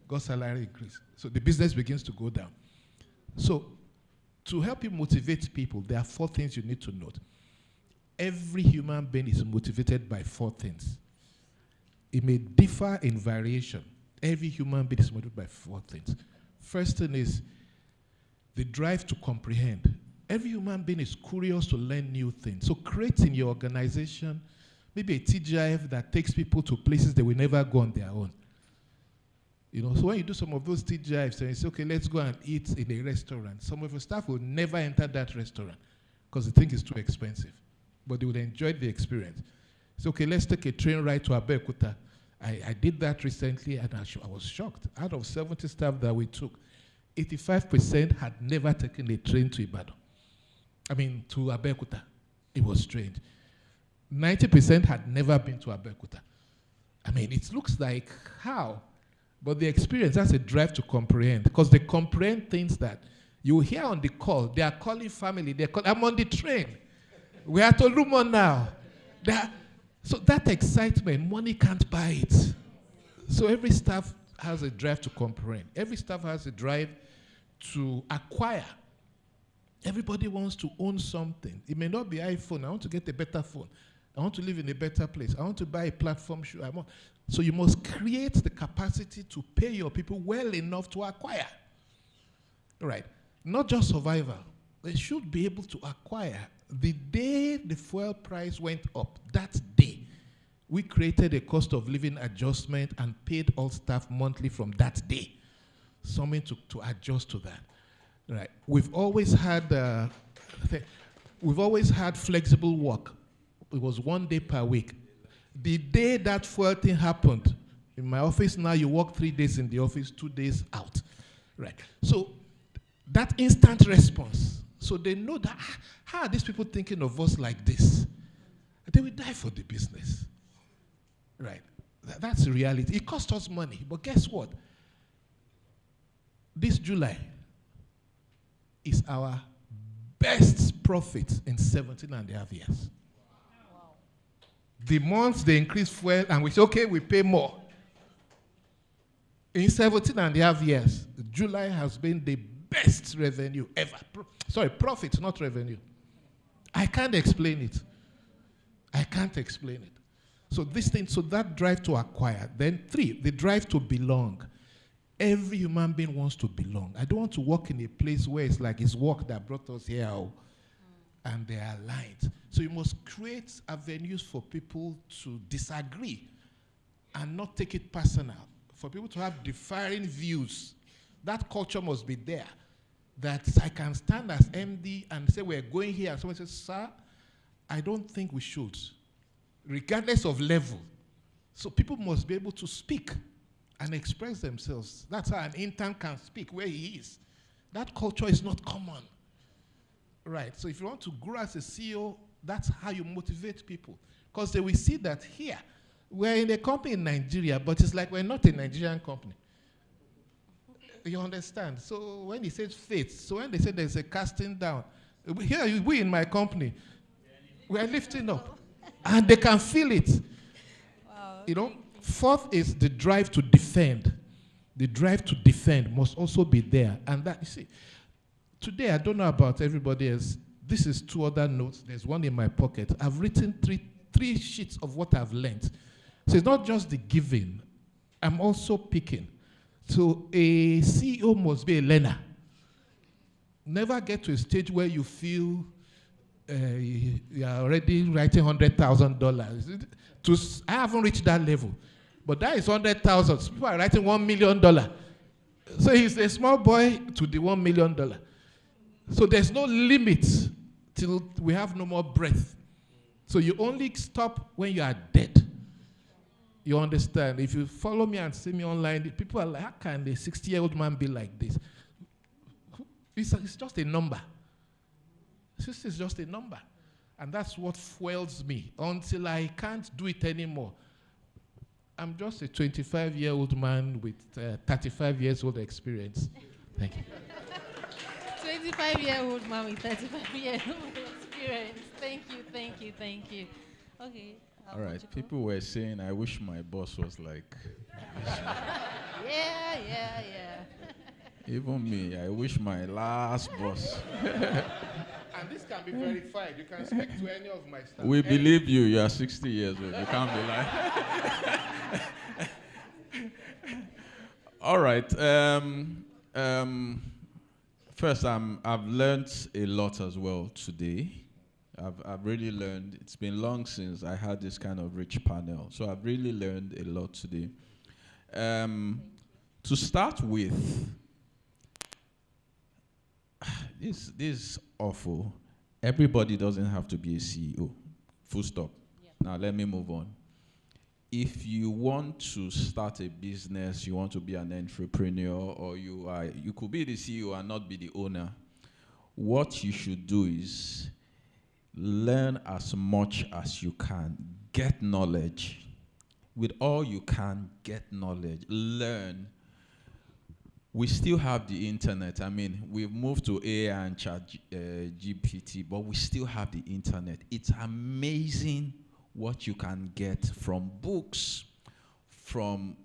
Got salary increase. So the business begins to go down. So to help you motivate people, there are 4 things you need to note. Every human being is motivated by 4 things. It may differ in variation. Every human being is motivated by 4 things. First thing is the drive to comprehend. Every human being is curious to learn new things. So create in your organization maybe a TGIF that takes people to places they will never go on their own. So when you do some of those TGIFs and you say, okay, let's go and eat in a restaurant, some of your staff will never enter that restaurant because they think it's too expensive, but they will enjoy the experience. So, okay, let's take a train ride to Abeokuta. I did that recently and I was shocked. Out of 70 staff that we took, 85% had never taken a train to Ibadan. To Abeokuta. It was strange. 90% had never been to Abeokuta. It looks like how? But the experience, that's a drive to comprehend. Because they comprehend things that you hear on the call. They are calling family. I'm on the train. We are to Lumon now. So that excitement, money can't buy it. So every staff has a drive to comprehend. Every staff has a drive to acquire. Everybody wants to own something. It may not be iPhone. I want to get a better phone. I want to live in a better place. I want to buy a platform shoe. So you must create the capacity to pay your people well enough to acquire. Right. Not just survival. They should be able to acquire. The day the fuel price went up, that day, we created a cost of living adjustment and paid all staff monthly from that day. something to adjust to that. Right. We've always had flexible work. It was 1 day per week. The day that fuel thing happened, in my office now, you work 3 days in the office, 2 days out. Right. So that instant response. So they know that, how are these people thinking of us like this? They will die for the business. Right. That's the reality. It costs us money. But guess what? This July is our best profit in 17.5 years. Wow. The months they increase fuel and we say, okay, we pay more. In 17.5 years, July has been the best revenue ever. Profit, not revenue. I can't explain it. I can't explain it. So this thing, so that drive to acquire. Then 3, the drive to belong. Every human being wants to belong. I don't want to work in a place where it's like it's work that brought us here, and they are aligned. So you must create avenues for people to disagree and not take it personal. For people to have differing views. That culture must be there. That I can stand as MD and say we're going here, and someone says, sir, I don't think we should, regardless of level. So people must be able to speak and express themselves. That's how an intern can speak where he is. That culture is not common. Right, so if you want to grow as a CEO, that's how you motivate people. Because they will see that here, we're in a company in Nigeria, but it's like we're not a Nigerian company. You understand? So when he says faith, so when they say there's a casting down, here we in my company, we are lifting up. And they can feel it. Wow. You know, 4th is the drive to defend. The drive to defend must also be there. And that, you see, today I don't know about everybody else. This is 2 other notes. There's one in my pocket. I've written three sheets of what I've learned. So it's not just the giving. I'm also picking. So a CEO must be a learner. Never get to a stage where you feel you are already writing $100,000. I haven't reached that level. But that is 100,000. People are writing $1 million. So he's a small boy to the $1 million. So there's no limit till we have no more breath. So you only stop when you are dead. You understand? If you follow me and see me online, people are like, how can a 60-year-old man be like this? It's just a number. This is just a number. And that's what fuels me until I can't do it anymore. I'm just a 25-year-old man with 35 years old experience. Thank you.
25-year-old man with 35 years old experience. Thank you. Okay.
All right. People were saying, I wish my boss was like.
Yeah.
Even me, I wish my last boss.
And this can be verified. You can speak to any of my staff.
We believe you. You are 60 years old. You can't be lying. All right. First, I've learned a lot as well today. I've really learned. It's been long since I had this kind of rich panel. So I've really learned a lot today. To start with, this is awful. Everybody doesn't have to be a CEO. Full stop. Yeah. Now let me move on. If you want to start a business, you want to be an entrepreneur, or you could be the CEO and not be the owner, what you should do is learn as much as you can. Get knowledge. With all you can, get knowledge. Learn. We still have the internet. I mean, we've moved to AI and chat GPT, but we still have the internet. It's amazing what you can get from books, from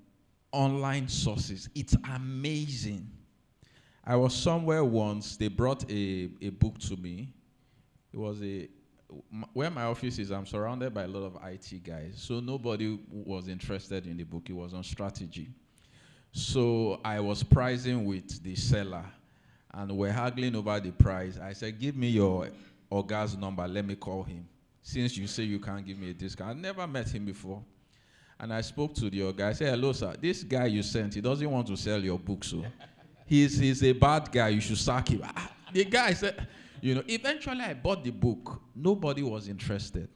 online sources. It's amazing. I was somewhere once, they brought a book to me. It was where my office is, I'm surrounded by a lot of IT guys, so nobody was interested in the book. It was on strategy. So I was pricing with the seller, and we're haggling over the price. I said, give me your Oga's number, let me call him. Since you say you can't give me a discount. I never met him before. And I spoke to the Oga. I said, hello, sir. This guy you sent, he doesn't want to sell your book, so He's a bad guy. You should sack him. The guy said, eventually I bought the book. Nobody was interested.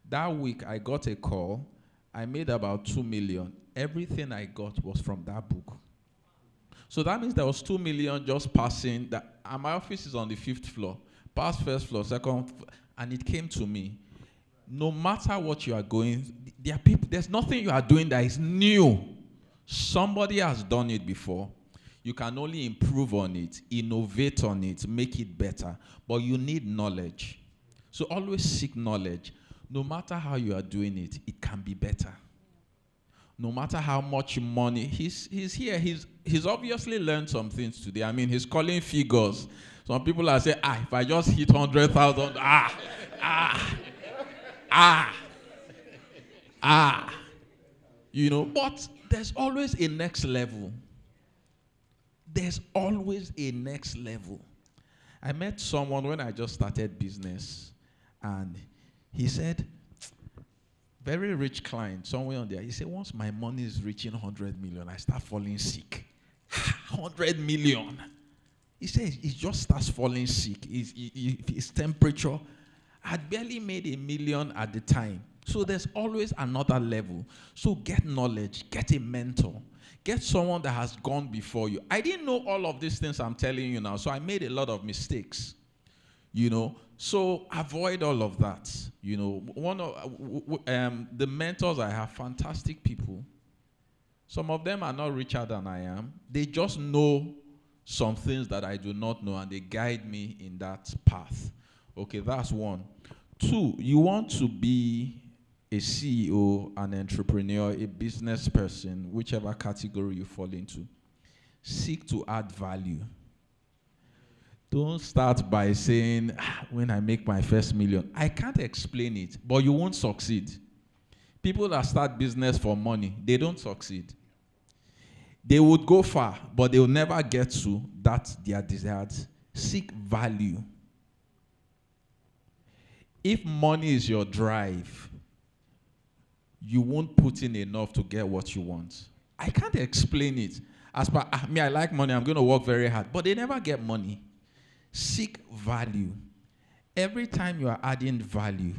That week I got a call. I made about 2 million. Everything I got was from that book. So that means there was 2 million just passing. And my office is on the 5th floor. Past first floor, second, and it came to me. No matter what you are going, there are people, there's nothing you are doing that is new. Somebody has done it before. You can only improve on it, innovate on it, make it better. But you need knowledge. So always seek knowledge. No matter how you are doing it, it can be better. No matter how much money, he's here. He's obviously learned some things today. I mean, he's calling figures. Some people are saying, if I just hit 100,000, but there's always a next level. There's always a next level. I met someone when I just started business, and he said, very rich client, somewhere on there, he said, once my money is reaching 100 million, I start falling sick. 100 million. He said he just starts falling sick. His temperature. I had barely made $1 million at the time. So there's always another level. So get knowledge, get a mentor. Get someone that has gone before you. I didn't know all of these things I'm telling you now, so I made a lot of mistakes. So avoid all of that. One of the mentors I have, fantastic people. Some of them are not richer than I am. They just know some things that I do not know, and they guide me in that path. Okay, that's one. Two, you want to be a CEO, an entrepreneur, a business person, whichever category you fall into. Seek to add value. Don't start by saying, when I make my first million. I can't explain it, but you won't succeed. People that start business for money, they don't succeed. They would go far, but they will never get to that their desired. Seek value. If money is your drive, you won't put in enough to get what you want. I can't explain it. As per me, I like money, I'm going to work very hard, but they never get money. Seek value. Every time you are adding value,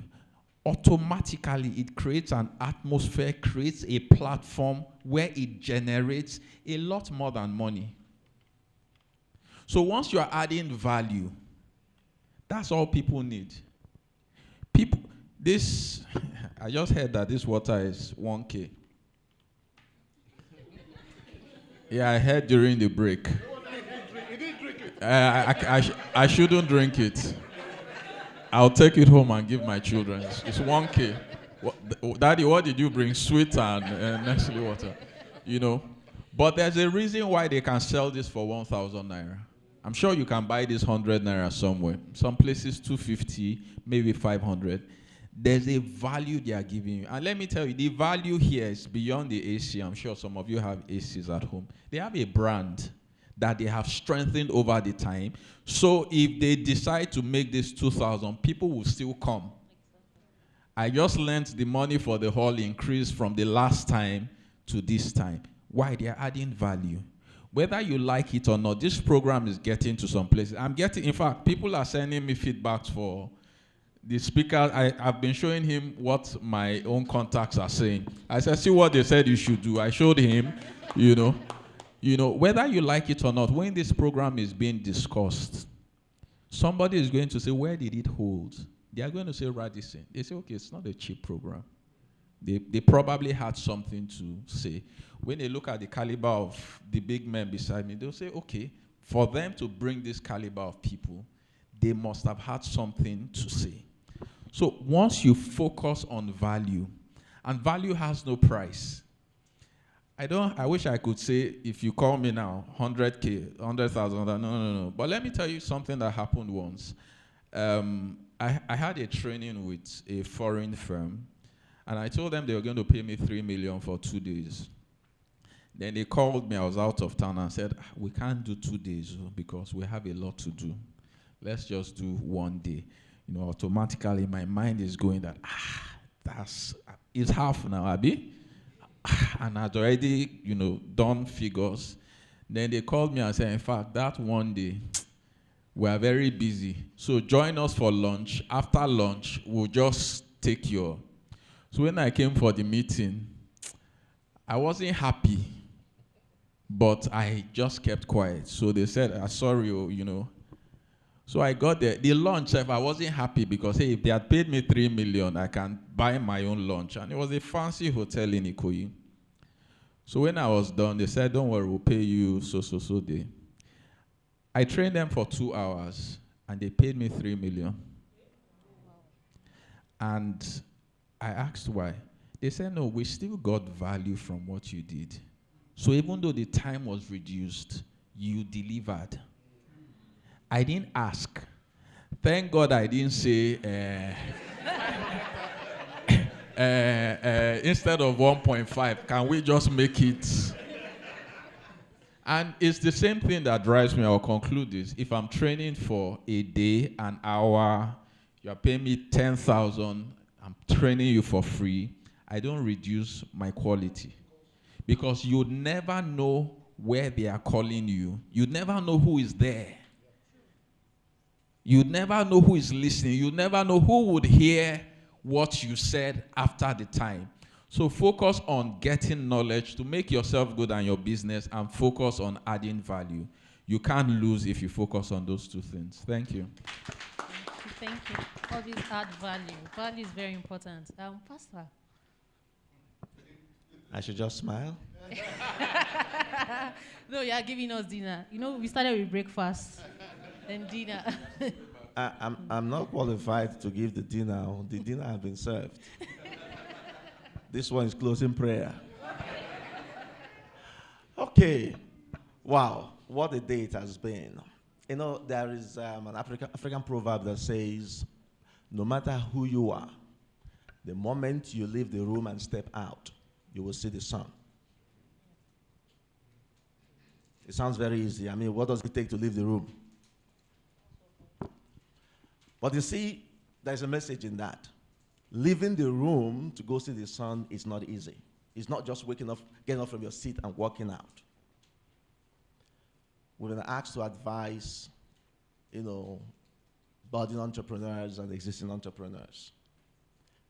automatically it creates an atmosphere, creates a platform where it generates a lot more than money. So once you are adding value, that's all people need. I just heard that this water is 1K. Yeah, I heard during the break. I shouldn't drink it. I'll take it home and give my children. It's 1K. Daddy, what did you bring? Sweet and Nestle water. But there's a reason why they can sell this for 1,000 naira. I'm sure you can buy this 100 naira somewhere. Some places 250, maybe 500. There's a value they are giving you. And let me tell you, the value here is beyond the AC. I'm sure some of you have ACs at home. They have a brand that they have strengthened over the time. So if they decide to make this 2,000, people will still come. I just learned the money for the hall increased from the last time to this time. Why? They are adding value. Whether you like it or not, this program is getting to some places. In fact, people are sending me feedbacks for the speaker. I've been showing him what my own contacts are saying. I said, see what they said you should do. I showed him, whether you like it or not, when this program is being discussed, somebody is going to say, where did it hold? They are going to say Radisson. They say, okay, it's not a cheap program. They probably had something to say. When they look at the caliber of the big men beside me, they'll say, okay, for them to bring this caliber of people, they must have had something to say. So once you focus on value, and value has no price. I wish I could say, if you call me now, 100K, 100,000, no. But let me tell you something that happened once. I had a training with a foreign firm, and I told them they were going to pay me 3 million for 2 days. Then they called me, I was out of town, and said, we can't do 2 days because we have a lot to do. Let's just do 1 day. Automatically my mind is going that, it's half now, Abi. And I'd already, done figures. Then they called me and said, in fact, that one day, we are very busy. So join us for lunch. After lunch, we'll just take your... So when I came for the meeting, I wasn't happy, but I just kept quiet. So they said, sorry, you know. So I got there. The lunch, if I wasn't happy because, hey, if they had paid me 3 million, I can buy my own lunch. And it was a fancy hotel in Ikoyi. So when I was done, they said, don't worry, we'll pay you so day. I trained them for 2 hours, and they paid me 3 million. And I asked why. They said, no, we still got value from what you did. So even though the time was reduced, you delivered. I didn't ask. Thank God I didn't say, instead of 1.5, can we just make it? And it's the same thing that drives me. I'll conclude this. If I'm training for a day, an hour, you're paying me 10,000, I'm training you for free, I don't reduce my quality. Because you'd never know where they are calling you. You'd never know who is there. You'd never know who is listening. You'd never know who would hear what you said after the time. So focus on getting knowledge to make yourself good and your business, and focus on adding value. You can't lose if you focus on those two things. Thank you.
Thank you. Always add value. Value is very important. Pastor.
I should just smile.
No, you are giving us dinner. You know, we started with breakfast, then dinner.
I'm not qualified to give the dinner. The dinner has been served. This one is closing prayer. Okay. Wow, what a day it has been. You know, there is an African proverb that says, no matter who you are, the moment you leave the room and step out, you will see the sun. It sounds very easy. I mean, what does it take to leave the room? But you see, there's a message in that. Leaving the room to go see the sun is not easy. It's not just waking up, getting up from your seat and walking out. We've been asked to advise, budding entrepreneurs and existing entrepreneurs.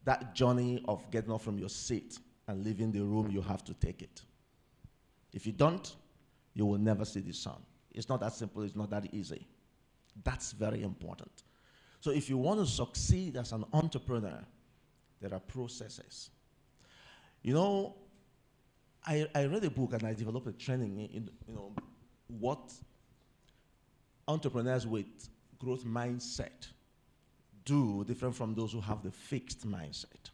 That journey of getting up from your seat and leaving the room, you have to take it. If you don't, you will never see the sun. It's not that simple. It's not that easy. That's very important. So if you want to succeed as an entrepreneur, there are processes. You know, I read a book and I developed a training in what entrepreneurs with growth mindset do different from those who have the fixed mindset.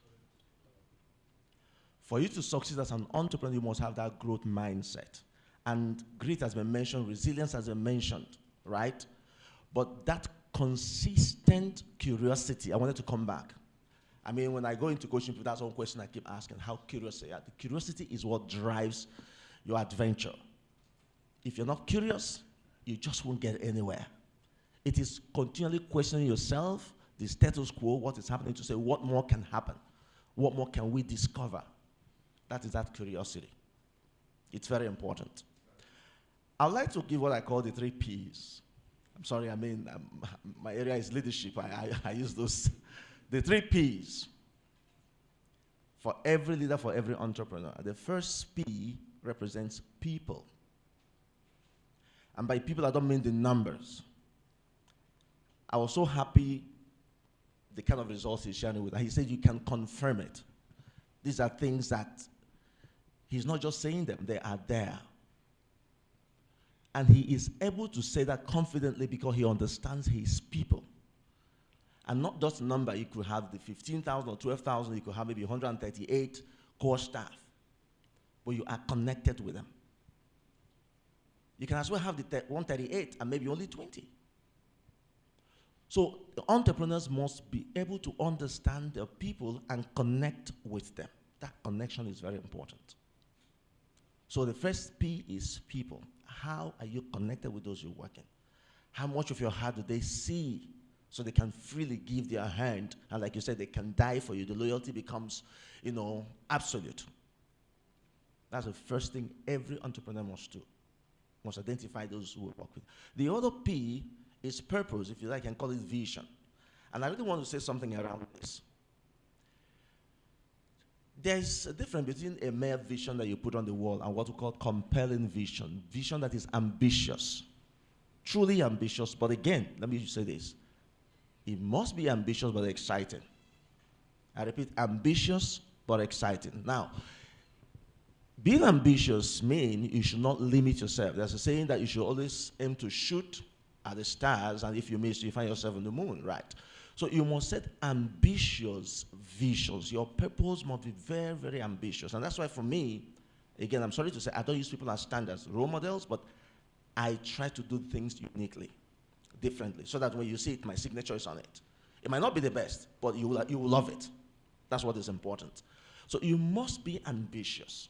For you to succeed as an entrepreneur, you must have that growth mindset. And grit has been mentioned, resilience has been mentioned, right? But that consistent curiosity, I wanted to come back. I mean, when I go into coaching, that's one question I keep asking, how curious are you? The curiosity is what drives your adventure. If you're not curious, you just won't get anywhere. It is continually questioning yourself, the status quo, what is happening, to say, what more can happen? What more can we discover? That is that curiosity. It's very important. I'd like to give what I call the 3 Ps. I'm sorry, I mean, my area is leadership. I use those. The 3 Ps for every leader, for every entrepreneur. The first P represents people. And by people, I don't mean the numbers. I was so happy the kind of results he's sharing with us. He said you can confirm it. These are things that he's not just saying them, they are there. And he is able to say that confidently because he understands his people. And not just number, you could have the 15,000 or 12,000, you could have maybe 138 core staff, but you are connected with them. You can as well have the 138 and maybe only 20. So the entrepreneurs must be able to understand their people and connect with them. That connection is very important. So the first P is people. How are you connected with those you're working? How much of your heart do they see so they can freely give their hand? And like you said, they can die for you. The loyalty becomes, absolute. That's the first thing every entrepreneur must do. Must identify those who will work with. The other P is purpose, if you like, and call it vision. And I really want to say something around this. There's a difference between a mere vision that you put on the wall and what we call compelling vision. Vision that is ambitious, truly ambitious. But again, let me say this. It must be ambitious but exciting. I repeat, ambitious but exciting. Now, being ambitious means you should not limit yourself. There's a saying that you should always aim to shoot at the stars, and if you miss, you find yourself on the moon, right? So you must set ambitious visions. Your purpose must be very, very ambitious. And that's why for me, again, I'm sorry to say, I don't use people as standards, role models, but I try to do things uniquely, differently, so that when you see it, my signature is on it. It might not be the best, but you will love it. That's what is important. So you must be ambitious.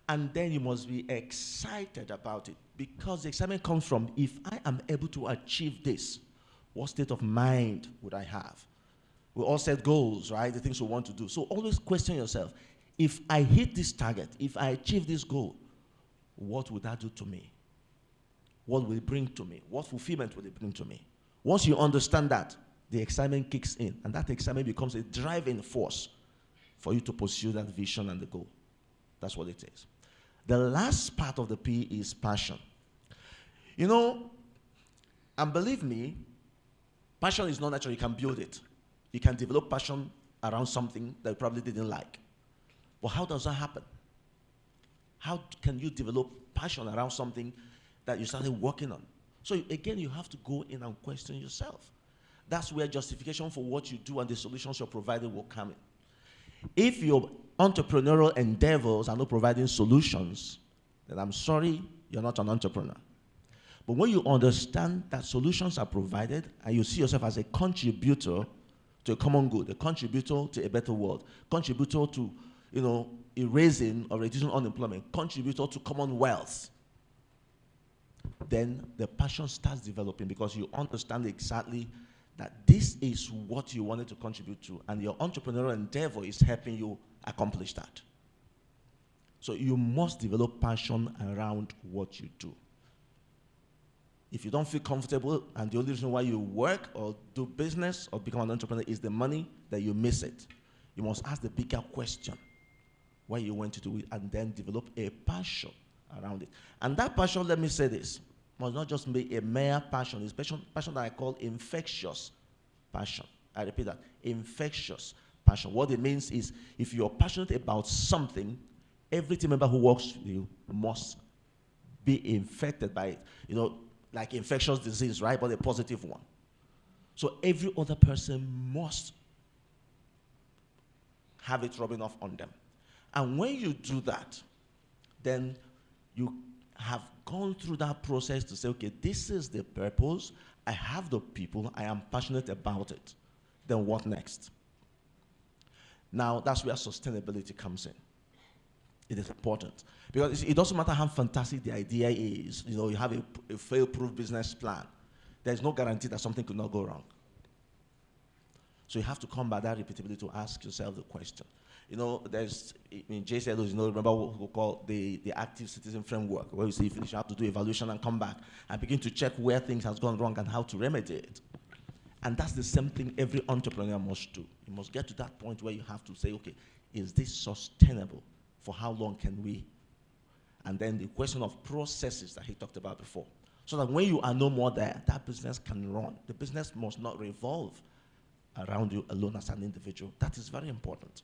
And then you must be excited about it, because the excitement comes from, if I am able to achieve this, what state of mind would I have? We all set goals, right? The things we want to do. So always question yourself, if I hit this target, if I achieve this goal, what would that do to me? What will it bring to me? What fulfillment will it bring to me? Once you understand that, the excitement kicks in, and that excitement becomes a driving force for you to pursue that vision and the goal. That's what it is. The last part of the P is passion. You know, and believe me, passion is not natural. You can build it. You can develop passion around something that you probably didn't like. But how does that happen? How can you develop passion around something that you started working on? So again, you have to go in and question yourself. That's where justification for what you do and the solutions you're providing will come in. If your entrepreneurial endeavors are not providing solutions, then I'm sorry, you're not an entrepreneur. But when you understand that solutions are provided and you see yourself as a contributor to a common good, a contributor to a better world, contributor to, erasing or reducing unemployment, contributor to common wealth, then the passion starts developing, because you understand exactly that this is what you wanted to contribute to, and your entrepreneurial endeavor is helping you accomplish that. So you must develop passion around what you do. If you don't feel comfortable and the only reason why you work or do business or become an entrepreneur is the money, then you miss it. You must ask the bigger question, why you want to do it, and then develop a passion around it. And that passion, let me say this, must not just be a mere passion. It's passion that I call infectious passion. I repeat that, infectious passion. What it means is, if you're passionate about something, every team member who works with you must be infected by it. Like infectious disease, right? But a positive one. So every other person must have it rubbing off on them. And when you do that, then you have gone through that process to say, okay, this is the purpose. I have the people. I am passionate about it. Then what next? Now, that's where sustainability comes in. It is important, because it doesn't matter how fantastic the idea is. You have a fail-proof business plan. There's no guarantee that something could not go wrong. So you have to come by that repeatability to ask yourself the question. There's in JCLOs, remember what we call the active citizen framework, where you say, you have to do evaluation and come back and begin to check where things has gone wrong and how to remedy it. And that's the same thing every entrepreneur must do. You must get to that point where you have to say, okay, is this sustainable? For how long can we? And then the question of processes that he talked about before. So that when you are no more there, that business can run. The business must not revolve around you alone as an individual. That is very important.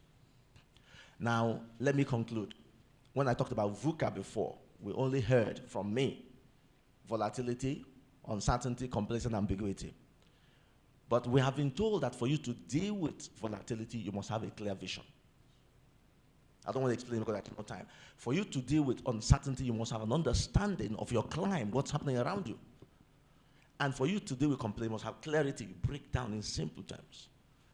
Now, let me conclude. When I talked about VUCA before, we only heard from me volatility, uncertainty, complexity, and ambiguity. But we have been told that for you to deal with volatility, you must have a clear vision. I don't want to explain because I have no time. For you to deal with uncertainty, you must have an understanding of your climb, what's happening around you. And for you to deal with complaint, you must have clarity, break down in simple terms.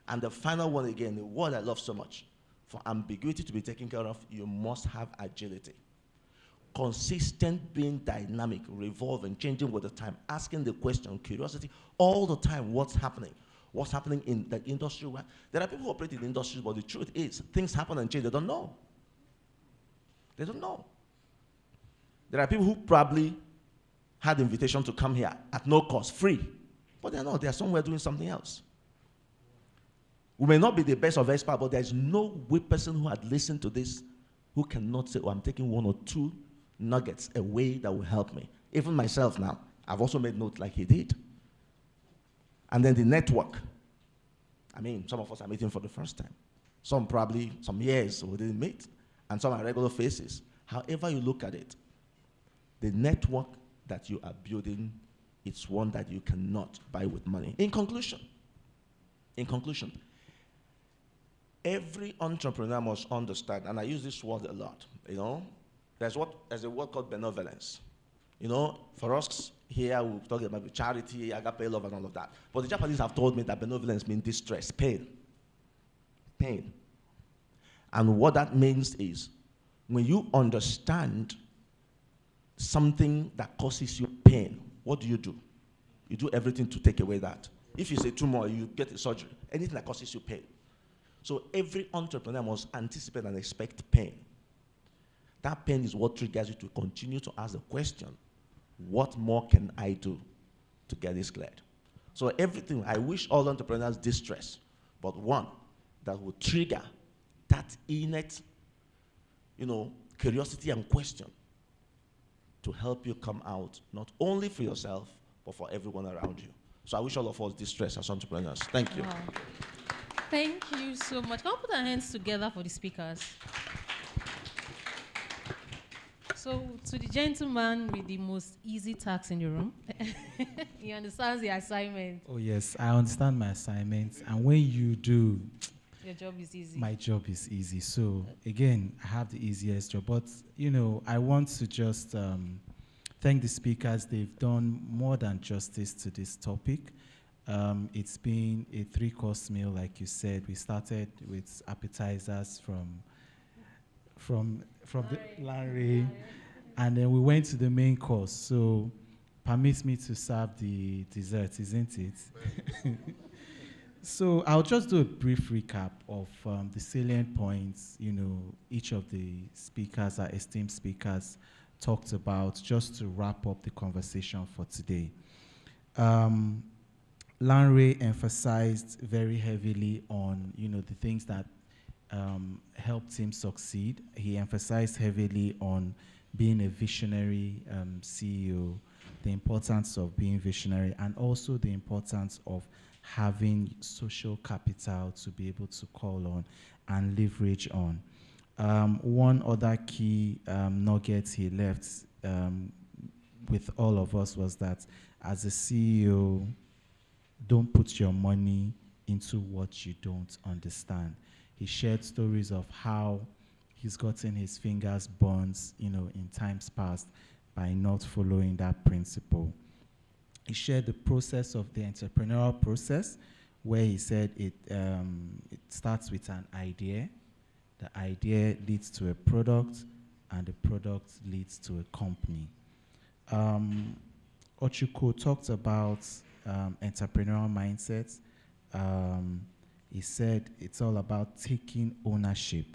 And the final one again, the word I love so much, for ambiguity to be taken care of, you must have agility. Consistent, being dynamic, revolving, changing with the time, asking the question, curiosity, all the time, what's happening? What's happening in the industry? There are people who operate in the industry, but the truth is, things happen and change, they don't know. They don't know. There are people who probably had invitation to come here at no cost, free. But they're not. They're somewhere doing something else. We may not be the best of experts, but there's no way person who had listened to this who cannot say, oh, I'm taking 1 or 2 nuggets away that will help me. Even myself now, I've also made notes like he did. And then the network. I mean, some of us are meeting for the first time. Some probably some years we didn't meet. And some are regular faces. However you look at it, the network that you are building, it's one that you cannot buy with money. In conclusion, every entrepreneur must understand, and I use this word a lot, there's a word called benevolence. For us here, we're talking about charity, agape love, and all of that. But the Japanese have told me that benevolence means distress, pain. Pain. And what that means is, when you understand something that causes you pain, what do? You do everything to take away that. If you say tumor, you get a surgery. Anything that causes you pain. So every entrepreneur must anticipate and expect pain. That pain is what triggers you to continue to ask the question, what more can I do to get this cleared? So everything, I wish all entrepreneurs distress, but one that will trigger that innate, curiosity and question to help you come out, not only for yourself, but for everyone around you. So I wish all of us distress as entrepreneurs. Thank you.
Wow. Thank you so much. Can we put our hands together for the speakers? So, to the gentleman with the most easy task in the room, he understands the assignment.
Oh, yes, I understand my assignment. And when you do,
your job is easy.
My job is easy. So, again, I have the easiest job. But, I want to just thank the speakers. They've done more than justice to this topic. It's been a 3-course meal, like you said. We started with appetizers from the Larry, and then we went to the main course. So, permit me to serve the dessert, isn't it? So, I'll just do a brief recap of the salient points, each of the speakers, our esteemed speakers, talked about, just to wrap up the conversation for today. Lanre emphasized very heavily on, the things that helped him succeed. He emphasized heavily on being a visionary CEO, the importance of being visionary, and also the importance of having social capital to be able to call on and leverage on. One other key nugget he left with all of us was that as a CEO, don't put your money into what you don't understand. He shared stories of how he's gotten his fingers burned, in times past by not following that principle. He shared the process of the entrepreneurial process, where he said it starts with an idea. The idea leads to a product, and the product leads to a company. Ochuko talked about entrepreneurial mindset. He said it's all about taking ownership.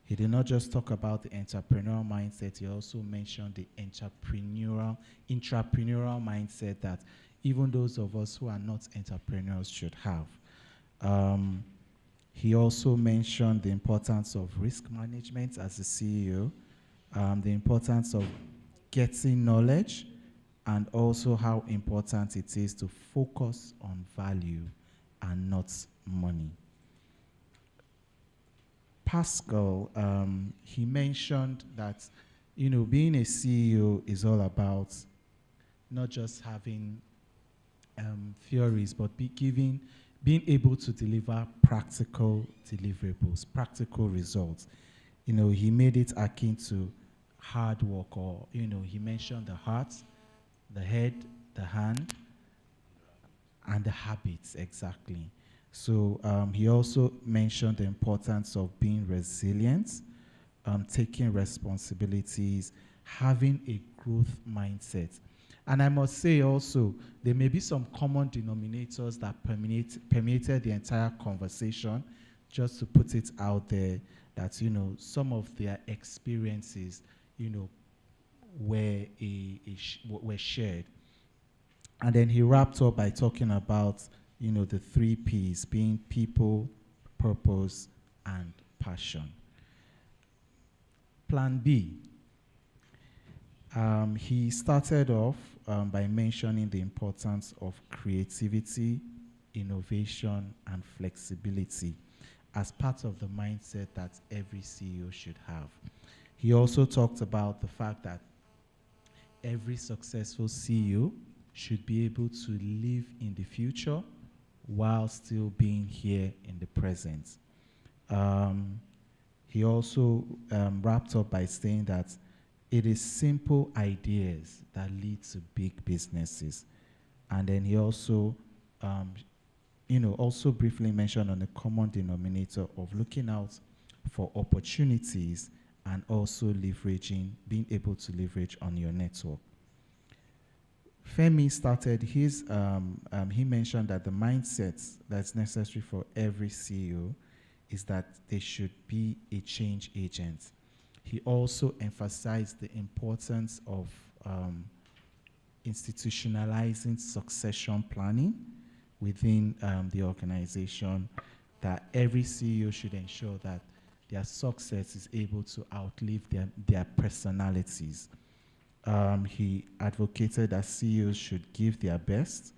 He did not just talk about the entrepreneurial mindset, he also mentioned the intrapreneurial mindset that even those of us who are not entrepreneurs should have. He also mentioned the importance of risk management as a CEO, the importance of getting knowledge, and also how important it is to focus on value and not money. Pascal, he mentioned that, being a CEO is all about not just having theories, but being able to deliver practical deliverables, practical results. He made it akin to hard work, or, he mentioned the heart, the head, the hand, and the habits, exactly. So he also mentioned the importance of being resilient, taking responsibilities, having a growth mindset. And I must say also, there may be some common denominators that permeated the entire conversation, just to put it out there, that, some of their experiences, were shared. And then he wrapped up by talking about, the 3 Ps, being people, purpose, and passion. Plan B. He started off by mentioning the importance of creativity, innovation, and flexibility as part of the mindset that every CEO should have. He also talked about the fact that every successful CEO should be able to live in the future while still being here in the present. He also wrapped up by saying that it is simple ideas that lead to big businesses. And then he also, also briefly mentioned on the common denominator of looking out for opportunities and also being able to leverage on your network. Femi started his, he mentioned that the mindset that's necessary for every CEO is that they should be a change agent. He also emphasized the importance of institutionalizing succession planning within the organization, that every CEO should ensure that their success is able to outlive their personalities. He advocated that CEOs should give their best,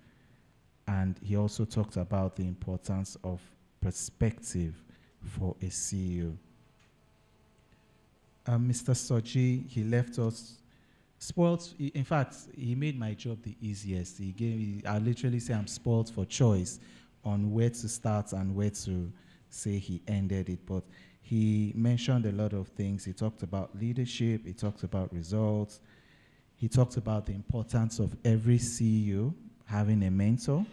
and he also talked about the importance of perspective for a CEO. Mr. Soji, he left us spoiled. In fact, he made my job the easiest. I literally say I'm spoiled for choice on where to start and where to say he ended it. But he mentioned a lot of things. He talked about leadership. He talked about results. He talked about the importance of every CEO having a mentor.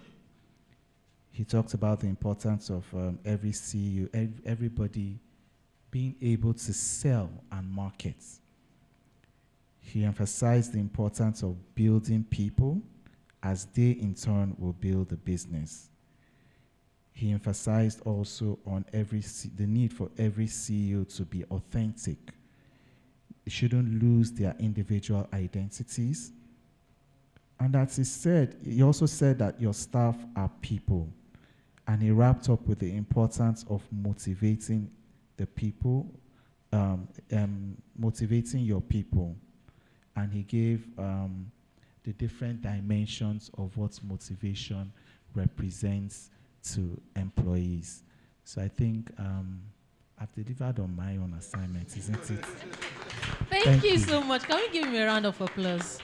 He talked about the importance of every CEO, everybody being able to sell and market. He emphasized the importance of building people as they in turn will build the business. He emphasized also on the need for every CEO to be authentic. They shouldn't lose their individual identities. And as he also said that your staff are people. And he wrapped up with the importance of motivating the people, motivating your people. And he gave the different dimensions of what motivation represents to employees. So I think I've delivered on my own assignment, isn't it?
Thank you so much. Can we give him a round of applause?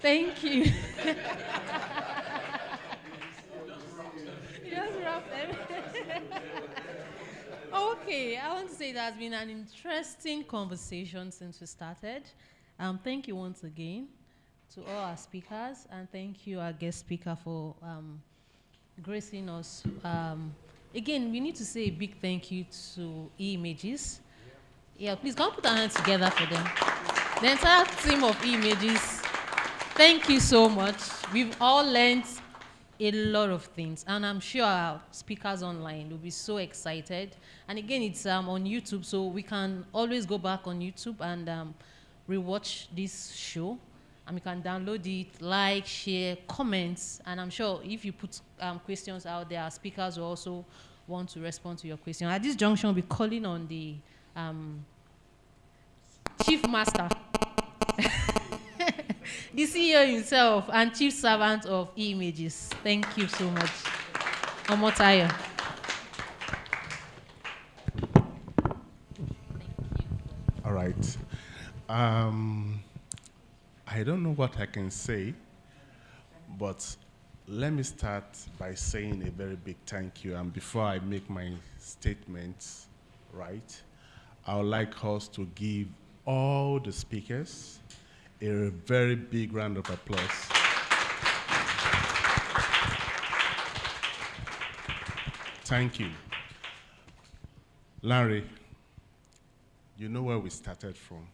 Thank you. Okay, I want to say that has been an interesting conversation since we started. Thank you once again to all our speakers, and thank you, our guest speaker, for gracing us. Again, we need to say a big thank you to Emages. Yeah, please come put our hands together for them. The entire team of Emages, thank you so much. We've all learned a lot of things, and I'm sure our speakers online will be so excited. And again, it's on YouTube, so we can always go back on YouTube and rewatch this show, and we can download it, like, share, comments, and I'm sure if you put questions out there, our speakers will also want to respond to your question. At this junction, we'll be calling on the Chief Master, the CEO himself, and Chief Servant of Emages. Thank you so much. Omotayo.
All right. I don't know what I can say, but let me start by saying a very big thank you. And before I make my statements, right, I would like us to give all the speakers a very big round of applause. Thank you. Larry, you know where we started from.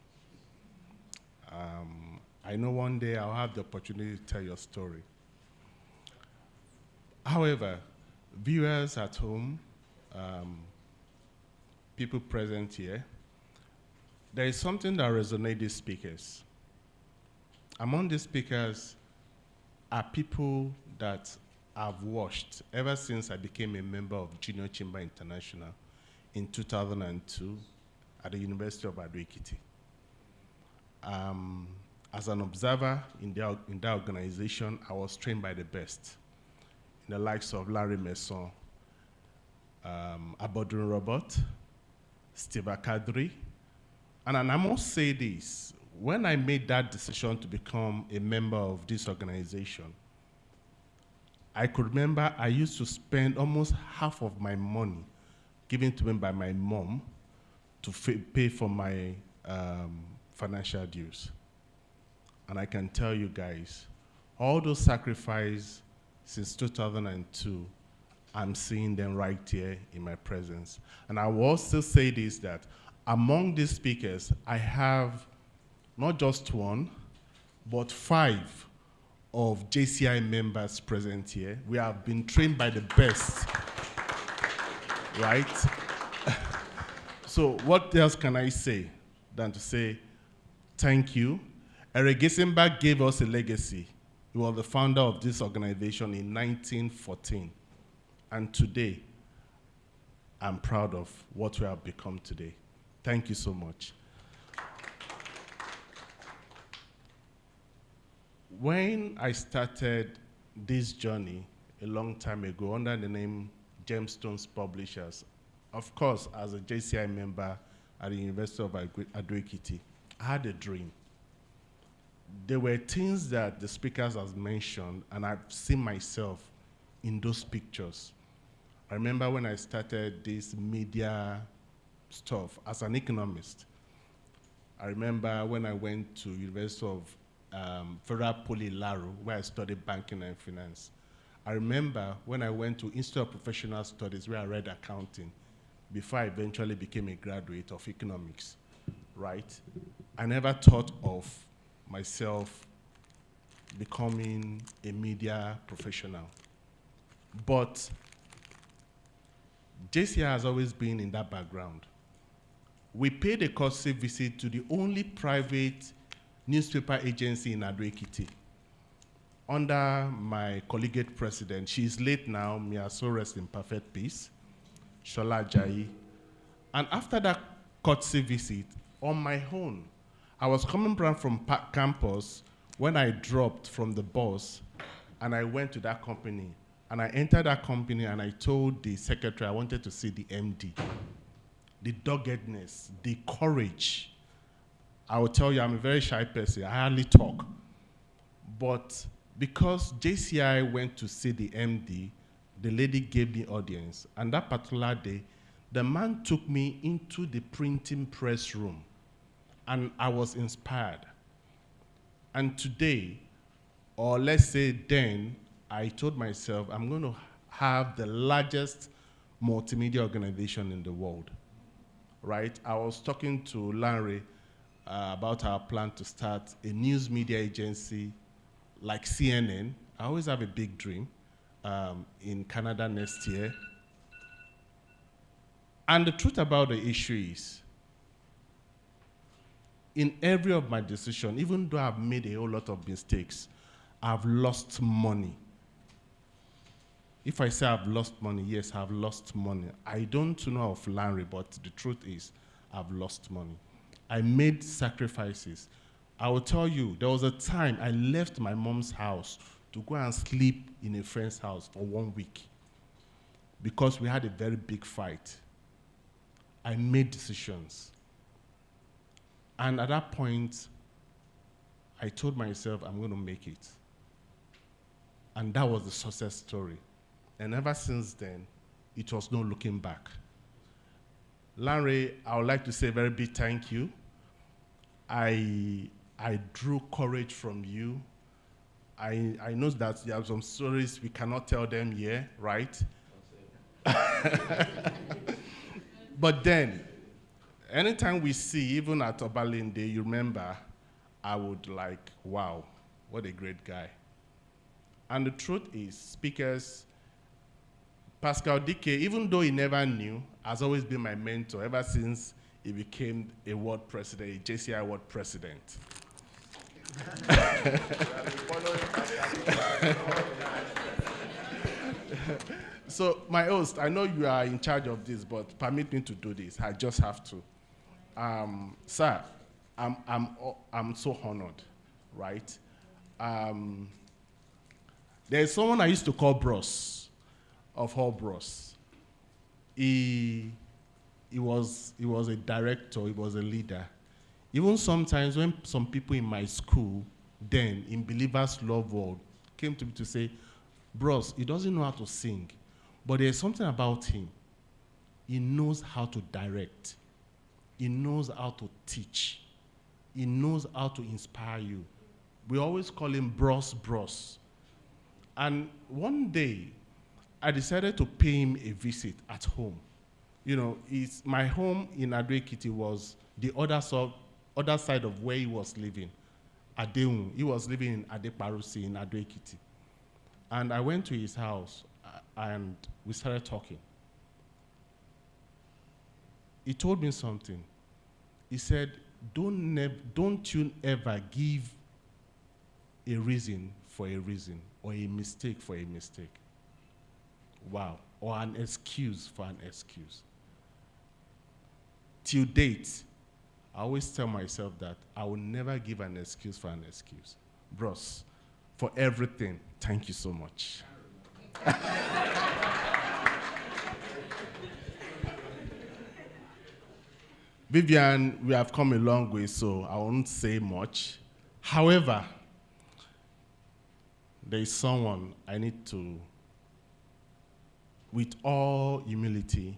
I know one day I'll have the opportunity to tell your story. However, viewers at home, people present here, there is something that resonates with speakers. Among the speakers are people that I've watched ever since I became a member of Junior Chamber International in 2002 at the University of Ado-Ekiti. As an observer in that organization, I was trained by the best, in the likes of Larry Messon, Abodun Robert, Steve Akadri. And I must say this, when I made that decision to become a member of this organization, I could remember I used to spend almost half of my money given to me by my mom to pay for my financial dues. And I can tell you guys, all those sacrifices since 2002, I'm seeing them right here in my presence. And I will also say this, that among these speakers, I have not just one, but 5 of JCI members present here. We have been trained by the best, right? So what else can I say than to say thank you? Eric Gissenberg gave us a legacy. He was the founder of this organization in 1914. And today, I'm proud of what we have become today. Thank you so much. When I started this journey a long time ago under the name Gemstones Publishers, of course, as a JCI member at the University of Ado-Ekiti, I had a dream. There were things that the speakers have mentioned, and I've seen myself in those pictures. I remember when I started this media stuff as an economist. I remember when I went to University of Federal Poly Laro, where I studied banking and finance. I remember when I went to Institute of Professional Studies, where I read accounting, before I eventually became a graduate of economics, right? I never thought of myself becoming a media professional. But JCI has always been in that background. We paid a courtesy visit to the only private newspaper agency in Ado-Ekiti. Under my collegiate president, she is late now, may her soul rest in perfect peace, Shola Ajayi. And after that courtesy visit, on my own, I was coming back from campus when I dropped from the bus and I went to that company. And I entered that company and I told the secretary I wanted to see the MD. The doggedness, the courage. I will tell you, I'm a very shy person. I hardly talk. But because JCI went to see the MD, the lady gave me audience. And that particular day, the man took me into the printing press room. And I was inspired. And today, or let's say then, I told myself, I'm going to have the largest multimedia organization in the world, right? I was talking to Larry about our plan to start a news media agency like CNN. I always have a big dream in Canada next year. And the truth about the issue is, in every of my decisions, even though I've made a whole lot of mistakes, I've lost money. If I say I've lost money, yes, I've lost money. I don't know of Larry, but the truth is, I've lost money. I made sacrifices. I will tell you, there was a time I left my mom's house to go and sleep in a friend's house for 1 week because we had a very big fight. I made decisions. And at that point, I told myself, I'm going to make it. And that was the success story. And ever since then, it was no looking back. Larry, I would like to say a very big thank you. I drew courage from you. I know that there are some stories we cannot tell them here, right? But then, anytime we see, even at Obalende, you remember, I would like, wow, what a great guy. And the truth is, speakers, Pascal Dike, even though he never knew, has always been my mentor ever since he became a world president, a JCI world president. So, my host, I know you are in charge of this, but permit me to do this. I just have to. Sir, I'm so honored, right? There's someone I used to call Bros, of all Bros. He was a director, he was a leader. Even sometimes when some people in my school, then in Believers Love World, came to me to say, Bros, he doesn't know how to sing, but there's something about him. He knows how to direct. He knows how to teach. He knows how to inspire you. We always call him Bros. And one day, I decided to pay him a visit at home. You know, my home in Ado-Ekiti was the other side of where he was living, Adeun. He was living in Adeparusi in Ado-Ekiti. And I went to his house, and we started talking. He told me something. He said, don't you ever give a reason for a reason, or a mistake for a mistake. Wow. Or an excuse for an excuse. Till date, I always tell myself that I will never give an excuse for an excuse. Bros, for everything, thank you so much. Vivian, we have come a long way, so I won't say much. However, there is someone I need to, with all humility.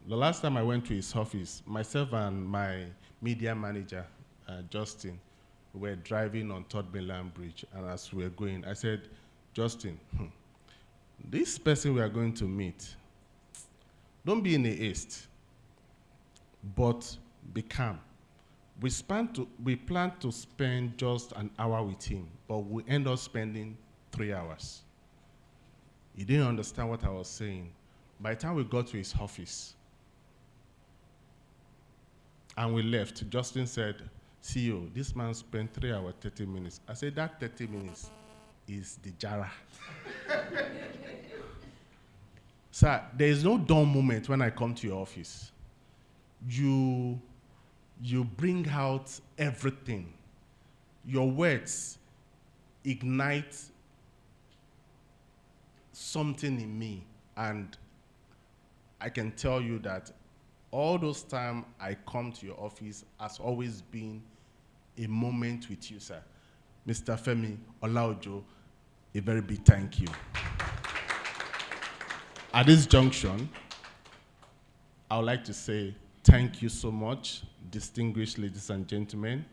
The last time I went to his office, myself and my media manager, Justin, were driving on Third Mainland Bridge, and as we were going, I said, Justin, this person we are going to meet, don't be in a haste, but be calm. We plan to spend just an hour with him, but we end up spending 3 hours. He didn't understand what I was saying. By the time we got to his office and we left, Justin said, CEO, this man spent 3 hours, 30 minutes. I said, that 30 minutes is the jara. Sir, there is no dull moment when I come to your office. You bring out everything. Your words ignite something in me, and I can tell you that all those times I come to your office has always been a moment with you, sir. Mr. Femi Olaojo, a very big thank you. At this junction, I would like to say thank you so much, distinguished ladies and gentlemen,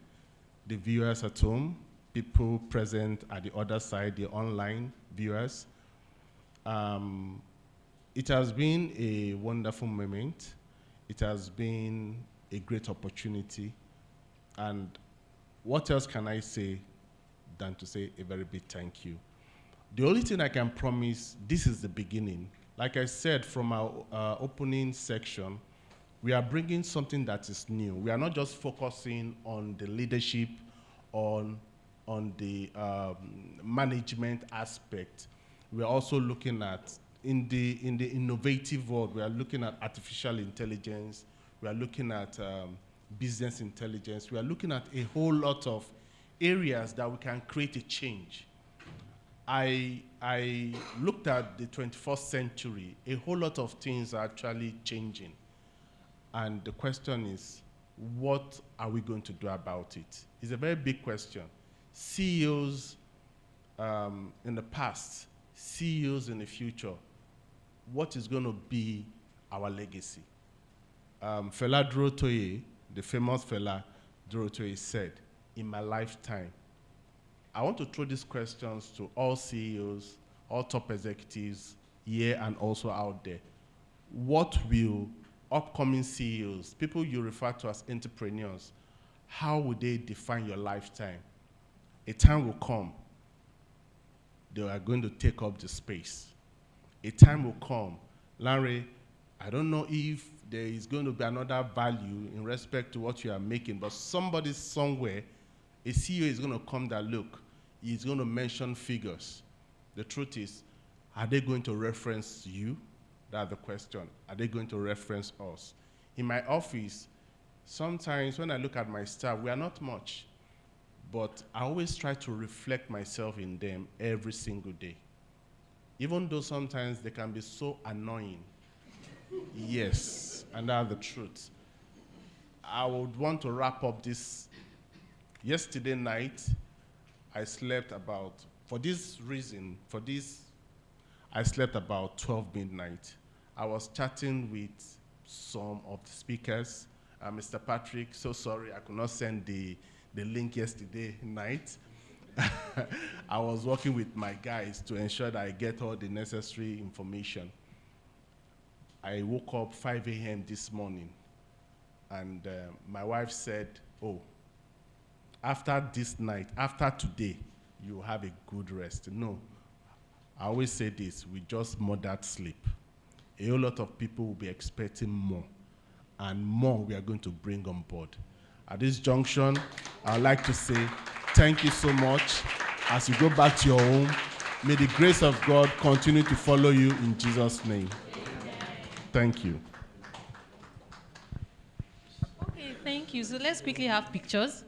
the viewers at home, people present at the other side, the online viewers. It has been a wonderful moment. It has been a great opportunity. And what else can I say than to say a very big thank you? The only thing I can promise, this is the beginning. Like I said from our opening section, we are bringing something that is new. We are not just focusing on the leadership, on the management aspect. We are also looking at, in the innovative world, we are looking at artificial intelligence, we are looking at business intelligence, we are looking at a whole lot of areas that we can create a change. I looked at the 21st century, a whole lot of things are actually changing. And the question is, what are we going to do about it? It's a very big question. CEOs in the past, CEOs in the future, what is going to be our legacy? Fela Durotoye, the famous Fela Durotoye said, in my lifetime, I want to throw these questions to all CEOs, all top executives here and also out there. What will upcoming CEOs, people you refer to as entrepreneurs, how would they define your lifetime? A time will come, they are going to take up the space. A time will come, Larry, I don't know if there is going to be another value in respect to what you are making, but somebody somewhere A CEO is going to come that, look, he's going to mention figures. The truth is, are they going to reference you? That's the question. Are they going to reference us? In my office, sometimes when I look at my staff, we are not much, but I always try to reflect myself in them every single day. Even though sometimes they can be so annoying. Yes, and that's the truth. I would want to wrap up this. Yesterday night, I slept about, I slept about 12 midnight. I was chatting with some of the speakers. Mr. Patrick, so sorry I could not send the link yesterday night. I was working with my guys to ensure that I get all the necessary information. I woke up 5 a.m. this morning, and my wife said, oh, after this night, after today, you have a good rest. No, I always say this, we just moderate sleep. A whole lot of people will be expecting more, and more we are going to bring on board. At this junction, I'd like to say thank you so much. As you go back to your home, may the grace of God continue to follow you in Jesus' name. Thank you.
Okay, thank you. So let's quickly have pictures.